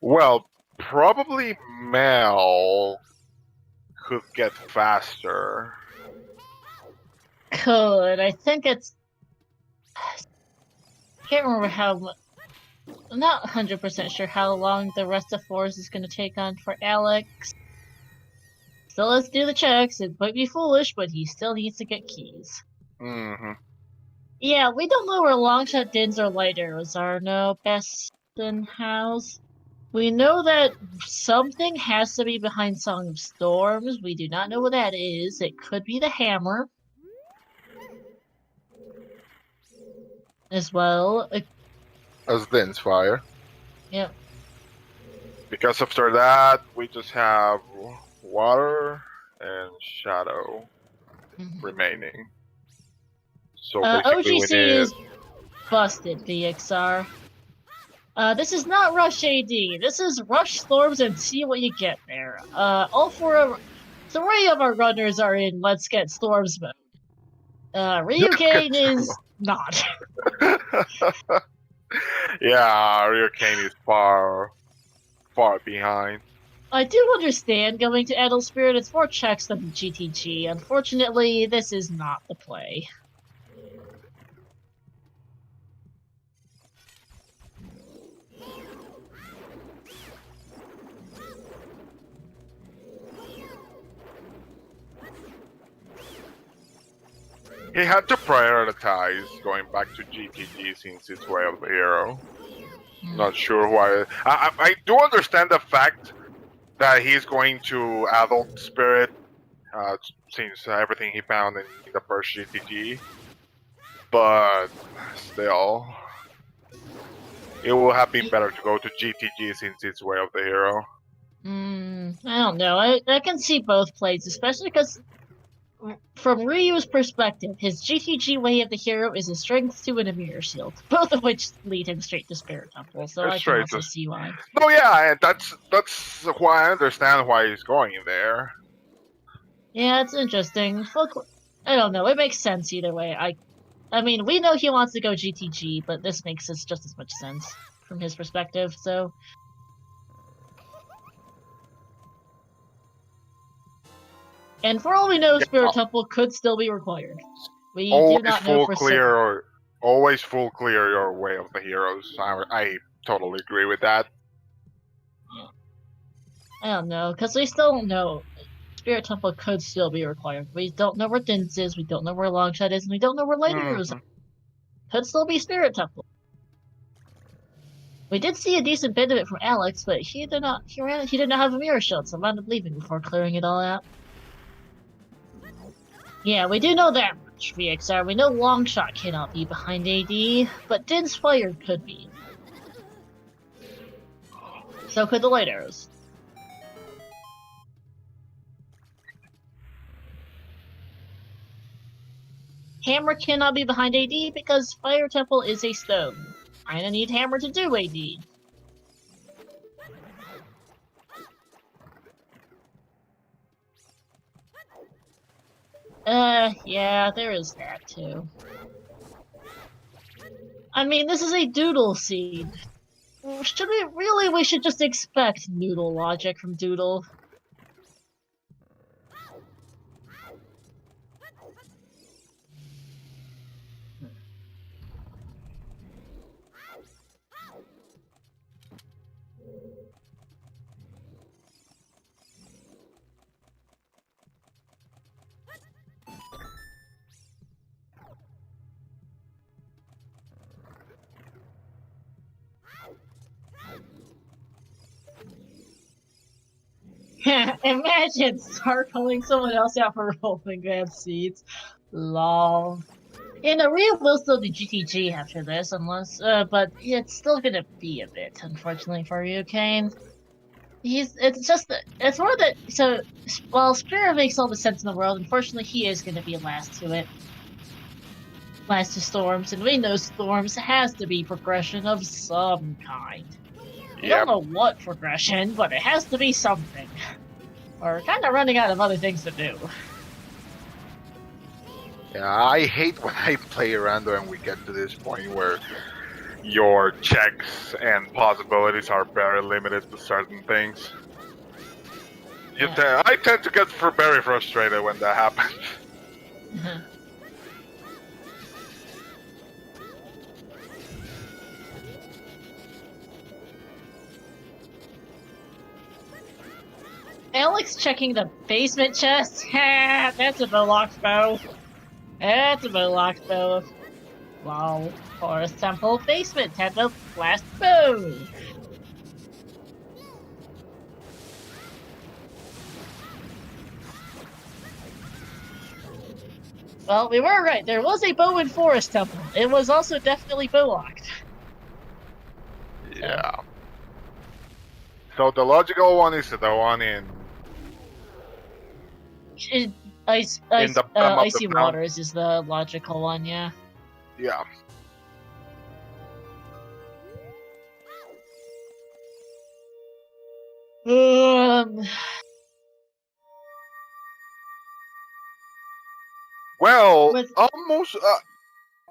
Well, probably Mel could get faster. Could. I think it's... Can't remember how... I'm not 100% sure how long the rest of Forest is going to take on for Alex. So let's do the checks. It might be foolish, but he still needs to get keys. Yeah, we don't know where Longshot Dins or Light Arrows are. No, Bastion House. We know that something has to be behind Song of Storms. We do not know what that is. It could be the hammer. As well. As Din's Fire. Yep. Because after that, we just have Water and Shadow remaining. So basically OGC we need... is busted, VXR. This is not Rush AD. This is Rush Storms and see what you get there. All three of our runners are in Let's Get Storms mode. Ryukane is not. Yeah, Ryukane is far behind. I do understand going to Adult Spirit. It's more checks than GTG. Unfortunately, this is not the play. He had to prioritize going back to GTG since it's Way of the Hero. Not sure why. I do understand the fact that he's going to Adult Spirit since everything he found in the first GTG. But still, it would have been better to go to GTG since it's Way of the Hero. I don't know. I can see both plays, especially because from Ryu's perspective, his GTG Way of the Hero is a Strength 2 and a Mirror Shield, both of which lead him straight to Spirit Temple, so I can also see why. No, yeah, that's why I understand why he's going there. Yeah, it's interesting. I don't know. It makes sense either way. I mean, we know he wants to go GTG, but this makes just as much sense from his perspective, so... And for all we know, Spirit Temple could still be required. We do not know for certain. Always full clear your Way of the Heroes. I totally agree with that. Yeah. I don't know, because we still don't know. Spirit Temple could still be required. We don't know where Dins is, we don't know where Longshot is, and we don't know where Lighting Rose is. Could still be Spirit Temple. We did see a decent bit of it from Alex, but he did not have a Mirror Shield, so I wound up leaving before clearing it all out. Yeah, we do know that much, VXR. We know Longshot cannot be behind AD, but Din's Fire could be. So could the Light Arrows. Hammer cannot be behind AD because Fire Temple is a stone. Kinda need Hammer to do AD. Yeah, there is that too. I mean, this is a Doodle scene. We should just expect Noodle logic from Doodle. Imagine start calling someone else out for rolling grab seeds. Lol. In a real, we'll still do GTG after this, unless, but it's still gonna be a bit, unfortunately for you, Kane. It's more that, so, while Spirit makes all the sense in the world, unfortunately he is gonna be last to it. Last to Storms, and we know Storms has to be progression of some kind. We don't know what progression, but it has to be something. We're kind of running out of other things to do. Yeah, I hate when I play random and we get to this point where your checks and possibilities are very limited to certain things. I tend to get very frustrated when that happens. Alex checking the basement chest? Ha! That's a locked bow. That's a locked bow. Wow. Forest Temple basement temple blast bow. Well, we were right. There was a bow in Forest Temple. It was also definitely bow locked. Yeah. So the logical one is the one in Icy Waters is the logical one, yeah. Yeah. Well, almost.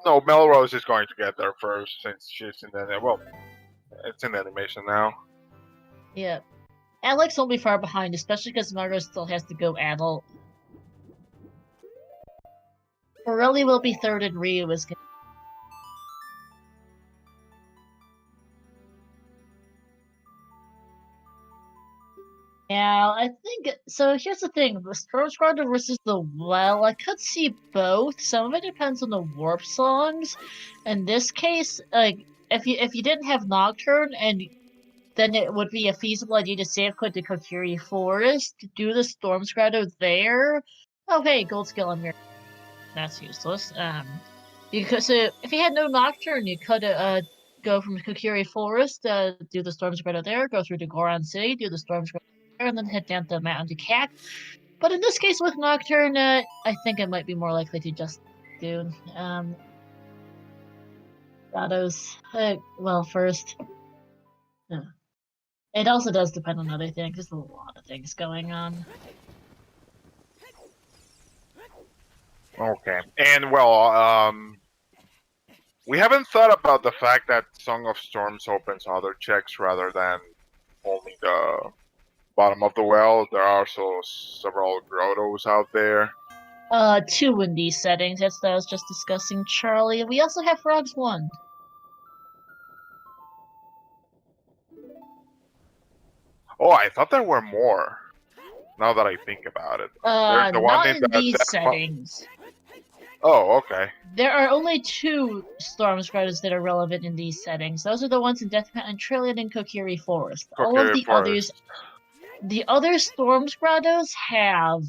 No, Melrose is going to get there first since she's in the. Well, it's in the animation now. Yeah. Alex won't be far behind, especially because Margot still has to go adult. Borelli will be third, and Ryu is gonna. Yeah, I think so. Here's the thing: the Storm Squadron versus the Well. I could see both. Some of it depends on the warp songs. In this case, like if you didn't have Nocturne, and then it would be a feasible idea to save quit to Kokiri Forest, do the Storm Squadron there. Oh hey, gold skill on here. That's useless. Because so if you had no Nocturne, you could go from Kokiri Forest, do the Storm Spreader there, go through to Goron City, do the Storm Spreader there, and then head down the mountain to Cat. But in this case with Nocturne, I think it might be more likely to just do Shadows. Well, first. It also does depend on other things. There's a lot of things going on. Okay. And well, we haven't thought about the fact that Song of Storms opens other checks rather than only the bottom of the well. There are also several grottos out there. 2 in these settings. That's what I was just discussing, Charlie. We also have Frogs 1. Oh, I thought there were more. Now that I think about it. There's the one Not in in the these Death settings. Oh, okay. There are only 2 Storm Squadrons that are relevant in these settings. Those are the ones in Death Mountain, Trillion, and Kokiri Forest. All of Kokiri the Forest. the other Storm Squadrons have.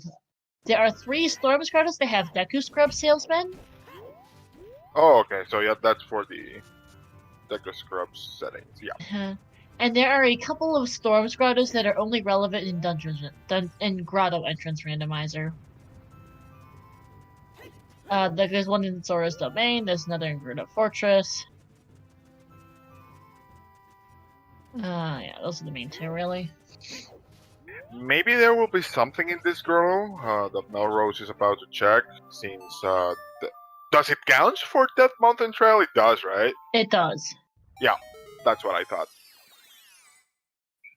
There are 3 Storm Squadrons that have Deku Scrub Salesmen. Oh, okay. So yeah, that's for the Deco Scrubs settings. Yeah. And there are a couple of Storm Squadrons that are only relevant in in Grotto Entrance Randomizer. There's one in Zora's Domain, there's another in Grotto Fortress. Yeah, those are the main 2, really. Maybe there will be something in this grotto that Melrose is about to check. Since does it count for Death Mountain Trail? It does, right? It does. Yeah, that's what I thought.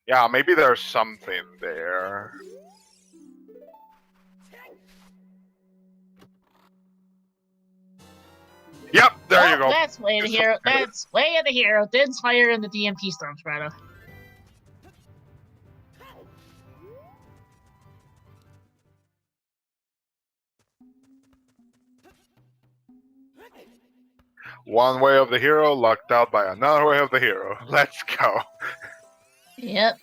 Yeah, maybe there's something there. Yep, there you go. That's way of the hero. That's way of the hero. Din's higher in the DMP Storm Squadron. One way of the hero locked out by another way of the hero. Let's go. Yep.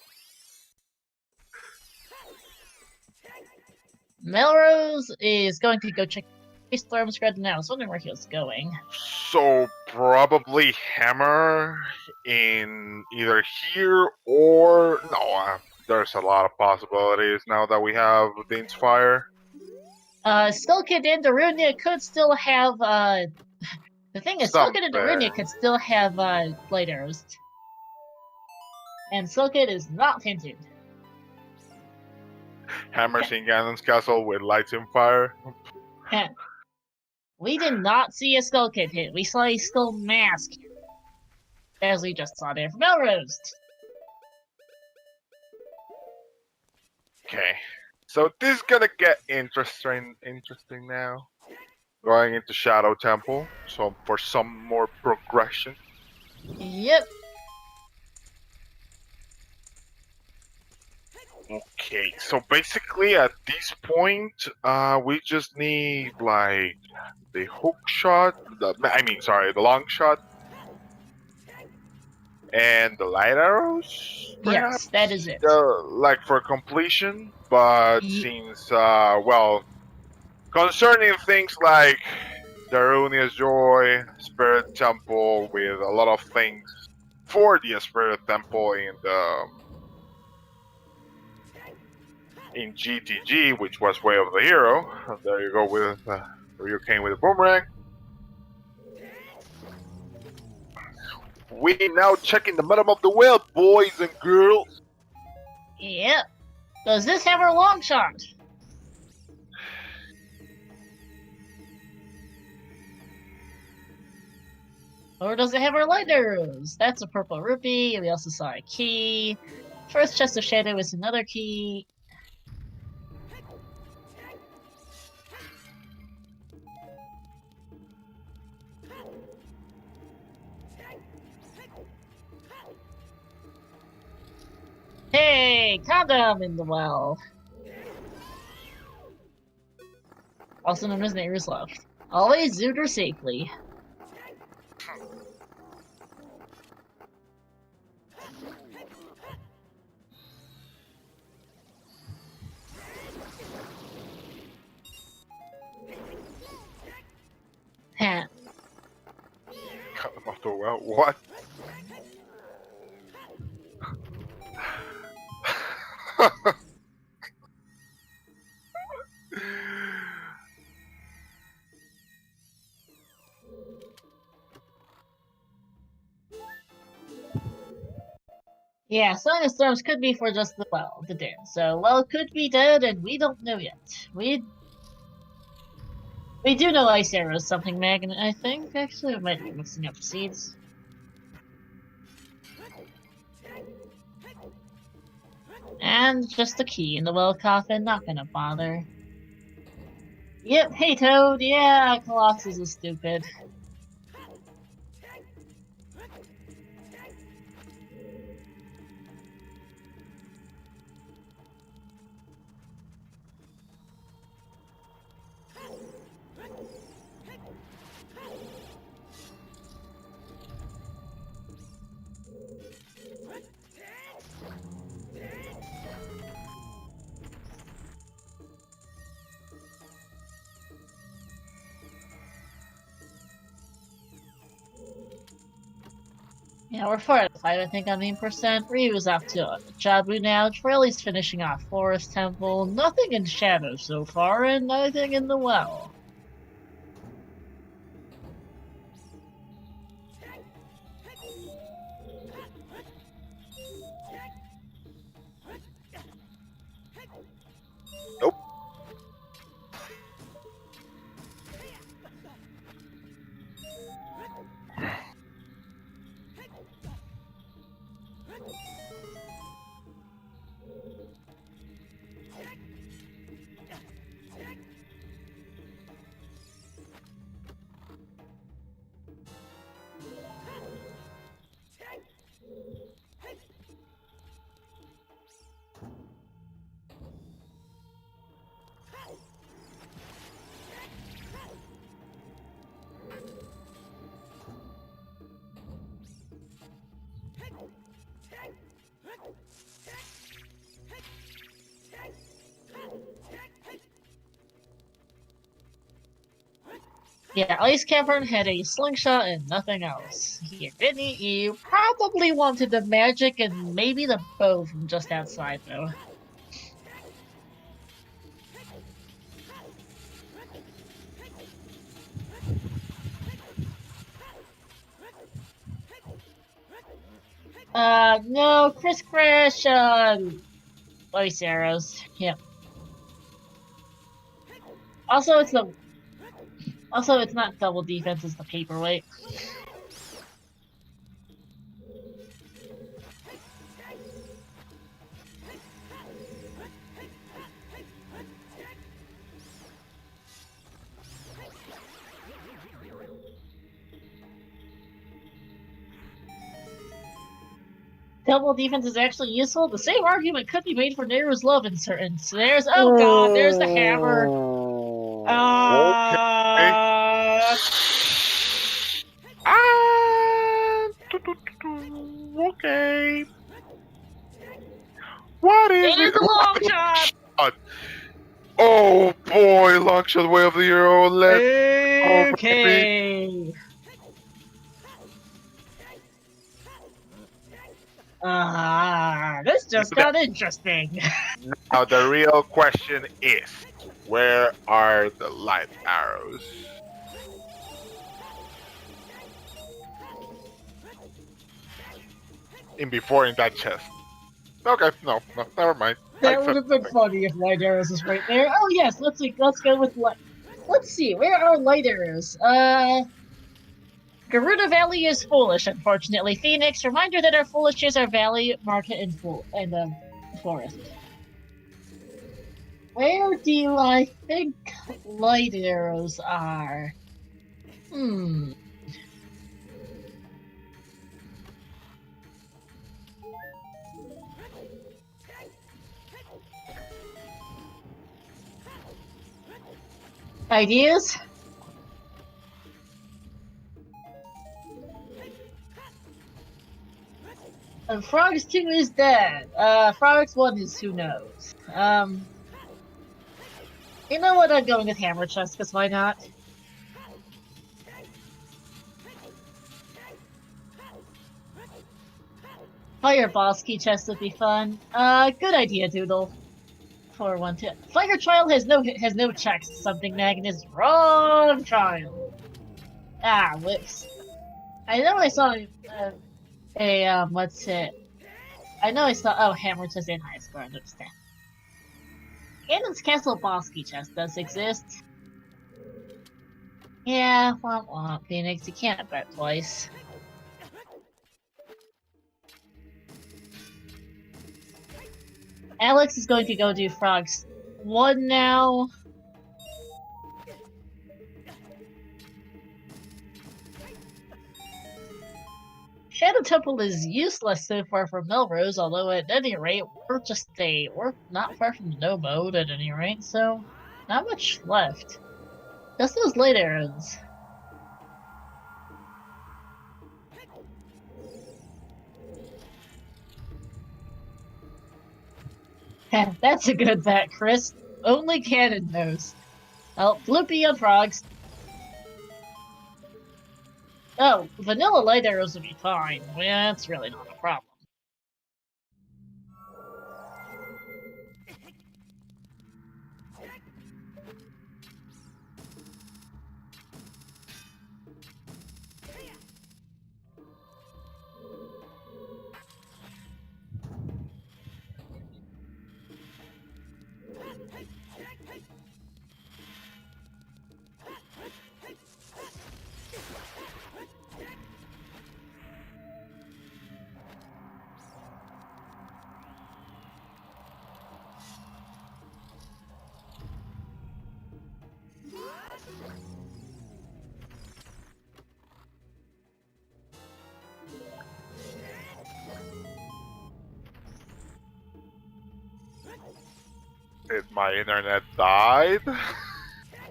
Melrose is going to go check Storm Squadron now. I was wondering where he was going. So probably Hammer in either here or no. There's a lot of possibilities now that we have Dean's Fire. Stilkid and Darunia could still have the thing is Stilkid and Darunia could still have light arrows. And Stilkid is not hinted. Hammer's in Ganon's castle with lights and fire. We did not see a Skull Kid hit. We saw a Skull Mask. As we just saw there from Melrose. Okay. So this is gonna get interesting now. Going into Shadow Temple, so for some more progression. Yep. Okay, so basically at this point, we just need like the hook shot, the long shot, and the light arrows. Perhaps? Yes, that is it. Like for completion, but since concerning things like Darunia's Joy, Spirit Temple, with a lot of things for the Spirit Temple in GTG, which was Way of the Hero. There you go with you came with a boomerang. We now checking the bottom of the well, boys and girls. Yep. Does this have our long shot? Or does it have our light arrows? That's a purple rupee. We also saw a key. First chest of shadow is another key. Hey, condom in the well. Also known as neighbors left. Always zoot her safely. Hat. Cut them off the well. What? Yeah, Sign of Storms could be for just the dead. So, well, could be dead, and we don't know yet. We do know Ice Arrow is something magnet, I think. Actually, I might be mixing up seeds. And just a key in the well coffin, not gonna bother. Yep, hey Toad, yeah, Colossus is stupid. Yeah, we're 4 out of 5, I think, on the percent. Ryu's off to Jabu now. Trelly's finishing off Forest Temple. Nothing in Shadow so far, and nothing in the well. Nope. Yeah, Ice Cavern had a slingshot and nothing else. You didn't eat you. Probably wanted the magic and maybe the bow from just outside, though. No, Chris Crash, Ice Arrows. Yep. Also, it's not double defense, it's the paperweight. Double defense is actually useful. The same argument could be made for Nero's love in certain. So there's there's the hammer. Okay. What is It is a long shot. Oh boy, long shot way of the hero. Okay. This just got interesting. Now the real question is, where are the light arrows? In that chest. Okay, no, never mind. That would have been funny if light arrows was right there. Oh yes, let's go with light. Let's see, where are light arrows? Garuda Valley is foolish, unfortunately. Phoenix, reminder that our foolishes are valley, market, and forest. Where do I think light arrows are? Ideas? Frogs 2 is dead. Frogs 1 is who knows. You know what? I'm going with Hammer Chest, because why not? Fire Boss Key Chest would be fun. Good idea, Doodle. 412. Fire Trial has no checks. Something Magnus. Wrong trial. Ah, whoops. I know I saw what's it? I know I saw. Oh, Hammer Chest and High Score. I understand. Ganon's Castle Boss Key Chest does exist. Yeah, womp womp, Phoenix. You can't bet twice. Alex is going to go do Frogs 1 now. Shadow Temple is useless so far for Melrose, although at any rate, we're not far from no mode at any rate, so not much left. Just those light arrows. That's a good bet, Chris. Only Canon knows. Oh, Bloopy on Frogs. Oh, vanilla light arrows would be fine. Well, that's really not a problem. Did my internet died?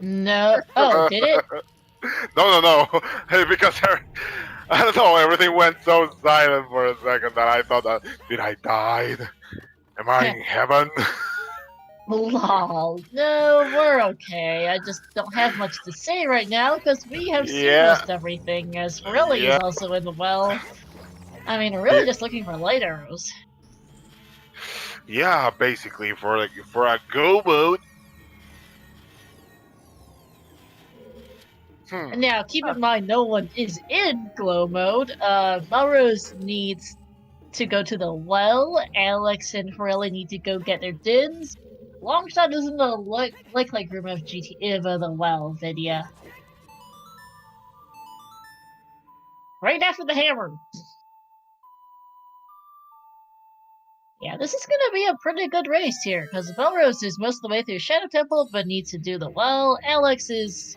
No. Oh, did it? No. Hey, because I don't know, everything went so silent for a second that I thought that, did I die? Am I in heaven? Lol. No, we're okay. I just don't have much to say right now because we have seen most everything, as Forelli is also in the well. I mean, we're really just looking for light arrows. Yeah, basically, for a go mode. Now, keep in mind, no one is in glow mode. Melrose needs to go to the well. Alex and Forelli need to go get their dins. Longshot is in the like room of the well video. Right after the hammer. Yeah, this is gonna be a pretty good race here, because Melrose is most of the way through Shadow Temple, but needs to do the well. Alex is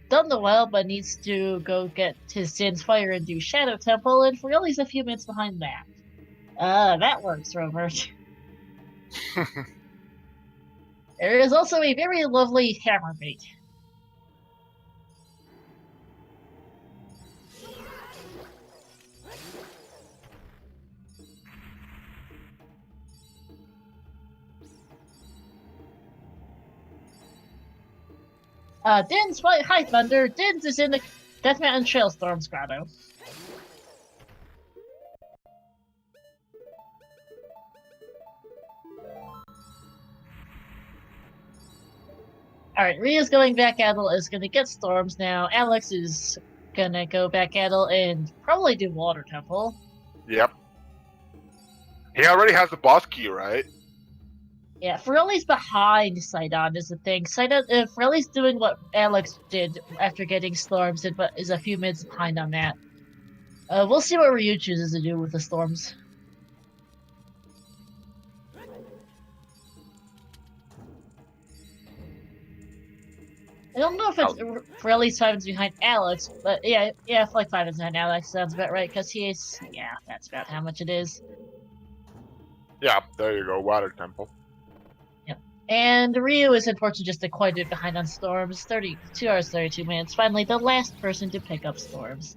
done the well, but needs to go get his Sin's Fire and do Shadow Temple, and Forelli's a few minutes behind that. That works, Robert. There is also a very lovely hammer bait. Din's High Thunder. Din's is in the Death Mountain Trailstorm's grotto. Alright, Ria's going back at it, is gonna get Storms now. Alex is gonna go back at it and probably do Water Temple. Yep. He already has the boss key, right? Yeah, Forelli's behind Sidon is the thing. Forelli's doing what Alex did after getting Storms, but is a few minutes behind on that. We'll see what Ryu chooses to do with the storms. I don't know if it's Pirelli's 5 minutes behind Alex, but yeah, it's like 5 minutes behind Alex sounds about right, because that's about how much it is. Yeah, there you go, Water Temple. Yep. And Ryu is unfortunately just quite a bit behind on storms, 2 hours, 32 minutes. Finally, the last person to pick up storms.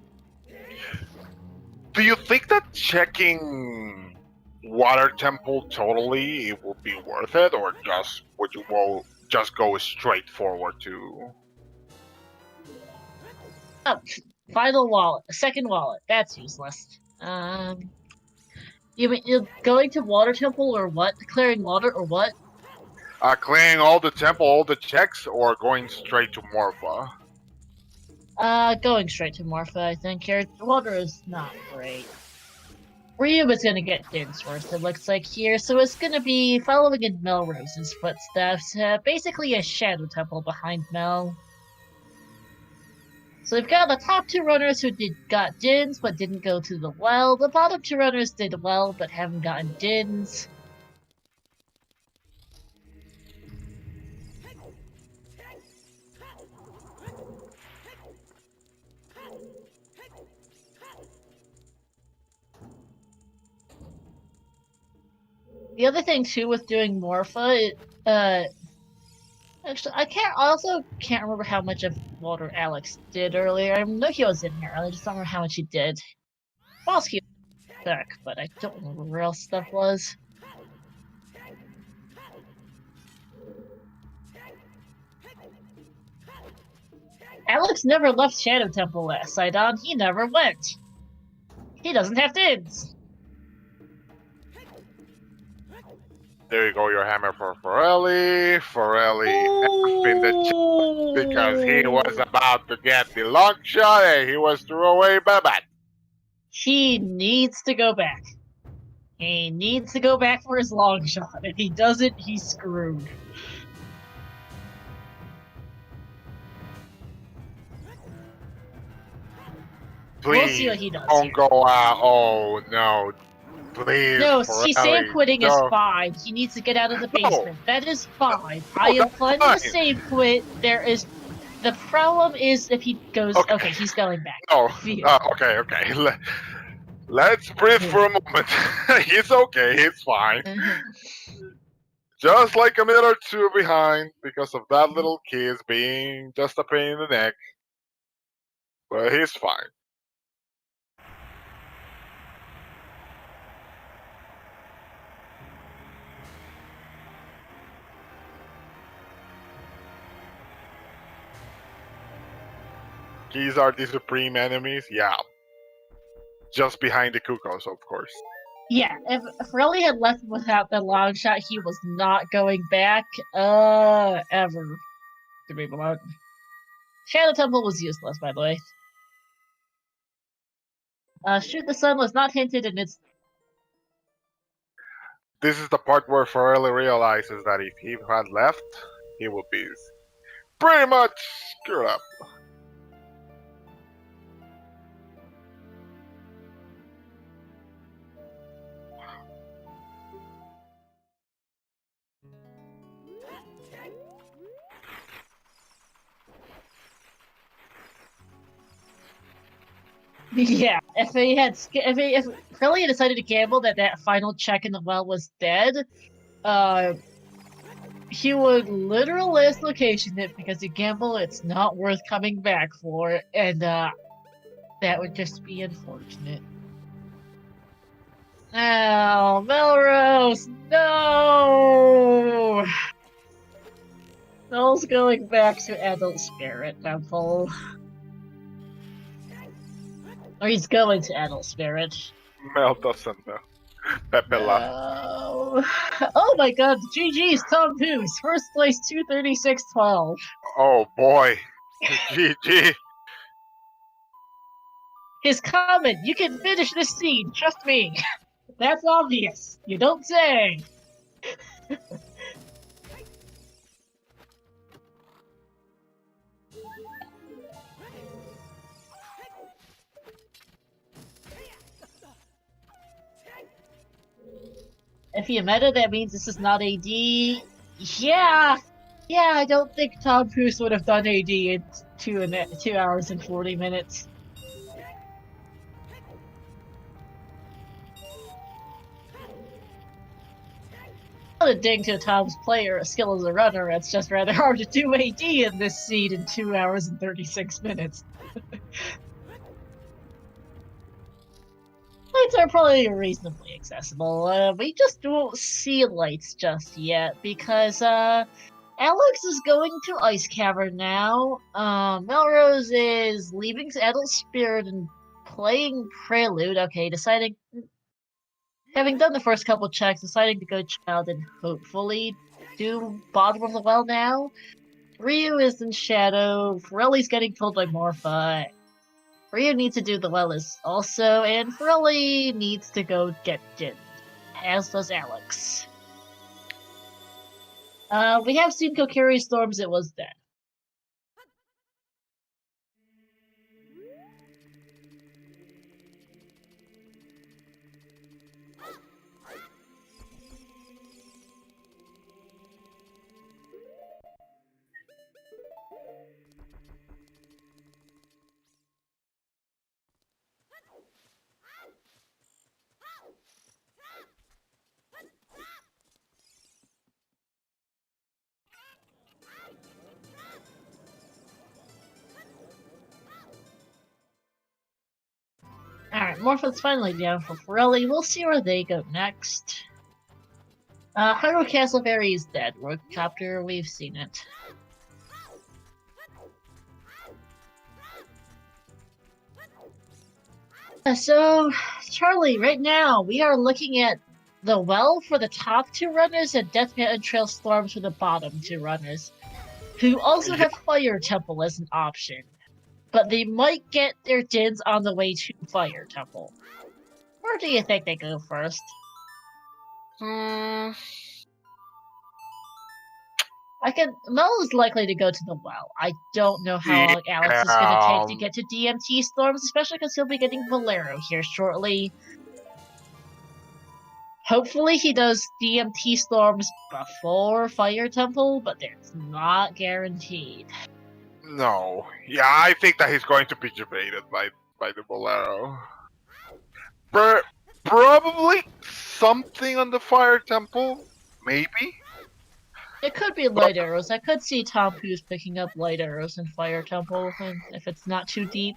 Do you think that checking Water Temple totally it will be worth it, or would you just go straight forward to? Oh, final wallet, second wallet. That's useless. You mean you're going to Water Temple or what? Declaring water or what? Clearing all the temple, all the checks, or going straight to Morpha? Going straight to Morpha, I think. Here, water is not great. Ryu is gonna get things first, it looks like here, so it's gonna be following in Melrose's footsteps. Basically a shadow temple behind Mel. So we've got the top 2 runners who got dins but didn't go to the well. The bottom 2 runners did well but haven't gotten dins. The other thing too with doing Morpha, actually I can't remember how much of Water Alex did earlier. I know he was in here, I just don't remember how much he did. Whilst he was back, but I don't remember where else stuff was. Alex never left Shadow Temple last Sidon. He never went. He doesn't have dibs. There you go, your hammer for Forelli. Forelli in the chat because he was about to get the long shot and he was threw away by bat. He needs to go back. He needs to go back for his long shot. If he doesn't, he's screwed. Please we'll see what he does. Don't here. go out. Oh no. Please. No, Forelli, save quitting no. is fine. He needs to get out of the basement. That is fine. No, I am that's fine fine. with save quit. The problem is if he goes. Okay, he's going back. No. Okay. Let's breathe for a moment. He's okay. He's fine. Just like a minute or 2 behind because of that little kiss being just a pain in the neck. But he's fine. Keys are the supreme enemies? Yeah. Just behind the Kukos, of course. Yeah, if Forelli had left without the long shot, he was not going back, ever. To be blunt. Shadow Temple was useless, by the way. Shoot the Sun was not hinted in its... This is the part where Forelli realizes that if he had left, he would be pretty much screwed up. Yeah, if Forelli had decided to gamble that final check in the well was dead, he would literally last location it because you gamble it's not worth coming back for, and that would just be unfortunate. Oh, Melrose, no! Mel's going back to Adult Spirit Temple. Or he's going to Adult Spirit. Mel doesn't know. Pepe left. Oh my god, GG's Tom Poos, first place 236.12. Oh boy. GG. His comment, you can finish this scene, trust me. That's obvious. You don't say. If you meta, that means this is not AD. Yeah, I don't think Tom Cruise would have done AD in 2 hours and 40 minutes. Not a ding to Tom's player skill as a runner. It's just rather hard to do AD in this seed in 2 hours and 36 minutes. Lights are probably reasonably accessible. We just don't see lights just yet because Alex is going to Ice Cavern now. Melrose is leaving Adult Spirit and playing Prelude. Okay, deciding, having done the first couple checks, deciding to go Child and hopefully do bottom of the well now. Ryu is in Shadow. Forelli's getting killed by Morpha. Ryu needs to do the Wellis also, and Forelli needs to go get Jin, as does Alex. We have seen Kokiri Storms, it was dead. Alright, Morphin's finally down for Forelli. We'll see where they go next. Hyrule Castle Fairy is dead. Roadcopter, we've seen it. So, Charlie, right now, we are looking at the well for the top 2 runners and Death Mountain Trail Storms for the bottom 2 runners, who also have Fire Temple as an option. But they might get their Jins on the way to Fire Temple. Where do you think they go first? Mel is likely to go to the well. I don't know how long Alex is going to take to get to DMT Storms, especially because he'll be getting Valero here shortly. Hopefully he does DMT Storms before Fire Temple, but that's not guaranteed. No. Yeah, I think that he's going to be debated by the Bolero. Probably something on the Fire Temple, maybe. It could be light arrows. I could see Tom Cruise picking up light arrows in Fire Temple if it's not too deep.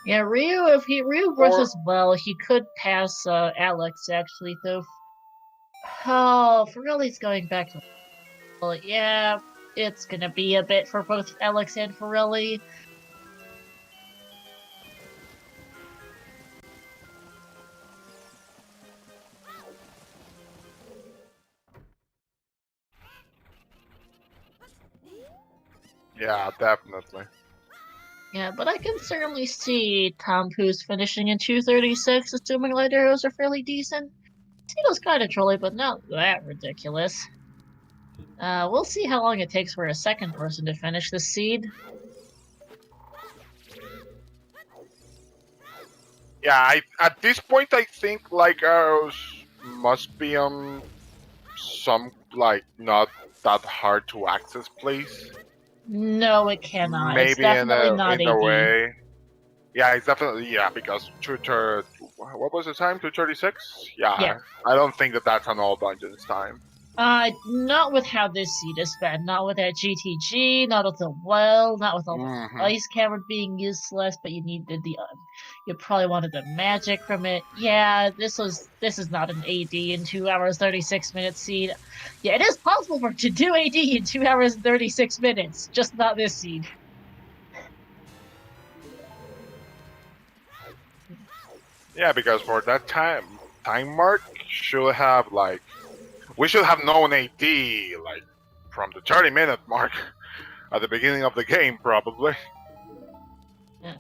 Yeah, if Ryu versus well, he could pass Alex actually, though. Oh, Forelli's going back to well, yeah, it's gonna be a bit for both Alex and Forelli. Yeah, definitely. Yeah, but I can certainly see Tom Cruise finishing in 2:36, assuming light arrows are fairly decent. Tito's kind of trolly, but not that ridiculous. We'll see how long it takes for a second person to finish this seed. Yeah, at this point I think light arrows must be on some not that hard to access place. No, it cannot. Maybe it's definitely in not the AD. way. Yeah, it's definitely because what was the time? 2:36. Yeah, I don't think that's on all dungeons time. Not with how this seed is fed. Not with that GTG. Not with the well. Not with all the ice cavern being useless. But you needed you probably wanted the magic from it. Yeah, this is not an AD in 2 hours 36 minutes seed. Yeah, it is possible to do AD in 2 hours and 36 minutes. Just not this seed. Yeah, because for that time mark we should have known AD from the 30-minute mark at the beginning of the game, probably. Yeah.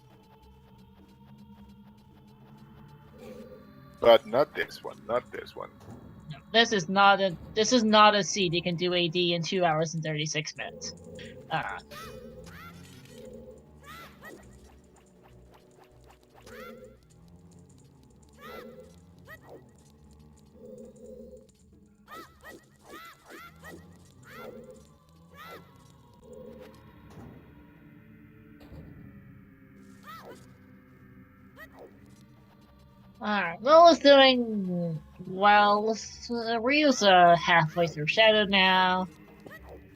But not this one. Not this one. No, this is not a seed you can do AD in 2 hours and 36 minutes. Alright, Noah's doing well. Ryu's halfway through Shadow now.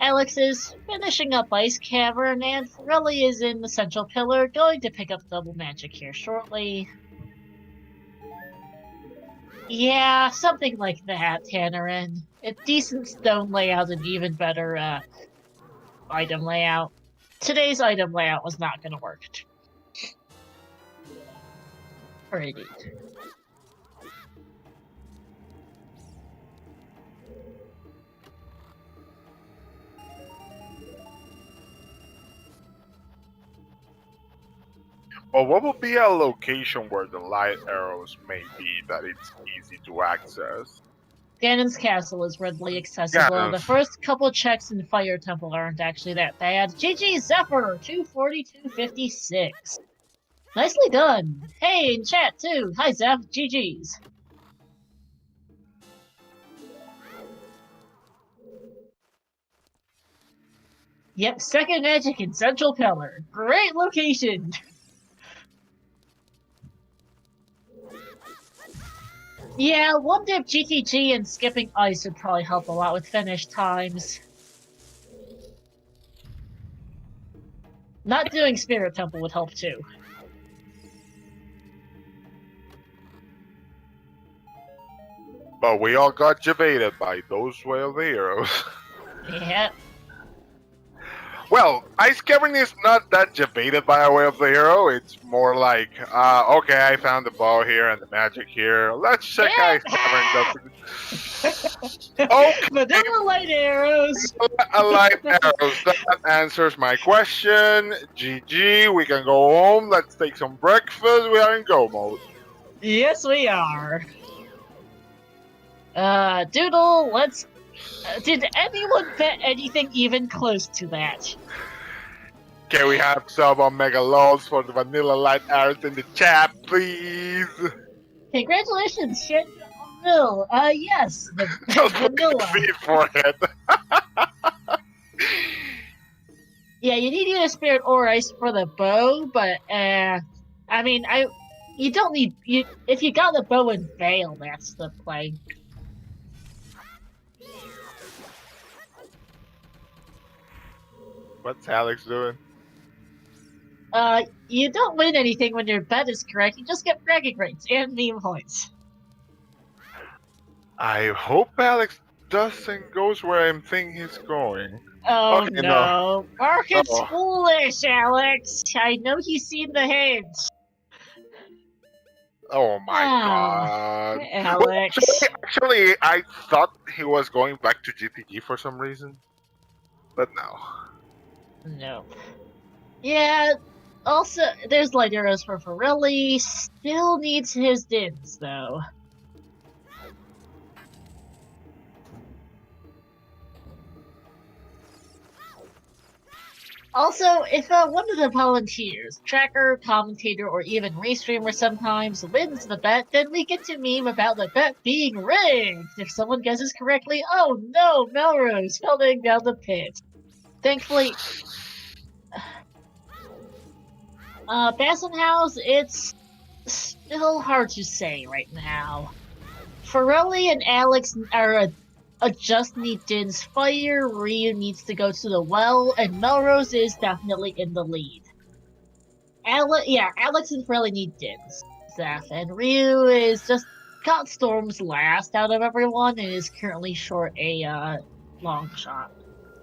Alex is finishing up Ice Cavern, and Forelli is in the Central Pillar, going to pick up Double Magic here shortly. Yeah, something like that, Tannerin. A decent stone layout and even better item layout. Today's item layout was not going to work. Alrighty. Well, what would be a location where the light arrows may be that it's easy to access? Ganon's castle is readily accessible. Ganon. The first couple checks in Fire Temple aren't actually that bad. GG Zephyr, 242.56. Nicely done. Hey, in chat too. Hi Zeph, GG's. Yep, second magic in Central Pillar. Great location. Yeah, one dip GTG and skipping ice would probably help a lot with finish times. Not doing Spirit Temple would help too. But we all got jebaited by those whale arrows. Yeah. Well, Ice Cavern is not that jebaited by a way of the hero. It's more like, okay, I found the bow here and the magic here. Let's check Ice Cavern. Okay. Vanilla light arrows. Light arrows. That answers my question. GG. We can go home. Let's take some breakfast. We are in go mode. Yes, we are. Doodle, let's... did anyone bet anything even close to that? Can we have some Omega Lols for the vanilla light arrows in the chat, please? Congratulations, shit. Bill. Yes, the vanilla. See for it. Yeah, you need either spirit or ice for the bow, but I mean, you don't need if you got the bow and veil, that's the play. What's Alex doing? You don't win anything when your bet is correct. You just get bragging rights and meme points. I hope Alex doesn't goes where I'm thinking he's going. Oh Okay, no. Market's Uh-oh. foolish, Alex. I know he's seen the hints. Oh my god. Well, Alex. actually, I thought he was going back to GTG for some reason. But no. No. Yeah, also, there's light arrows for Forelli. Still needs his dins, though. Also, if one of the volunteers, tracker, commentator, or even restreamer sometimes wins the bet, then we get to meme about the bet being rigged. If someone guesses correctly, oh no, Melrose falling down the pit. Thankfully, Bassenhouse, it's still hard to say right now. Forelli and Alex are just need Din's fire, Ryu needs to go to the well, and Melrose is definitely in the lead. Alex and Forelli need Din's Zeph, and Ryu is just got Storm's last out of everyone and is currently short a long shot.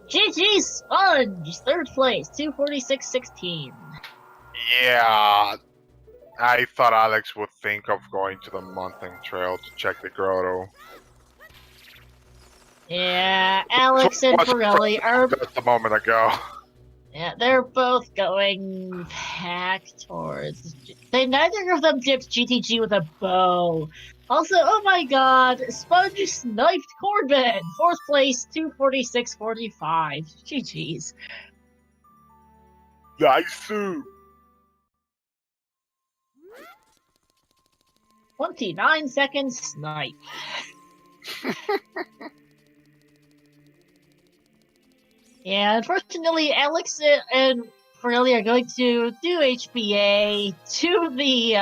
GG Sponge, third place, 246.16. Yeah. I thought Alex would think of going to the mountain trail to check the grotto. Yeah, Alex and Forelli are... Just a moment ago. Yeah, they're both going back towards. They neither of them dipped GTG with a bow. Also, oh my god, Sponge sniped Corbin! 4th place, 246.45. GG's. Nice. 29 seconds snipe. Yeah, unfortunately, Alex and Pirelli are going to do HBA to the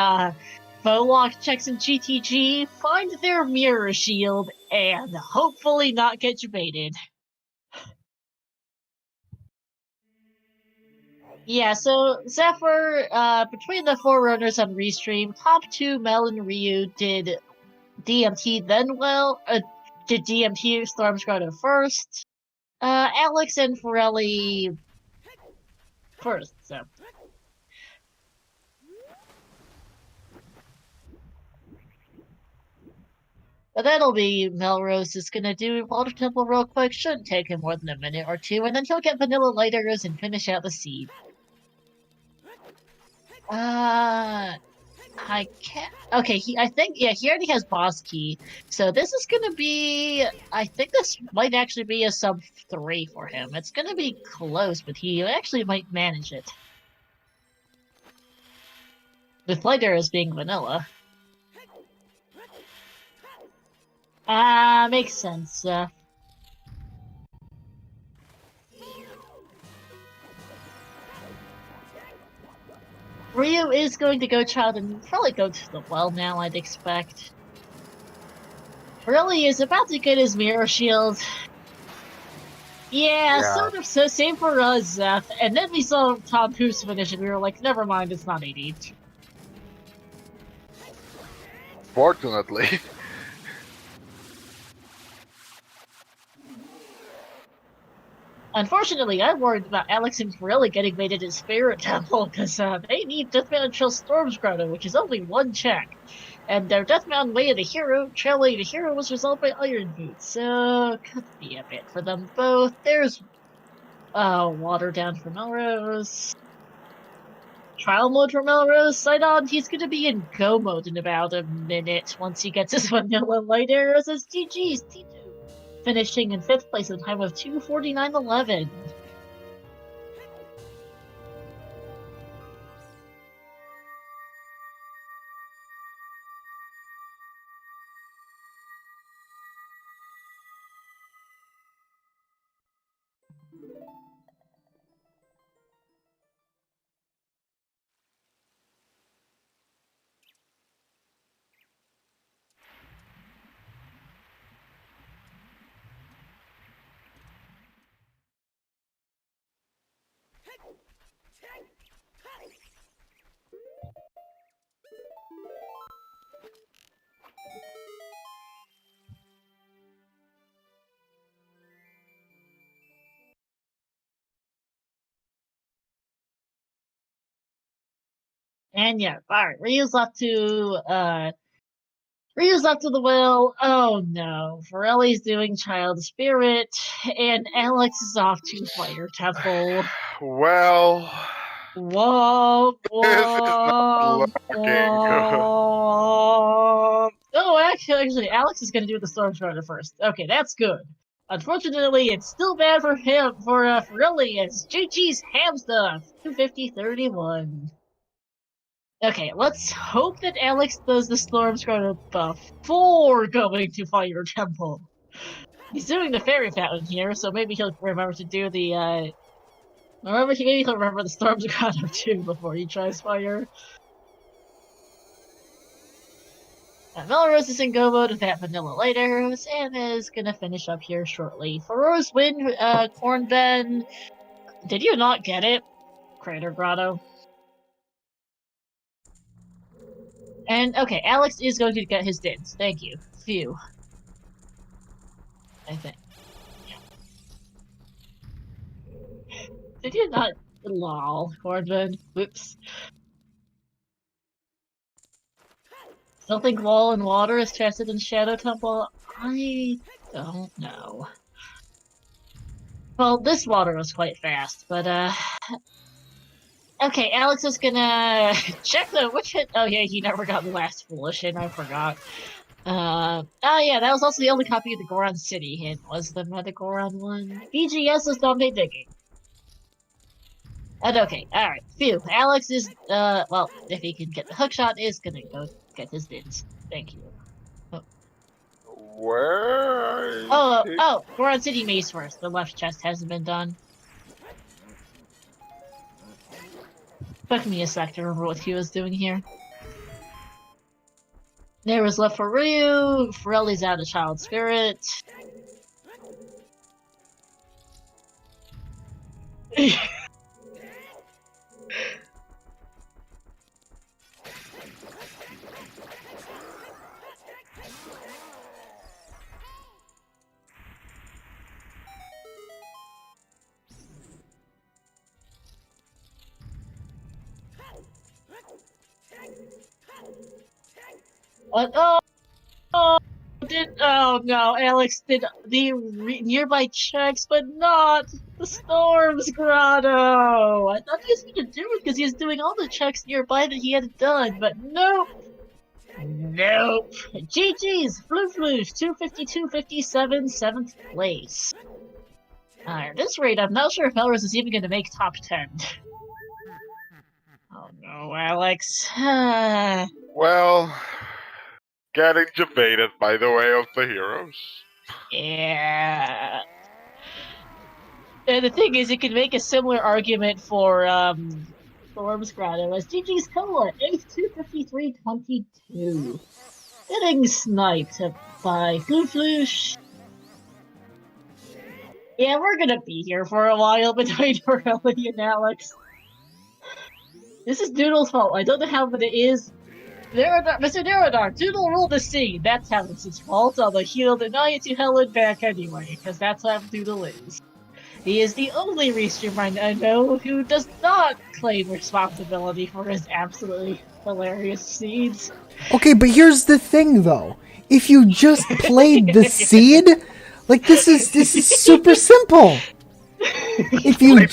Bowlock checks in GTG, find their mirror shield, and hopefully not get baited. Yeah, so Zephyr, between the Forerunners on Restream, top 2, Mel and Ryu did DMT did DMT Storm's Grotto first. Alex and Pirelli first, so. But that'll be Melrose is gonna do Water Temple real quick, shouldn't take him more than a minute or two, and then he'll get Vanilla Lighters and finish out the seed. I can't. Okay, I think he already has boss key, so this is gonna be. I think this might actually be a sub 3 for him. It's gonna be close, but he actually might manage it. With Lighter as being vanilla. Makes sense. Ryu is going to go child and probably go to the well now, I'd expect. Really is about to get his mirror shield. Yeah, sort of. So same for Zeph. And then we saw Tom Poos finish and we were like, never mind, it's not 80. Fortunately. Unfortunately, I'm worried about Alex and Pirelli getting baited at Spirit Temple, because they need Death Mountain Trail Storm's Grotto, which is only 1 check. And their Death Mountain Way of the Hero, Trail Way of the Hero was resolved by Iron Boots, so could be a bit for them both. There's water down for Melrose. Trial mode for Melrose. Sidon, he's gonna be in go mode in about a minute once he gets his vanilla light arrows as GG's T2. Finishing in 5th place at a time of 2:49.11. And yeah, alright, Ryu's left to the well. Oh no. Forelli's doing Child Spirit, and Alex is off to Fire Temple. Well, Whoa, this is not looking good. Oh, actually, Alex is gonna do the Storm Strider first. Okay, that's good. Unfortunately, it's still bad for him, for Forelli, as GG's ham stuff. 250.31. Okay, let's hope that Alex does the Storm Strider before going to Fire Temple. He's doing the Fairy Fountain here, so maybe he'll remember to do the, maybe he'll remember the Storm Strider too before he tries Fire. Melrose is in go mode with that vanilla light arrows, and is gonna finish up here shortly. Feroz win, Corn Ben. Did you not get it? Crater Grotto. And, okay, Alex is going to get his dins. Thank you. Phew. I think. Yeah. Did you not? Lol, Corbin. Whoops. Still think Wall and Water is tested in Shadow Temple? I don't know. Well, this water was quite fast, but okay, Alex is gonna check the which hit. Oh yeah, he never got the last foolish hit. I forgot. Oh yeah, that was also the only copy of the Goron City hint. Was the Metagoron one? BGS is dominate digging. And okay, all right. Phew. Alex is well, if he can get the hook shot, is gonna go get his dins. Thank you. Where is Oh, he? oh, Goron City Maze first. The left chest hasn't been done. Took me a sec to remember what he was doing here. There was left for Ryu. Forelli's out of Child Spirit. What? Oh no, Alex did the nearby checks, but not the Storm's Grotto. I thought he was gonna do it because he was doing all the checks nearby that he had done, but nope. Nope. GG's, Floof, 252.57, 7th place. At this rate, I'm not sure if Melrose is even gonna make top 10. Oh no, Alex. Well, getting debated by the way of the heroes. Yeah. And the thing is, you can make a similar argument for Storm's Grotto as GG's cohort, Ace 253.22. Getting sniped by Floofloosh. Yeah, we're gonna be here for a while between Morelli and Alex. This is Doodle's fault. I don't know how, but it is. Mr. Nerodar, Doodle ruled the sea. That's Alex's fault, although he'll deny it to hell and back anyway, because that's how Doodle is. He is the only restreamer I know who does not claim responsibility for his absolutely hilarious seeds. Okay, but here's the thing, though. If you just played the seed, like this is super simple. If you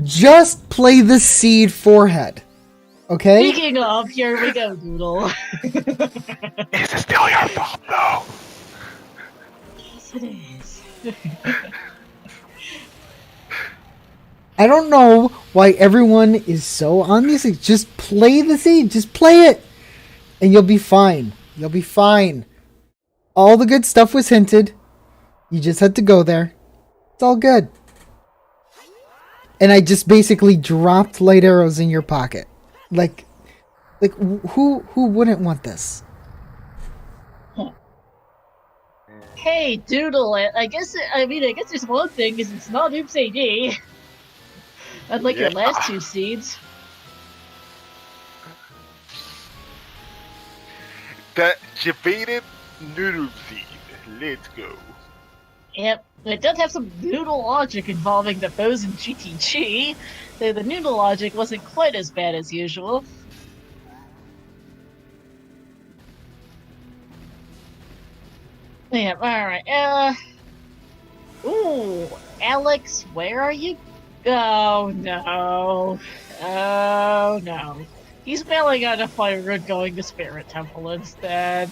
just play the seed forehead, okay? Speaking of, here we go, Doodle. Is it still your fault, though? Yes, it is. I don't know why everyone is so on this. Just play the seed. Just play it. And you'll be fine. You'll be fine. All the good stuff was hinted. You just had to go there. It's all good. And I just basically dropped light arrows in your pocket. Like who wouldn't want this? Hey, Doodle, I guess there's one thing, is it's not Oops AD. Unlike your last two seeds. The debated noodle seed. Let's go. Yep, it does have some noodle logic involving the foes and GTG, though the noodle logic wasn't quite as bad as usual. Yeah, alright, ooh, Alex, where are you? Oh no. Oh no. He's bailing out a fire and going to Spirit Temple instead.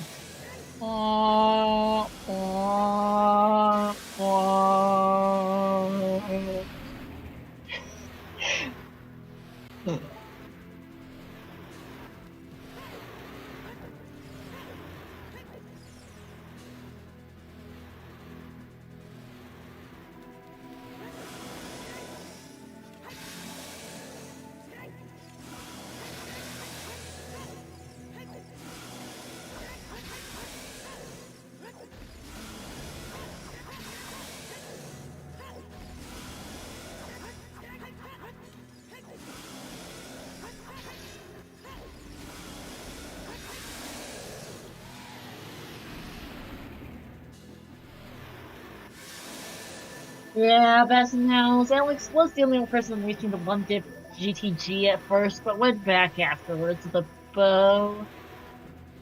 Yeah, Bassenhouse. Alex was the only person reaching the 1-dip GTG at first, but went back afterwards with a bow.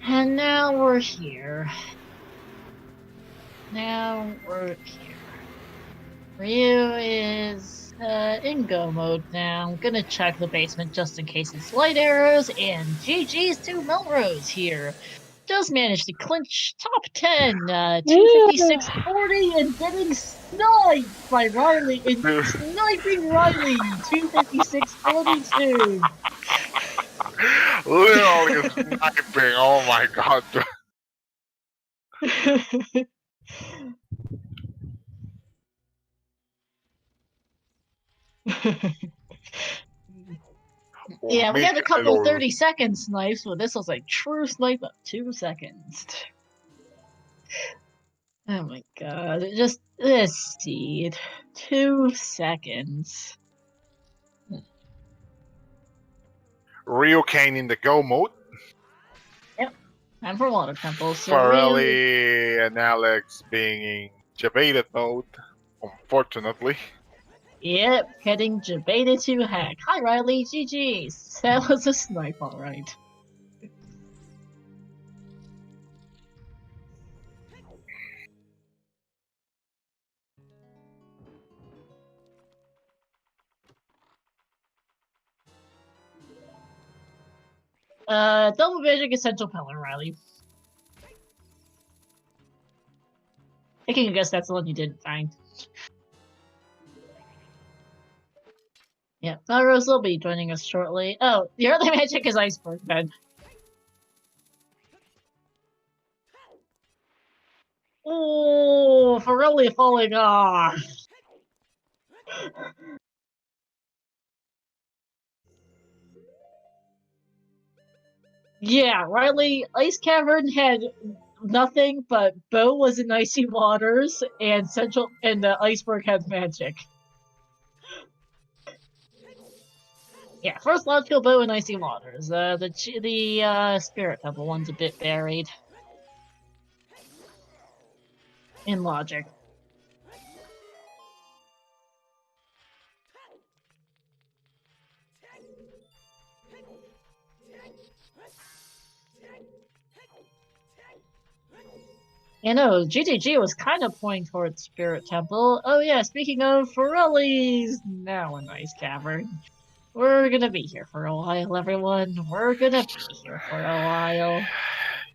And now we're here. Now we're here. Ryu is in go mode now. I'm gonna check the basement just in case it's light arrows, and GG's to Melrose here. Just managed to clinch top 10, 256.40, and getting sniped by Riley, and sniping Riley, 256.42. Literally sniping. Oh my god. Yeah, we had a couple Miguel. 30-second snipes, but this was a true snipe of 2 seconds. Oh my god, just this seed. 2 seconds. Ryu Kane in the go mode. Time for Water Temple, so Farrelly and Alex being in Jebaited mode, unfortunately. Yep, heading Jebaited to hack. Hi Riley, GG's. That was a snipe, alright. Double Magic Essential Pillar, Riley. I can guess that's the one you didn't find. Yeah, Rose will be joining us shortly. Oh, the early magic is Iceberg then. Oh, Farrelly falling off. Yeah, Riley, Ice Cavern had nothing, but Bo was in Icy Waters, and Iceberg had magic. Yeah, first logical Bo in Icy Waters. The Spirit Temple one's a bit buried in logic. You know, GTG was kind of pointing towards Spirit Temple. Oh yeah, speaking of, Farrelly's now in Ice Cavern. We're gonna be here for a while, everyone. We're gonna be here for a while.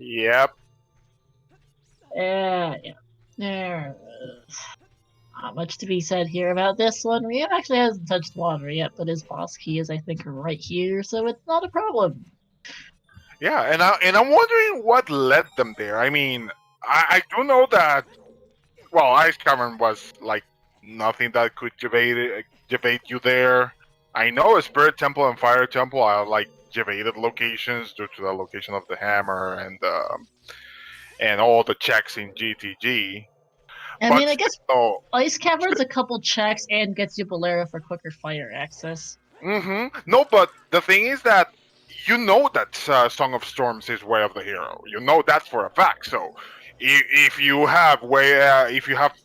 Yep. Yeah. There is not much to be said here about this one. Ryu actually hasn't touched water yet, but his boss key is, I think, right here, so it's not a problem. Yeah, and I'm wondering what led them there. I mean, I do know that, well, Ice Cavern was like nothing that could debate you there. I know a Spirit Temple and Fire Temple are like debated locations due to the location of the hammer and all the checks in GTG. I mean, I guess still, Ice Cavern's a couple checks and gets you Bolero for quicker fire access. No, but the thing is that you know that Song of Storms is Way of the Hero. You know that for a fact. So if you have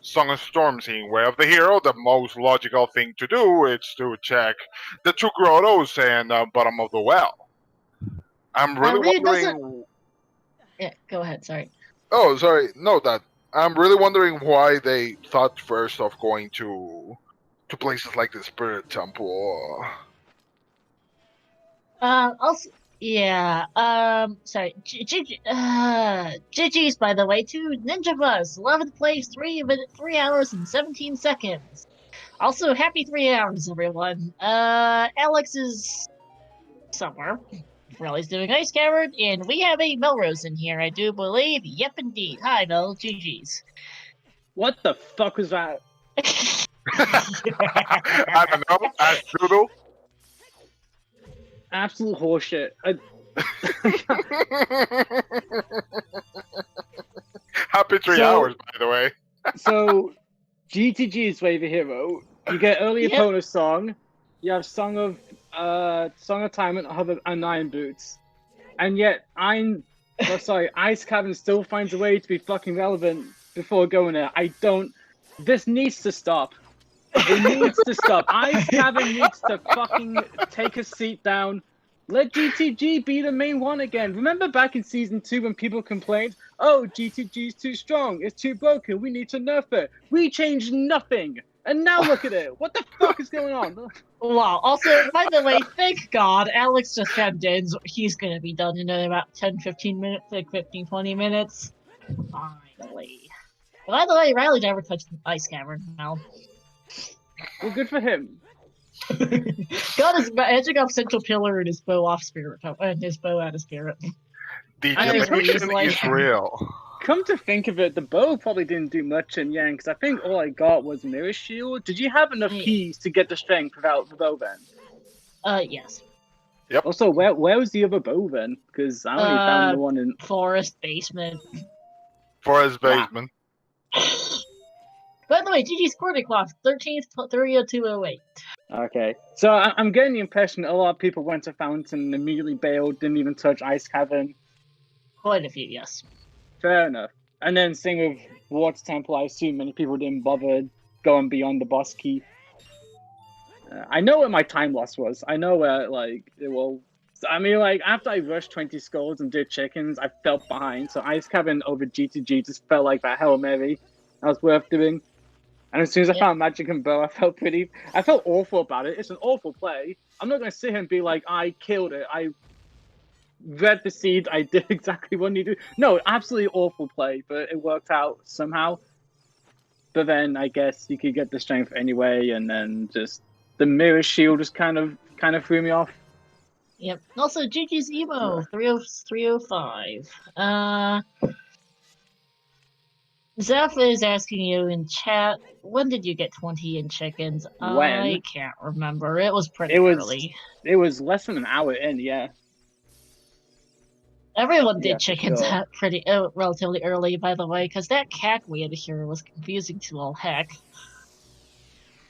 Song of Storms in Way of the Hero, the most logical thing to do is to check the two grottos and bottom of the well. I'm really wondering. Yeah, go ahead. Sorry. Oh, sorry. No, that I'm really wondering why they thought first of going to places like the Spirit Temple. Also, yeah, sorry, GG's, by the way, to Ninja Bus, 11th place, 3 hours and 17 seconds. Also, happy 3 hours, everyone. Alex is somewhere. Riley's doing Ice Cavern, and we have a Melrose in here, I do believe. Yep, indeed. Hi, Mel. GG's. What the fuck was that? I don't know. Ask Doodle. Absolute horseshit. Happy 3 hours, by the way. So, GTG is Way the Hero. You get early opponent song. You have Song of Time and Iron Boots, and yet Ice Cavern still finds a way to be fucking relevant before going there. This needs to stop. It needs to stop. Ice Cavern needs to fucking take a seat down. Let GTG be the main one again. Remember back in Season 2 when people complained, oh, GTG's too strong, it's too broken, we need to nerf it. We changed nothing. And now look at it. What the fuck is going on? Wow. Also, by the way, thank God, Alex just chimed in. So he's gonna be done in about 10, 15 minutes, like 15, 20 minutes. Finally. By the way, Riley never touched the ice cavern now. Well, good for him. Got his edging off central pillar and his bow off spirit, and his bow out of spirit. Degeneration like- is real. Come to think of it, the bow probably didn't do much in Yang, because I think all I got was Mirror Shield. Did you have enough Yeah. keys to get the strength without the bow then? Yes. Also, where was the other bow then? Because I only found the one in... Forest basement. Forest basement. By the way, GG Squirty Clock, 13th, 30208. Okay. So I'm getting the impression a lot of people went to Fountain and immediately bailed, didn't even touch Ice Cavern. Quite a few, yes. Fair enough. And then same with Water Temple, I assume many people didn't bother going beyond the boss key. I know where my time loss was. I know where, like, it will... I mean, like, after I rushed 20 skulls and did chickens, I felt behind. So Ice Cavern over GTG just felt like that Hail Mary. That was worth doing. And as soon as I found Magic and Bow, I felt awful about it. It's an awful play. I'm not going to sit here and be like, I killed it. I read the seed. I did exactly what I needed to do. No, absolutely awful play, but it worked out somehow. But then I guess you could get the strength anyway, and then just the Mirror Shield just kind of threw me off. Yep. Also, GG's Emo, 305. Zeph is asking you in chat, when did you get 20 in chickens? When? I can't remember. It was pretty It was- early. It was less than an hour in, yeah. Everyone did Yeah, for chickens sure. pretty relatively early, by the way, because that cack we had here was confusing to all heck.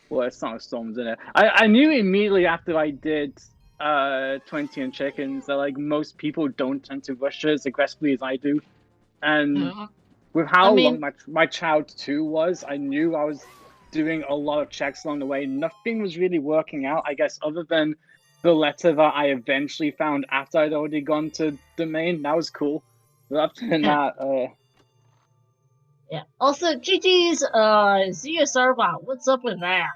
Well, it's not storms in it. I knew immediately after I did 20 in chickens that like most people don't tend to rush as aggressively as I do. And Mhm. with how I mean- long my child 2 was, I knew I was doing a lot of checks along the way. Nothing was really working out, I guess, other than the letter that I eventually found after I'd already gone to the main. That was cool. But other than that, Yeah. Also, GG's ZSR bot. What's up with that?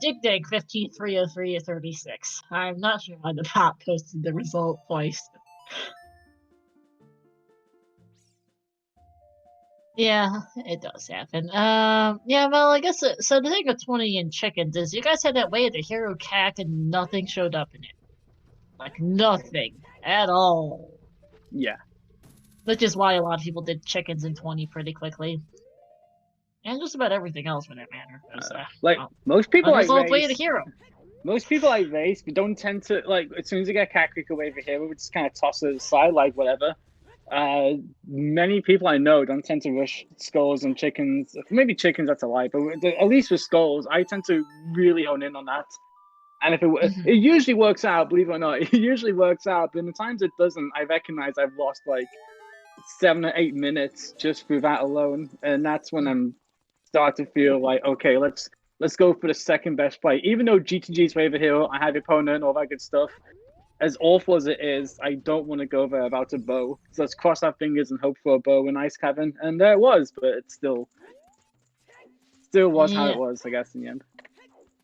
Dig Dig 1530336. I'm not sure why the bot posted the result twice. Yeah, it does happen. Yeah, well, I guess so. The thing with 20 in chickens is you guys had that way of the hero cack and nothing showed up in it. Like nothing at all. yeah. Which is why a lot of people did chickens in 20 pretty quickly. And just about everything else for that matter. 'Cause, Like well, most people I unresolved way of the race, hero. most people I race, we don't tend to like as soon as you get cat creek away over here, we just kind of toss it aside like whatever. Many people I know don't tend to rush skulls and chickens. Maybe chickens, that's a lie, but at least with skulls, I tend to really hone in on that. And if it usually works out, believe it or not, it usually works out. But in the times it doesn't, I recognize I've lost like 7 or 8 minutes just through that alone, and that's when I'm start to feel like, okay, let's go for the second best play. Even though GTG's way over here, I have opponent, all that good stuff. As awful as it is, I don't want to go there without a bow. So let's cross our fingers and hope for a bow in Ice Cavern. And there it was, but it still was how it was, I guess, in the end.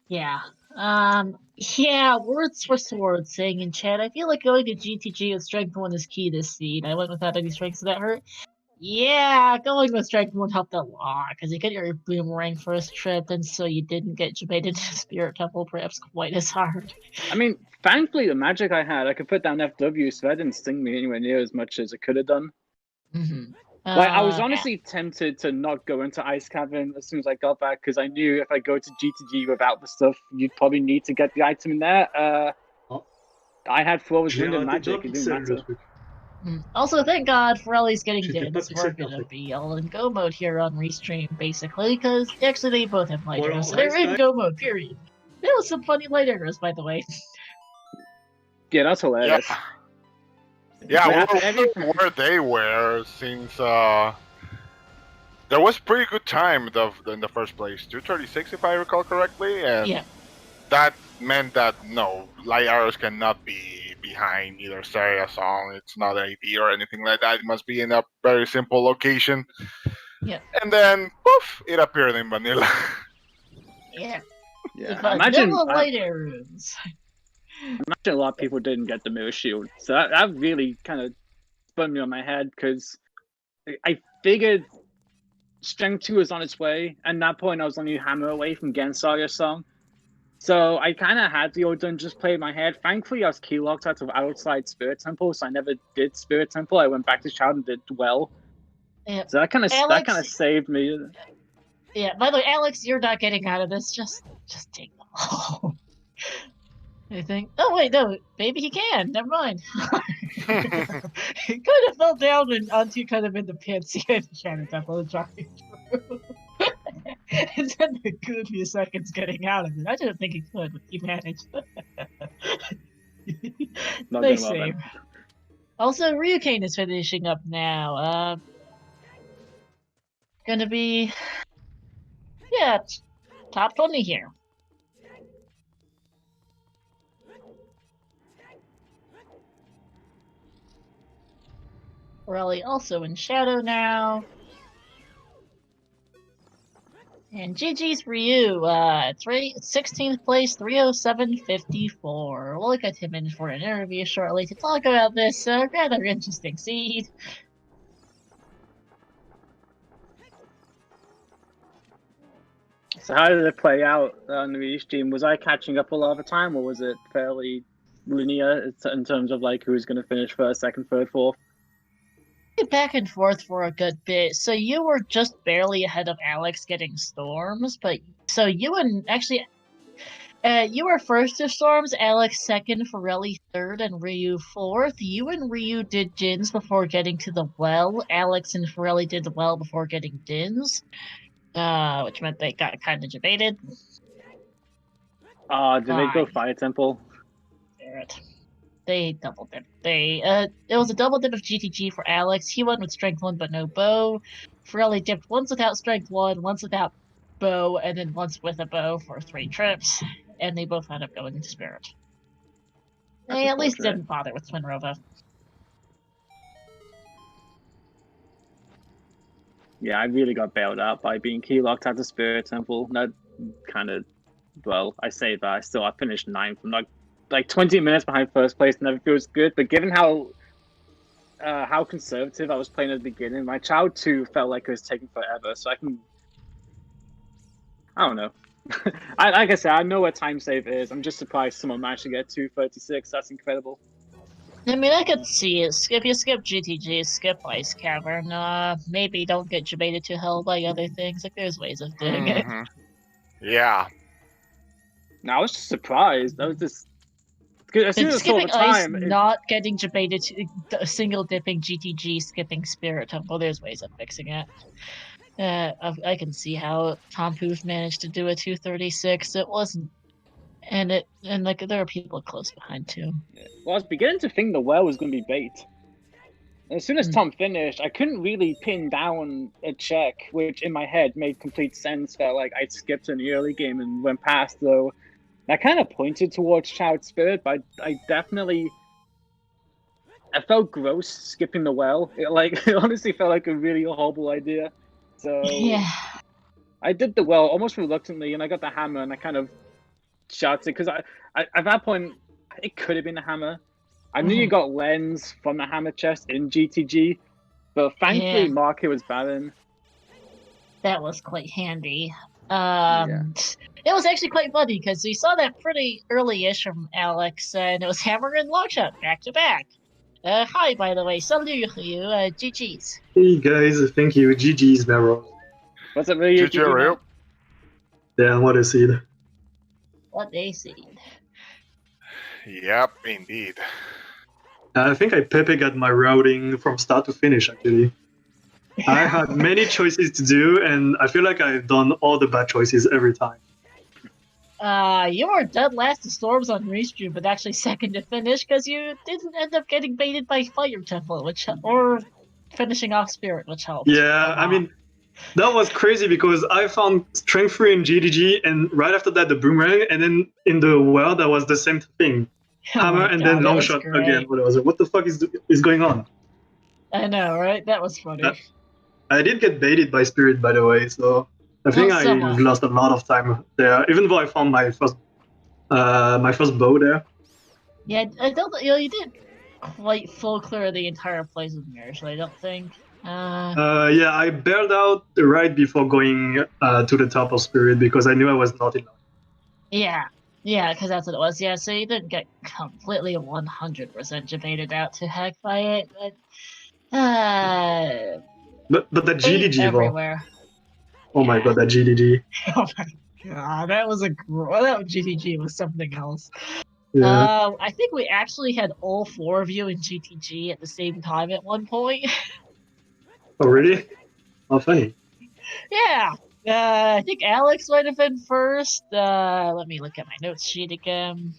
Yeah. Yeah, words for swords saying in chat, I feel like going to GTG with Strength 1 is key this seed. I went without any strengths, so that hurt. Yeah, going with Strength 1 helped a lot, because you get your boomerang first trip, and so you didn't get debated to Spirit Temple perhaps quite as hard. I mean, thankfully, the magic I had, I could put down FW, so that didn't sting me anywhere near as much as it could have done. Mm-hmm. Like, I was honestly tempted to not go into Ice Cavern as soon as I got back, because I knew if I go to GTG without the stuff, you'd probably need to get the item in there. I had Flawless Wind and Magic, it didn't matter. Also, thank God Forelli's getting J'ai dibs. pas We're pixel gonna perfect. be all in Go mode here on Restream, basically, because actually they both have light Well, arrows, so they're in Einstein- Go mode, period. There was some funny light arrows, by the way. Yeah, that's hilarious. Yeah, But I after wonder where they were since there was pretty good time in the first place, 2:36 if I recall correctly, and Yeah. that meant that no, light arrows cannot be behind either Saria song. It's not an AD or anything like that. It must be in a very simple location. Yeah. And then poof, it appeared in vanilla. Yeah. Yeah, But imagine no light arrows. a lot of people didn't get the mirror shield, so that really kind of spun me on my head because I figured Strength 2 was on its way, and at that point I was only a hammer away from getting Saria's song. So I kind of had the old dungeons play in my head. Thankfully, I was key locked out of outside Spirit Temple, so I never did Spirit Temple. I went back to Child and did well. Yeah. So that kind Alex- of saved me. Yeah, by the way, Alex, you're not getting out of this. Just take them all. I think. Oh wait, no, maybe he can. Never mind. He kind of fell down and onto kind of in the pits. He had Shadow Temple and dropping through. It took a good few seconds getting out of it. I didn't think he could, but he managed. Not They doing well, save. then. Also, Ryukane is finishing up now. Gonna be, yeah, top 20 here. Raleigh also in shadow now. And GG's for you, 16th place, 307.54. We'll get him in for an interview shortly to talk about this rather interesting seed. So how did it play out on the stream? Was I catching up a lot of the time, or was it fairly linear in terms of like who was going to finish first, second, third, fourth? Back and forth for a good bit. So you were just barely ahead of Alex getting storms, but so you and actually you were first to storms, Alex second, Forelli third, and Ryu fourth. You and Ryu did Jins before getting to the well. Alex and Forelli did the well before getting Dins, which meant they got kind of debated. Did they go Fire Temple? They double dip. It was a double dip of GTG for Alex. He went with Strength 1 but no bow. Forelli dipped once without Strength 1, once without bow, and then once with a bow for 3 trips. And they both ended up going into Spirit. They at least didn't bother with Twin Rova. Yeah, I really got bailed out by being key locked at the Spirit Temple. That kind of, well, I say that I finished 9th. I'm like 20 minutes behind first place. Never feels good, but given how conservative I was playing at the beginning, my Child 2 felt like it was taking forever. So I don't know. Like I said, I know where time save is. I'm just surprised someone managed to get 236. That's incredible. I mean, I could see it. If you skip GTG, skip Ice Cavern. Maybe don't get debated to hell by other things. Like, there's ways of doing it. Yeah. No, I was just surprised. I was just... As soon as I saw the skipping Ice, time... not getting debated to single dipping GTG, skipping Spirit Temple, there's ways of fixing it. I can see how Tom Poof managed to do a 236. It wasn't... And there are people close behind too. Well, I was beginning to think the well was going to be bait. And as soon as Tom finished, I couldn't really pin down a check, which in my head made complete sense. Felt like I'd skipped in the early game and went past, though. That kind of pointed towards Child Spirit, but I felt gross skipping the well. It honestly felt like a really horrible idea. So yeah, I did the well almost reluctantly, and I got the hammer, and I kind of shouted because I at that point it could have been a hammer. I knew you got lens from the hammer chest in GTG, but thankfully market was barren. That was quite handy. It was actually quite funny because we saw that pretty early-ish from Alex, and it was hammer and longshot back to back. Hi, by the way, salut you, GG's. Hey guys, thank you. GG's, Mero. What's up, Ryu? GG, Ryu. Yeah, what a seed. What a seed. Yep, indeed. I think I Pepe got my routing from start to finish, actually. I had many choices to do, and I feel like I've done all the bad choices every time. You were dead last to Storms on Restream, but actually second to finish because you didn't end up getting baited by Fire Temple, or finishing off Spirit, which helped. Yeah, I mean, that was crazy because I found Strength 3 in GDG, and right after that the Boomerang, and then in the world that was the same thing. Hammer and then Longshot again. But I was like, what the fuck is going on? I know, right? That was funny. I did get baited by Spirit, by the way, so I think Well, I somewhat. lost a lot of time there, even though I found my first bow there. Yeah, I don't. You didn't quite full clear the entire place with mirrors. I don't think. Yeah, I bailed out right before going to the top of Spirit because I knew I was not enough. Yeah, because that's what it was. Yeah, so you didn't get completely 100% debated out to heck by it, but But the GDG though. everywhere. Oh my god, that GDG. Oh my god, that was that GTG was something else. Yeah. I think we actually had all 4 of you in GTG at the same time at one point. Oh really? Oh funny. Yeah. I think Alex might have been first. Let me look at my notes sheet again.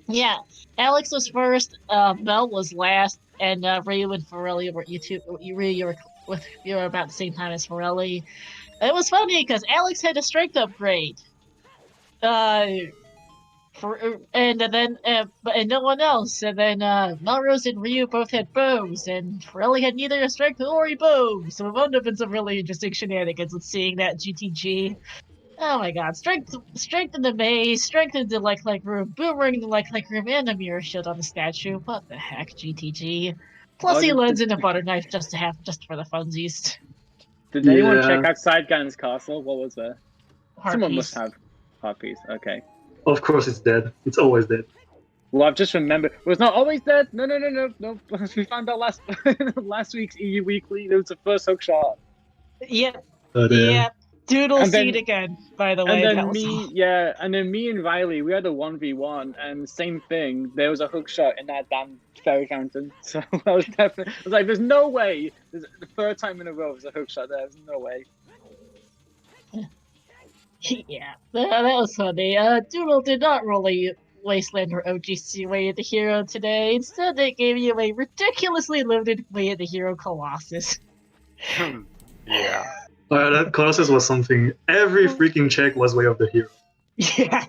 Yeah, Alex was first. Mel was last, and Ryu and Forelli were you were about the same time as Forelli. It was funny because Alex had a strength upgrade. And then and no one else. And then Melrose and Ryu both had bows, and Forelli had neither a strength nor a bow. So it wound up in some really interesting shenanigans with seeing that GTG. Oh my god, strength in the maze, strength in the like room, boomerang in the like room, and a mirror shield on the statue. What the heck, GTG? Plus he lends in a butter knife just for the funsies. Did anyone Yeah. check outside Ganon's castle? What was there? Someone must have Harpies. Okay. Of course it's dead. It's always dead. Well, I've just remembered. It was not always dead. No. We found out last week's EU Weekly. There was the first hook shot. Yep. But, Yep. Doodle And then- seed again, by the way. And that then was all. and then me and Riley, we had a 1v1, and same thing. There was a hook shot in that damn fairy fountain. So I was like, there's no way. There's the third time in a row there's a hook shot there. There's no way. Yeah, that was funny. Doodle did not roll a Wasteland or OGC Way of the Hero today. Instead, they gave you a ridiculously limited Way of the Hero Colossus. Yeah. that Colossus was something. Every freaking check was Way of the Hero. Yeah.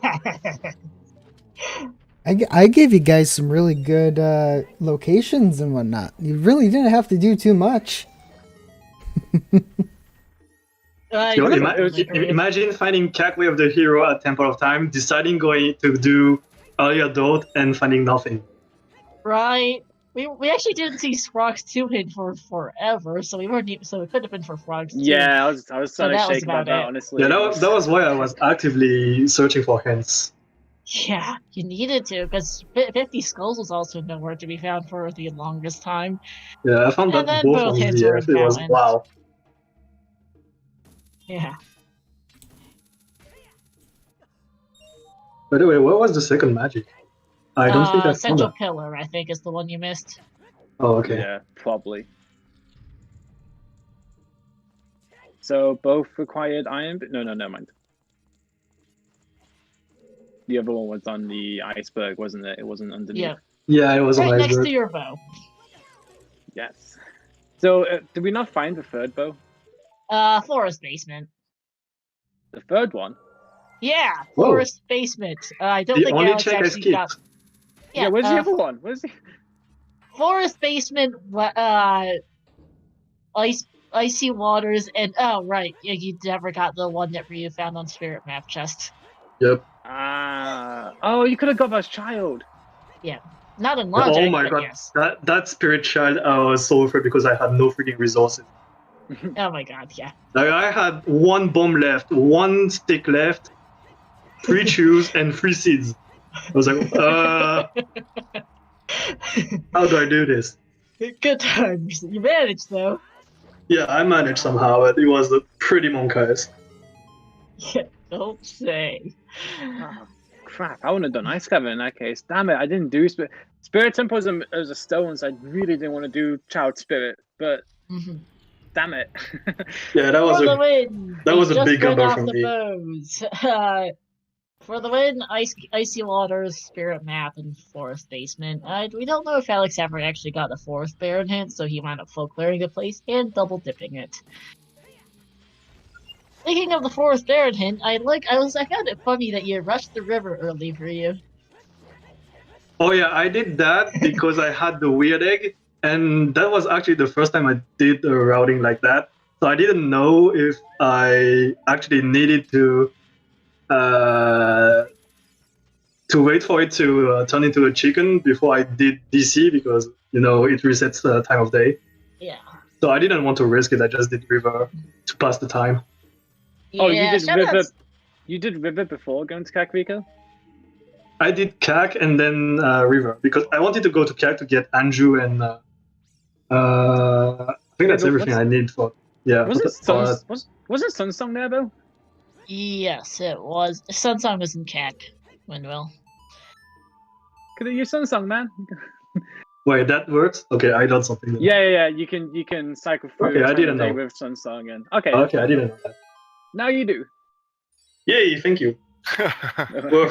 I gave you guys some really good locations and whatnot. You really didn't have to do too much. Imagine finding Cack Way of the Hero at Temple of Time, deciding going to do Early Adult and finding nothing. Right. We actually didn't see Frogs 2 hit for forever, so we weren't even, so it could have been for Frogs 2. Yeah, I was trying to shake about that, it. honestly. Yeah, that was why I was actively searching for hints. Yeah, you needed to, because 50 Skulls was also nowhere to be found for the longest time. Yeah, I found And that then both both on hints were ZF. It was invalid. wow. Yeah. By the way, what was the second magic? I don't think I found Central that. Pillar, I think, is the one you missed. Oh, okay. Yeah, probably. So both required iron. No, never mind. The other one was on the iceberg, wasn't it? It wasn't underneath. Yeah. Yeah, it was Right an next to iceberg. your bow. Yes. So did we not find the third bow? Forest Basement. The third one? Yeah, Whoa. Forest Basement. I don't The think only Alex check I actually skipped. got. Yeah, where's the other one? Where's the... Forest Basement, Icy Waters, and oh right, you never got the one that Ryu found on Spirit Map Chest. Yep. Oh, you could have got that child. Not in logic, Oh my but god, yes. that spirit child, I was so afraid because I had no freaking resources. Oh my god, yeah. Like, I had one bomb left, one stick left, 3 shoes, and 3 seeds. I was like, how do I do this? Good times. You managed though. Yeah, I managed somehow, but it was pretty monkies. Yeah, don't say. Oh, crap, I wouldn't have done ice cover in that case. Damn it, I didn't do Spirit Temple as a stone, so I really didn't want to do Child Spirit, but damn it. Yeah, that was For the a win! that was a Just big went number off for the me. bows. For the win, Icy Waters, Spirit Map, and Forest Basement. We don't know if Alex ever actually got the Forest Baron hint, so he wound up full clearing the place and double dipping it. Speaking of the Forest Baron hint, I found it funny that you rushed the river early for you. Oh yeah, I did that because I had the weird egg, and that was actually the first time I did a routing like that. So I didn't know if I actually needed to wait for it to turn into a chicken before I did DC because it resets the time of day. Yeah. So I didn't want to risk it. I just did river to pass the time. Oh, Yeah, you did river. shoutouts- You did river before going to Kakariko? I did CAC and then river because I wanted to go to CAC to get Anju and I think that's everything I need for. Yeah. Was it Sunsong there though? Yes, it was. Sunsong was in CAC, Manuel. Could have used Sunsong, man. Wait, that works? Okay, I done something. Then. Yeah. You can cycle through. Okay, I didn't know. with Sunsong and okay. Okay, I didn't know that. Now you do. Yay! Thank you. Well,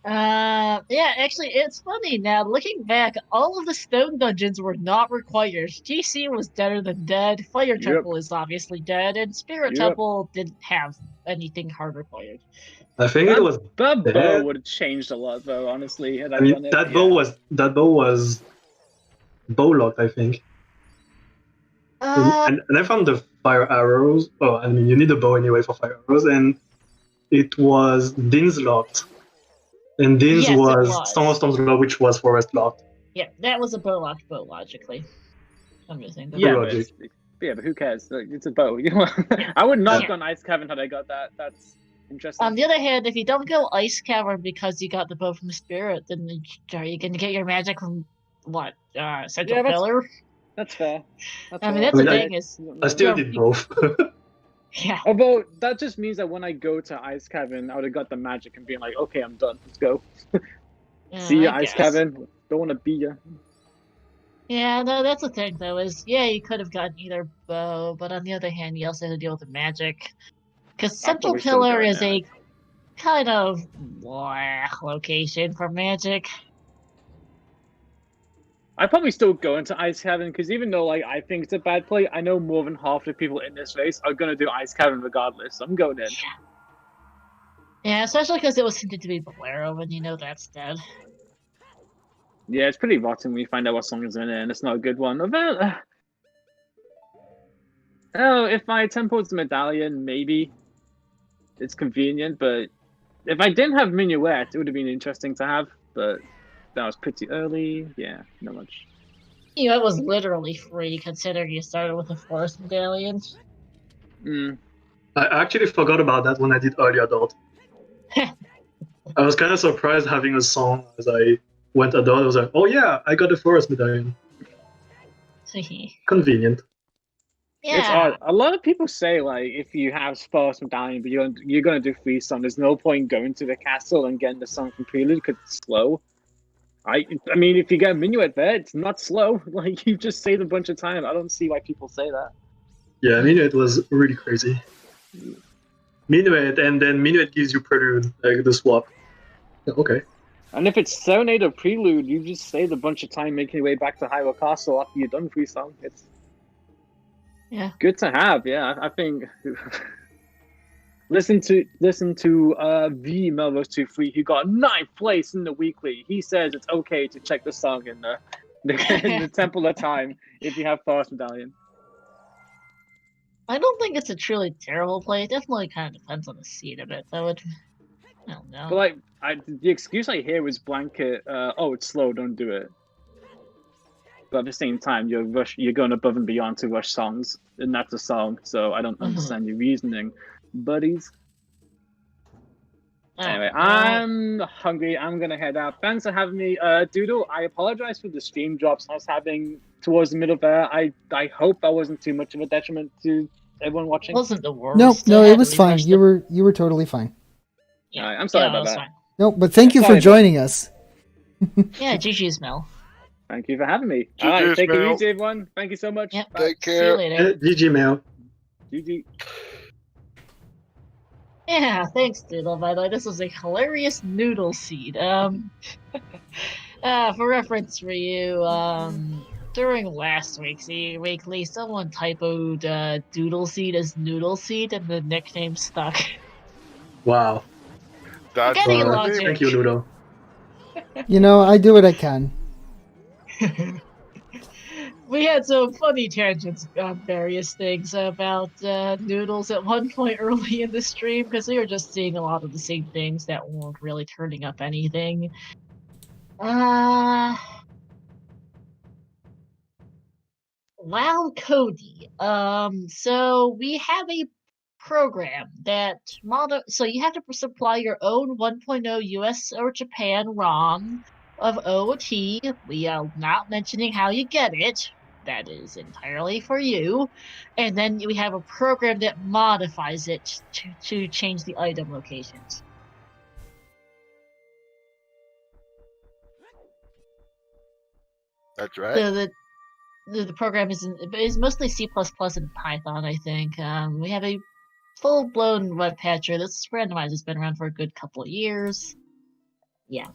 Yeah, actually, it's funny now. Looking back, all of the stone dungeons were not required. GC was deader than dead. Fire Temple is obviously dead, and Spirit Temple didn't have anything hard required. I think it was that bow dead. would have changed a lot though. Honestly, had I mean, done it. that bow was bow locked, I think. And I found the fire arrows. Oh, I mean, you need a bow anyway for fire arrows, and it was Din's locked. And Din's Yes, it was was. Song of Storms locked, which was forest locked. Yeah, that was a bow locked bow, logically. I'm just saying. Yeah, Logic. but who cares? Like, it's a bow. I would not Yeah. have gone Ice Cavern had I got that. That's interesting. On the other hand, if you don't go Ice Cavern because you got the bow from Spirit, then are you going to get your magic from what? Central that's- Pillar? That's fair. I mean, that's the thing is, I still Yeah. did both. yeah. Although that just means that when I go to Ice Cavern, I would have got the magic and being like, okay, I'm done. Let's go. See ya, I Ice guess. Cavern. Don't want to be ya. Yeah, no, that's the thing though. Is you could have gotten either bow, but on the other hand, you also had to deal with the magic. Because Central probably still Pillar go is now. a kind of blah location for magic. I'd probably still go into Ice Cavern because even though like I think it's a bad play, I know more than half the people in this race are gonna do Ice Cavern regardless. So I'm going in. Yeah, especially because it was hinted to be Bolero, and you know that's dead. Yeah, it's pretty rotten when you find out what song is in it, and it's not a good one. Oh, if my tempo is the medallion, maybe it's convenient. But if I didn't have Minuet, it would have been interesting to have. But that was pretty early. Yeah, not much. You know, it was literally free considering you started with a Forest Medallion. Mm. I actually forgot about that when I did early adult. I was kind of surprised having a song as I went adult. I was like, oh yeah, I got the forest medallion. Convenient. It's Yeah. odd. A lot of people say like if you have Forest Medallion, but you're gonna do free song, there's no point going to the castle and getting the song from Prelude because it's slow. I mean, if you get a Minuet there, it's not slow. Like you just say it a bunch of times. I don't see why people say that. Yeah, Minuet was really crazy. Minuet, and then Minuet gives you Prelude, like the swap. Yeah, okay. And if it's Serenade or Prelude, you just say it a bunch of time, making your way back to Hyrule Castle after you're done free song. It's good to have. Yeah, I think. Listen to V Melrose 23 who got 9th place in the weekly. He says it's okay to check the song in the Temple of Time if you have Forest Medallion. I don't think it's a truly terrible play. It definitely kind of depends on the seed of it. I don't know. But like, the excuse I hear is blanket. Oh, it's slow. Don't do it. But at the same time, you're going above and beyond to rush songs, and that's a song. So I don't understand your reasoning, buddies. Anyway, I'm hungry. I'm gonna head out. Thanks for having me, Doodle. I apologize for the stream drops I was having towards the middle there. I hope that wasn't too much of a detriment to everyone watching. It wasn't the worst. No, it was fine. You were totally fine. Yeah, Alright, I'm sorry it about was that. fine. No, but thank you Sorry for joining us. Yeah, GG's Mel. Thank you for having me. GG's, All right, take it Mel. easy, everyone. Thank you so much. Yep. Bye. Take See you care. later. GG Mail. GG. Yeah, thanks, Doodle. By the way, this was a hilarious noodle seed. For reference for you, during last week's weekly, someone typoed Doodle seed as Noodle seed, and the nickname stuck. Wow. That's Getting funny. logic. Thank you, Ludo. I do what I can. We had some funny tangents on various things about noodles at one point early in the stream because we were just seeing a lot of the same things that weren't really turning up anything. Wow, Cody. So we have a program that so you have to supply your own 1.0 US or Japan ROM of OOT. We are not mentioning how you get it. That is entirely for you. And then we have a program that modifies it to change the item locations. That's right. So the program is mostly C++ and Python, I think. We have a full-blown web patcher. This randomizer has been around for a good couple of years. Yeah.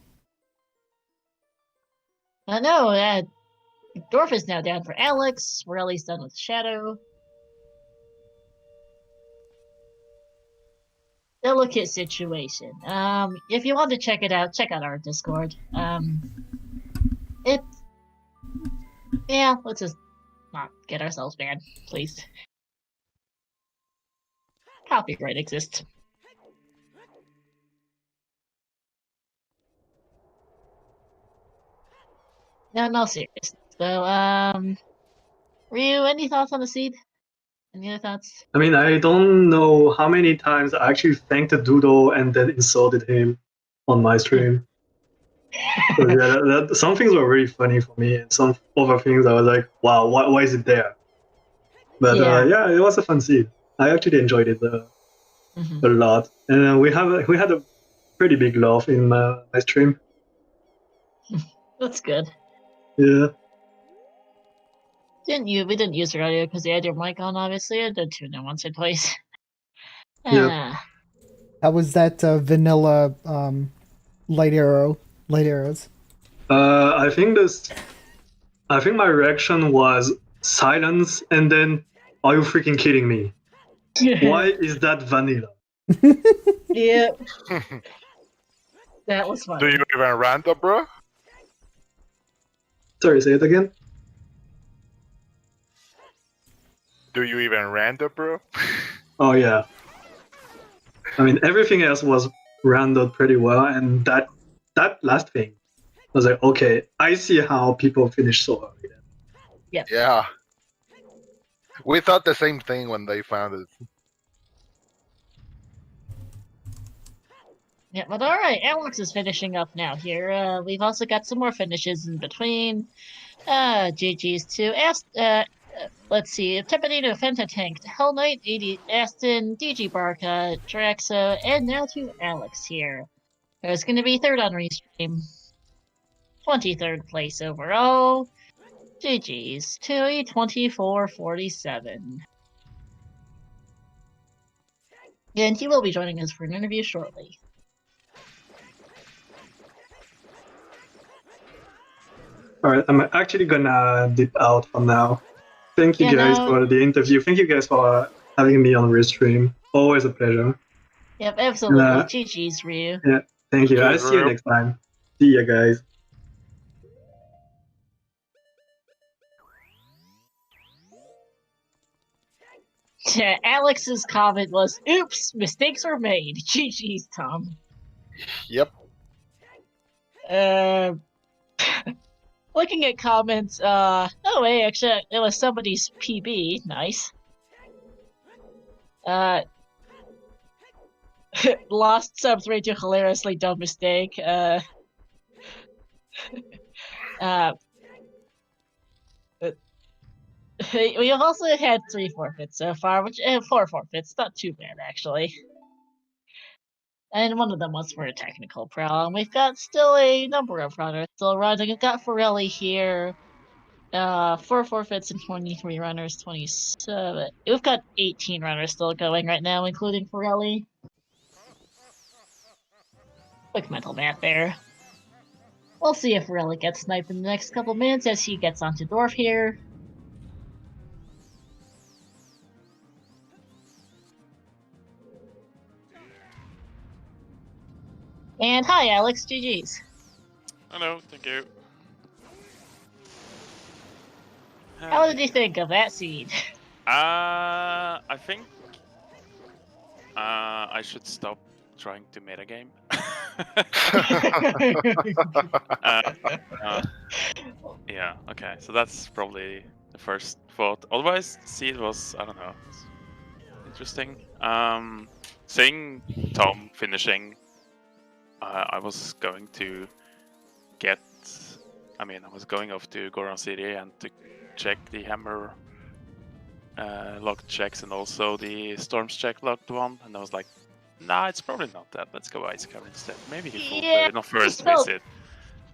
No, Dorf is now down for Alex. Morelli's done with Shadow. Delicate situation. If you want to check it out, check out our Discord. Yeah, let's just not get ourselves banned, please. Copyright exists. No serious. So, Ryu, any thoughts on the seed? Any other thoughts? I mean, I don't know how many times I actually thanked the Doodle and then insulted him on my stream. So yeah, some things were really funny for me, and some other things I was like, wow, why is it there? But yeah, it was a fun seed. I actually enjoyed it a lot, and we had a pretty big laugh in my stream. That's good. Yeah. We didn't use it earlier because you had your mic on, obviously. I did tune in once or twice. Yeah. How was that vanilla light arrows? I think my reaction was silence, and then, are you freaking kidding me? Why is that vanilla? Yeah. That was funny. Do you even random, bro? Sorry, say it again. Do you even random, bro? Oh yeah. I mean, everything else was rendered pretty well, and that last thing, I was like, okay, I see how people finish so early. Yeah. We thought the same thing when they found it. Yeah, but alright, Alex is finishing up now here. We've also got some more finishes in between. GG's to let's see, Tepidino, Fentatank, Hell Knight, 80, Aston, DG Barca, Draxo, and now to Alex here. There's gonna be third on restream. 23rd place overall. GG's to a 24-47. And he will be joining us for an interview shortly. Alright, I'm actually gonna dip out for now. Thank you guys for the interview. Thank you guys for having me on Restream. Always a pleasure. Yep, absolutely. GG's, Ryu. Yeah, thank you. I'll see you next time. See ya, guys. Alex's comment was, oops, mistakes were made. GG's, Tom. Yep. Looking at comments, oh wait, actually, it was somebody's PB. Nice. Lost sub 3 to hilariously dumb mistake. We have also had 3 forfeits so far, which 4 forfeits, not too bad actually. And one of them was for a technical problem. We've got still a number of runners still running. We've got Forelli here. 4 forfeits and 23 runners, 27. We've got 18 runners still going right now, including Forelli. Quick mental math there. We'll see if Forelli gets sniped in the next couple minutes as he gets onto Dorf here. And hi, Alex. GG's. Hello, thank you. How did you think of that scene? I think I should stop trying to metagame. Yeah, okay. So that's probably the first thought. Otherwise, see, it was, I don't know, it was interesting. Seeing Tom finishing, I was going to get, I was going off to Goron City and to check the hammer locked checks and also the storms check locked one, and I was like, nah, it's probably not that. Let's go Ice Cover instead. Maybe he fooled me on first visit.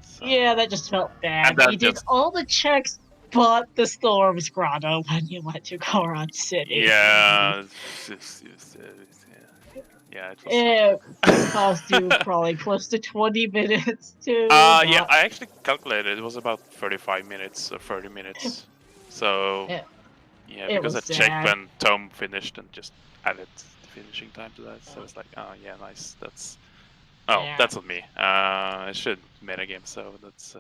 So. Yeah, that just felt bad. You did all the checks but the Storms Grotto when you went to Goron City. Yeah. Yeah, it cost you probably close to 20 minutes too. Yeah, I actually calculated it was about 35 minutes or 30 minutes. So, yeah, because I checked when Tom finished and just added the finishing time to that. So it's like, oh yeah, nice. That's that's on me. I should metagame, so that's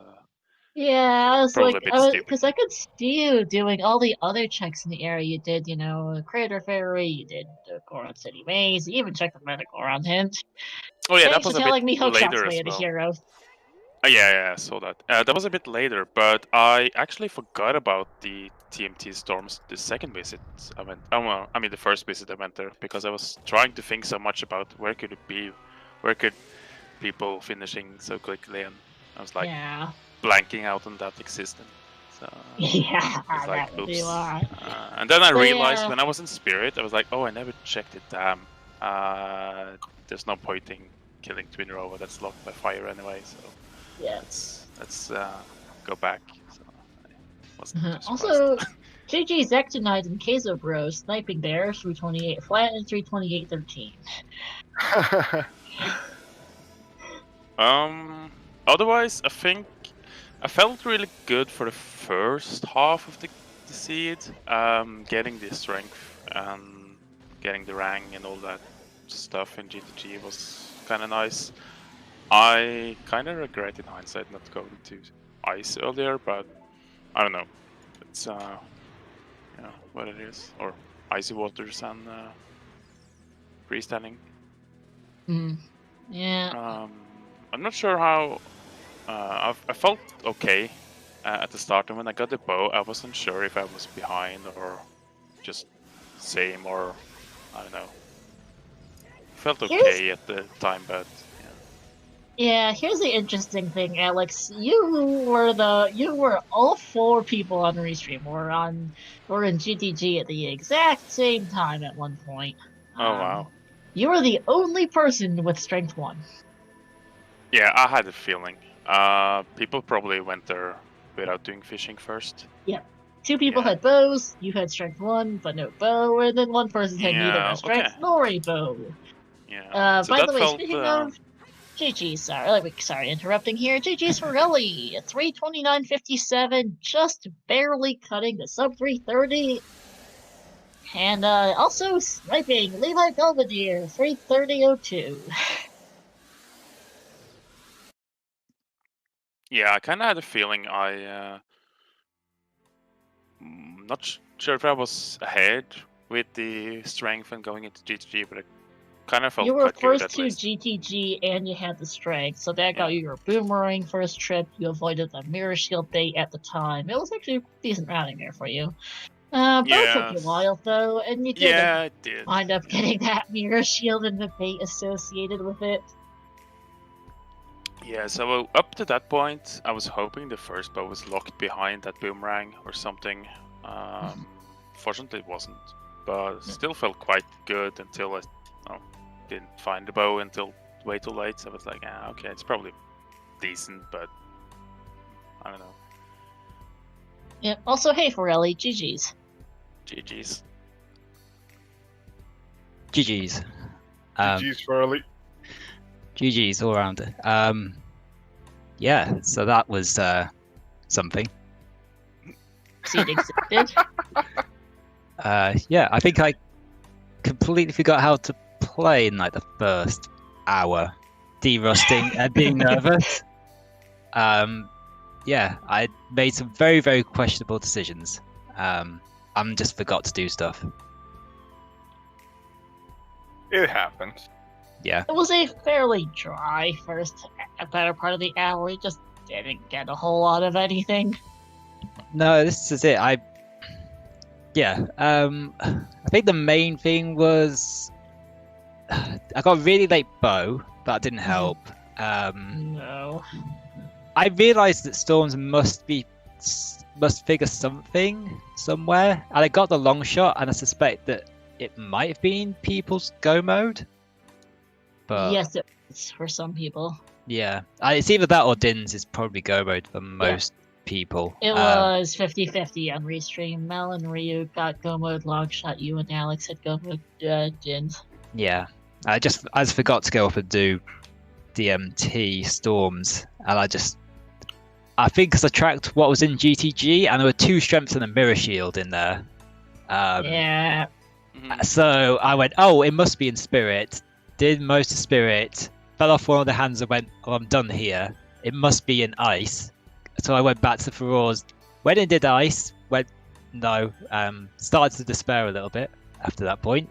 yeah, I was like, because I could see you doing all the other checks in the area. You did, Crater Ferry, you did the Goron City Maze, you even checked the Goron Hint. Oh yeah, Thanks that was for a telling bit me Hookshot's later way as of the well. hero. Yeah, I saw that. That was a bit later, but I actually forgot about the TMT Storms the second visit I went. The first visit I went there because I was trying to think so much about where could it be, where could people finishing so quickly, and I was like blanking out on that existence. So yeah, like, that would be why. And then I realized when I was in Spirit, I was like, oh, I never checked it. Damn, there's no point in killing Twin Rover. That's locked by fire anyway. So. Yeah. Let's go back. So I wasn't also, GG Zektonite and Queso Bros sniping there 328 flat and 328.13. Otherwise, I think I felt really good for the first half of the seed. Getting the strength and getting the rank and all that stuff in GTG was kind of nice. I kind of regret in hindsight not going to ice earlier, but I don't know. It's what it is, or icy waters and freestanding. Yeah. I'm not sure how. I felt okay at the start, and when I got the bow, I wasn't sure if I was behind or just same, or I don't know. Felt okay at the time, but. Yeah, here's the interesting thing, Alex. You were all four people on Restream were in GTG at the exact same time at one point. Oh wow. You were the only person with Strength 1. Yeah, I had a feeling. People probably went there without doing fishing first. Yeah. 2 people had bows, you had Strength 1, but no bow, and then 1 person had neither a Strength nor a bow. Yeah. So by the way, speaking of GG's, sorry, interrupting here. GG's for Ellie, 329.57, just barely cutting the sub 330. And also sniping Levi Belvedere, 330.02. Yeah, I kind of had a feeling not sure if I was ahead with the strength and going into GTG, but I kind of felt you were first to GTG and you had the strength, so that got you your boomerang first trip. You avoided the mirror shield bait at the time. It was actually a decent routing there for you. Both took you a while though, and you did wind up getting that mirror shield and the bait associated with it. Yeah, so up to that point, I was hoping the first bow was locked behind that boomerang or something. Fortunately, it wasn't, but still felt quite good until I didn't find the bow until way too late. So I was like, okay, it's probably decent, but I don't know. Yeah. Also, hey, Forelli, GG's. GG's. GG's. GG's Forelli. GG's all around. Yeah, so that was something. Seed existed. Yeah, I think I completely forgot how to play in like the first hour, derusting and being nervous. Yeah, I made some very, very questionable decisions. I'm just forgot to do stuff. It happens. Yeah. It was a fairly dry first, better part of the hour. We just didn't get a whole lot of anything. No, this is it. I think the main thing was I got a really late bow. That didn't help. No. I realized that storms must figure something somewhere, and I got the long shot, and I suspect that it might have been people's go mode. But Yes, it was for some people. yeah, it's either that or Din's is probably go mode for most people. It was 50-50 on Restream. Mel and Ryu got go mode Longshot. You and Alex had go mode Jins. Yeah, I just forgot to go up and do DMT storms, and I think because I tracked what was in GTG, and there were 2 strengths and a mirror shield in there. Yeah. So I went, oh, it must be in spirit. Did most of spirit, fell off one of the hands and went, oh, I'm done here. It must be in ice. So I went back to Feroz, went and did ice, went, no, started to despair a little bit after that point.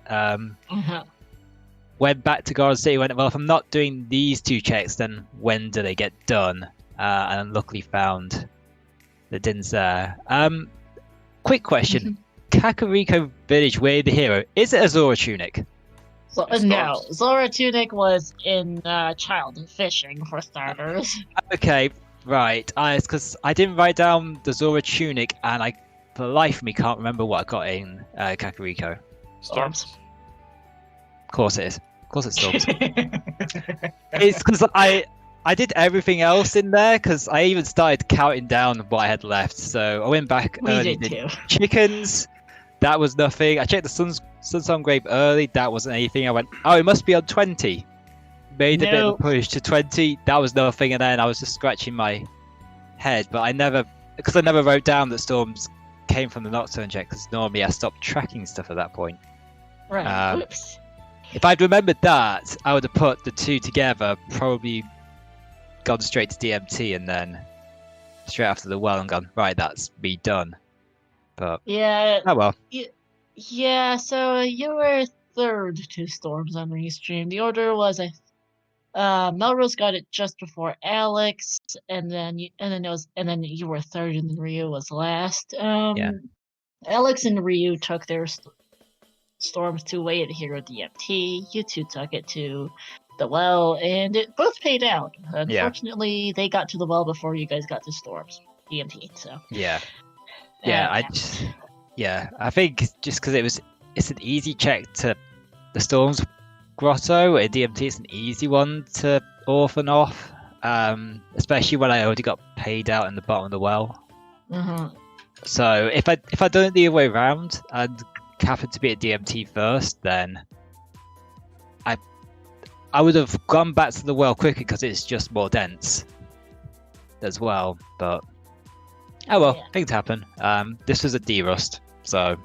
Went back to Garden City, went, well, if I'm not doing these 2 checks, then when do they get done? And luckily found the Din's there. Quick question. Kakariko Village, Way of the Hero, is it a Zora tunic? So, no, Zora Tunic was in Child Fishing, for starters. Okay, right. Because I didn't write down the Zora Tunic, and I, for the life of me, can't remember what I got in Kakariko. Storms. Of course it is. Of course it's Storms. It's because I did everything else in there, because I even started counting down what I had left. So I went back early, did chickens. That was nothing. I checked the Sun Grave early. That wasn't anything. I went, oh, it must be on 20. Made a bit of a push to 20. That was nothing. And then I was just scratching my head. But I never wrote down that storms came from the Nocturne check, because normally I stopped tracking stuff at that point. Right. Oops. If I'd remembered that, I would have put the 2 together, probably gone straight to DMT, and then straight after the well and gone, right, that's me done. But yeah. Oh well. Yeah, so you were third to Storms on Restream. The order was Melrose got it just before Alex, and then you were third, and then Ryu was last. Alex and Ryu took their Storms to Way of the Hero DMT. You 2 took it to the well, and it both paid out. Unfortunately, they got to the well before you guys got to Storms DMT. So I think just because it's an easy check to the Storms Grotto. At DMT, it's an easy one to orphan off, especially when I already got paid out in the bottom of the well. So if I done it the other way around and happened to be at DMT first, then I would have gone back to the well quicker, because it's just more dense as well. But oh well, things happen. This was a D-Rust, so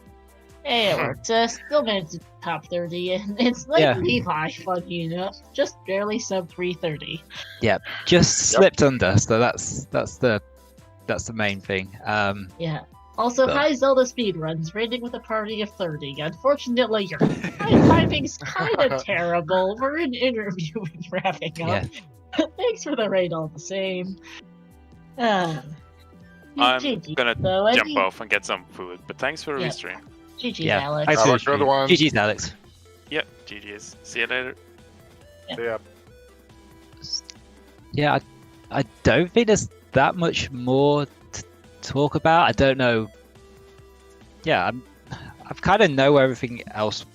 hey, it worked. Still managed to top 30, and it's like Levi, funny enough, just barely sub 330. Yep, just slipped under. So that's the main thing. Yeah. Also, hi ZeldaSpeedRuns, rating with a party of 30. Unfortunately, your timing's kind of terrible. We're in interview and wrapping up. Yeah. Thanks for the raid all the same. I'm gonna jump off and get some food, but thanks for the restream. GG's, Alex. Have a good one. GG's, Alex. Yep, GG's. See you later. See ya. Yeah, I don't think there's that much more to talk about. I don't know. Yeah, I've kind of know where everything else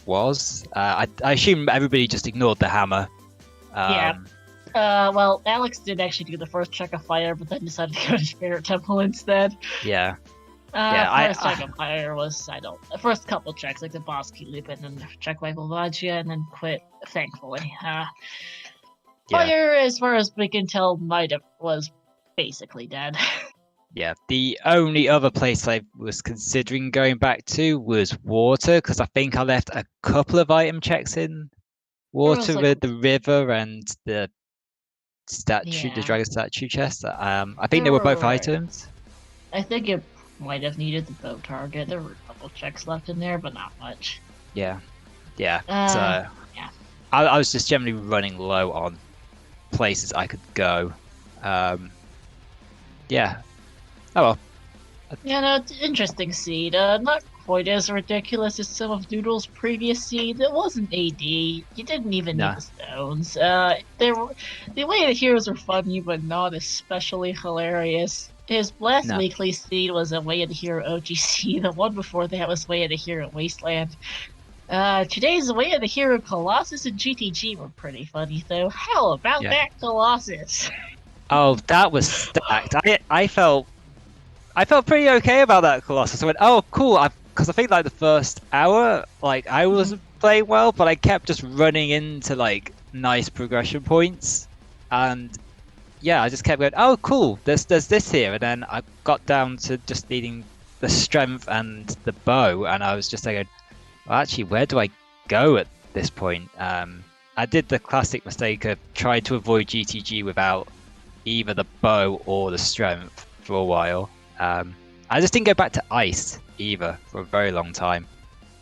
was. I assume everybody just ignored the hammer. Well, Alex did actually do the first check of fire, but then decided to go to Spirit Temple instead. Yeah. First check of fire was, the first couple checks, like the boss key loop, and then check by Volvagia, and then quit, thankfully. Fire, as far as we can tell, was basically dead. Yeah, the only other place I was considering going back to was water, because I think I left a couple of item checks in water with the river and the statue, the dragon statue chest. I think they were both items. I think it might have needed the bow target. There were a couple checks left in there, but not much. Yeah. So yeah. I was just generally running low on places I could go. Yeah. Oh well. Yeah, no, it's interesting seed. Not quite as ridiculous as some of Noodle's previous seed. It wasn't AD. You didn't even need the stones. The way the heroes were funny, but not especially hilarious. His last weekly seed was a Way of the Hero OGC. The one before that was Way of the Hero Wasteland. Today's Way of the Hero Colossus and GTG were pretty funny, though. How about that Colossus? Oh, that was stacked. I felt pretty okay about that Colossus. I went, oh, cool. Because I think like the first hour, like I wasn't playing well, but I kept just running into like nice progression points, and yeah, I just kept going, oh, cool. There's this here, and then I got down to just needing the strength and the bow, and I was just like, well, actually, where do I go at this point? I did the classic mistake of trying to avoid GTG without either the bow or the strength for a while. I just didn't go back to ice either for a very long time.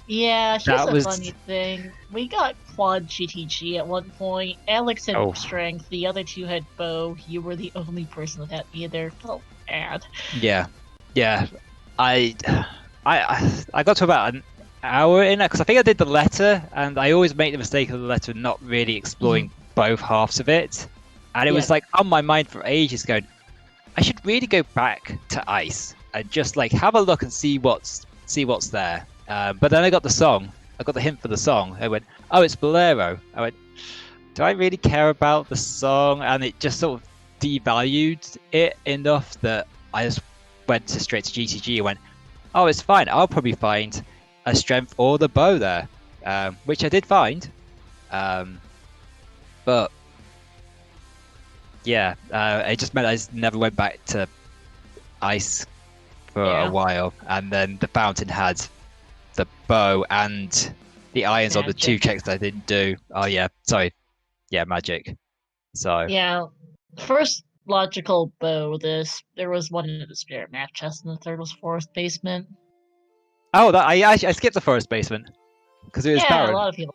Yeah, here's a funny thing. We got quad GTG at one point. Alex had strength, the other two had bow. You were the only person that had either. Felt bad. Yeah. I got to about an hour in it, because I think I did the letter, and I always make the mistake of the letter not really exploring both halves of it. And it was like on my mind for ages going, I should really go back to ice and just like have a look and see what's there. But then I got the song. I got the hint for the song. I went, oh, it's Bolero. I went, do I really care about the song? And it just sort of devalued it enough that I just went straight to GTG and went, oh, it's fine. I'll probably find a strength or the bow there, which I did find. But yeah, it just meant I just never went back to ice for a while, and then the fountain had the bow and the irons on the two checks that I didn't do. Oh yeah, sorry, magic. So yeah, first logical bow. There was one in the spirit map chest, and the third was forest basement. Oh, that I skipped the forest basement because it was barren. A lot of people.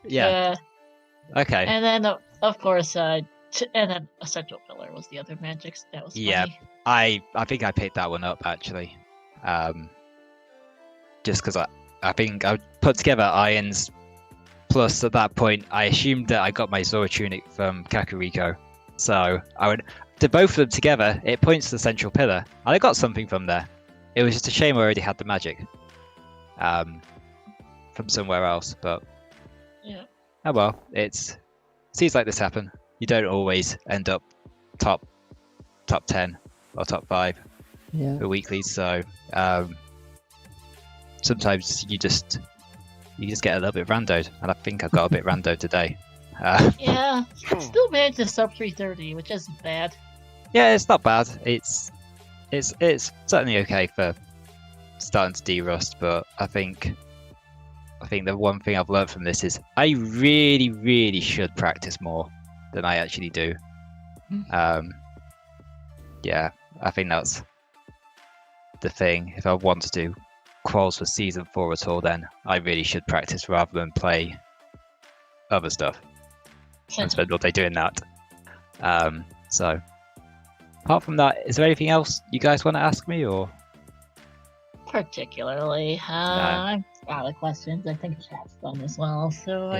Yeah. Okay. And then of course, and then essential pillar was the other magic. That was funny. Yeah. I think I picked that one up actually, just because I think I put together irons, plus at that point I assumed that I got my Zora tunic from Kakariko, so I would do both of them together. It points to the central pillar, and I got something from there. It was just a shame I already had the magic from somewhere else, but oh well. It seems like this happen. You don't always end up top 10 or top 5 for weeklies, so sometimes you just get a little bit randoed, and I think I got a bit randoed today. Still managed to sub 330, which isn't bad. Yeah, it's not bad. It's certainly okay for starting to de-rust, but I think the one thing I've learned from this is I really, really should practice more than I actually do. Yeah, I think that's the thing. If I want to do quals for season 4 at all, then I really should practice rather than play other stuff and spend all day doing that. So apart from that, is there anything else you guys want to ask me, or particularly? I'm out of questions. I think chat's done as well, so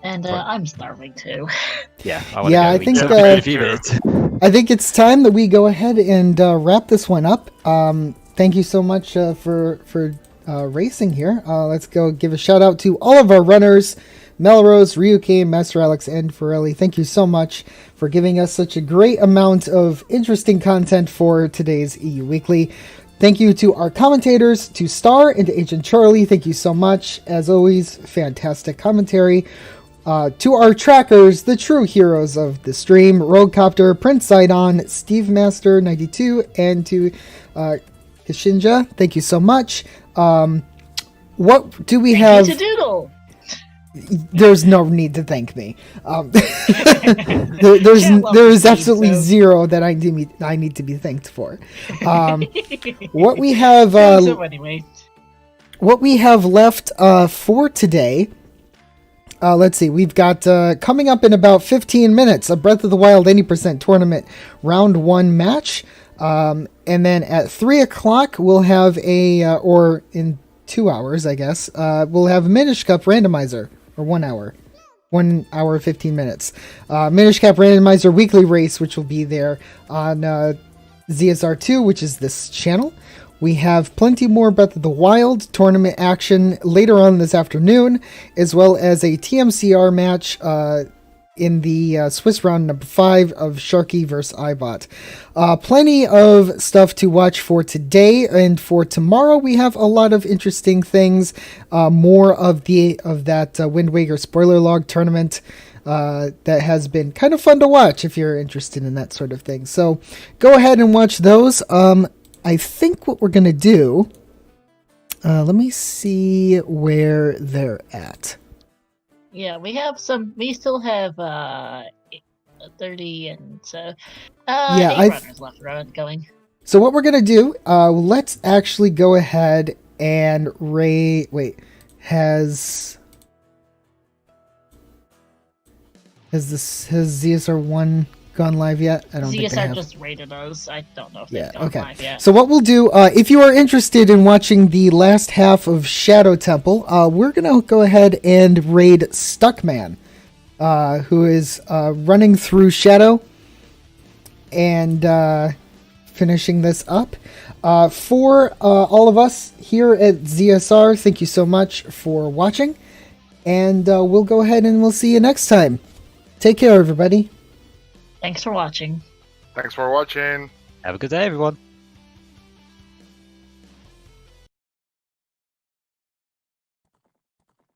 and I'm starving too. I think it's time that we go ahead and wrap this one up. Thank you so much for racing here. Let's go give a shout out to all of our runners, Melrose, Ryuki, Master Alex, and Forelli. Thank you so much for giving us such a great amount of interesting content for today's EU Weekly. Thank you to our commentators, to Star and to Agent Charlie. Thank you so much. As always, fantastic commentary. To our trackers, the true heroes of the stream, Roguecopter, Prince Sidon, Steve Master 92, and to Kishinja, thank you so much. What do we have? To Doodle. There's no need to thank me. There is absolutely zero that I need to be thanked for. What we have what we have left for today. Let's see. We've got coming up in about 15 minutes a Breath of the Wild 80% tournament round 1 match, and then at 3 o'clock we'll have or in 2 hours, I guess, we'll have Minish Cup Randomizer. Or 1 hour. 1 hour, 15 minutes. Minish Cap Randomizer Weekly Race, which will be there on ZSR2, which is this channel. We have plenty more Breath of the Wild tournament action later on this afternoon, as well as a TMCR match in the Swiss round number 5 of Sharky vs. Ibot. Plenty of stuff to watch for today, and for tomorrow we have a lot of interesting things. More of that Wind Waker spoiler log tournament that has been kind of fun to watch if you're interested in that sort of thing. So go ahead and watch those. I think what we're gonna do. Let me see where they're at. Yeah, we still have 30 and so 8 runners left going. So what we're gonna do, let's actually go ahead and has ZSR1 gone live yet? I don't think they have. ZSR just rated us. I don't know if they've gone live yet. So what we'll do, if you are interested in watching the last half of Shadow Temple, we're going to go ahead and raid Stuckman, who is running through Shadow and finishing this up. For all of us here at ZSR, thank you so much for watching, and we'll go ahead and we'll see you next time. Take care, everybody. Thanks for watching. Thanks for watching. Have a good day, everyone.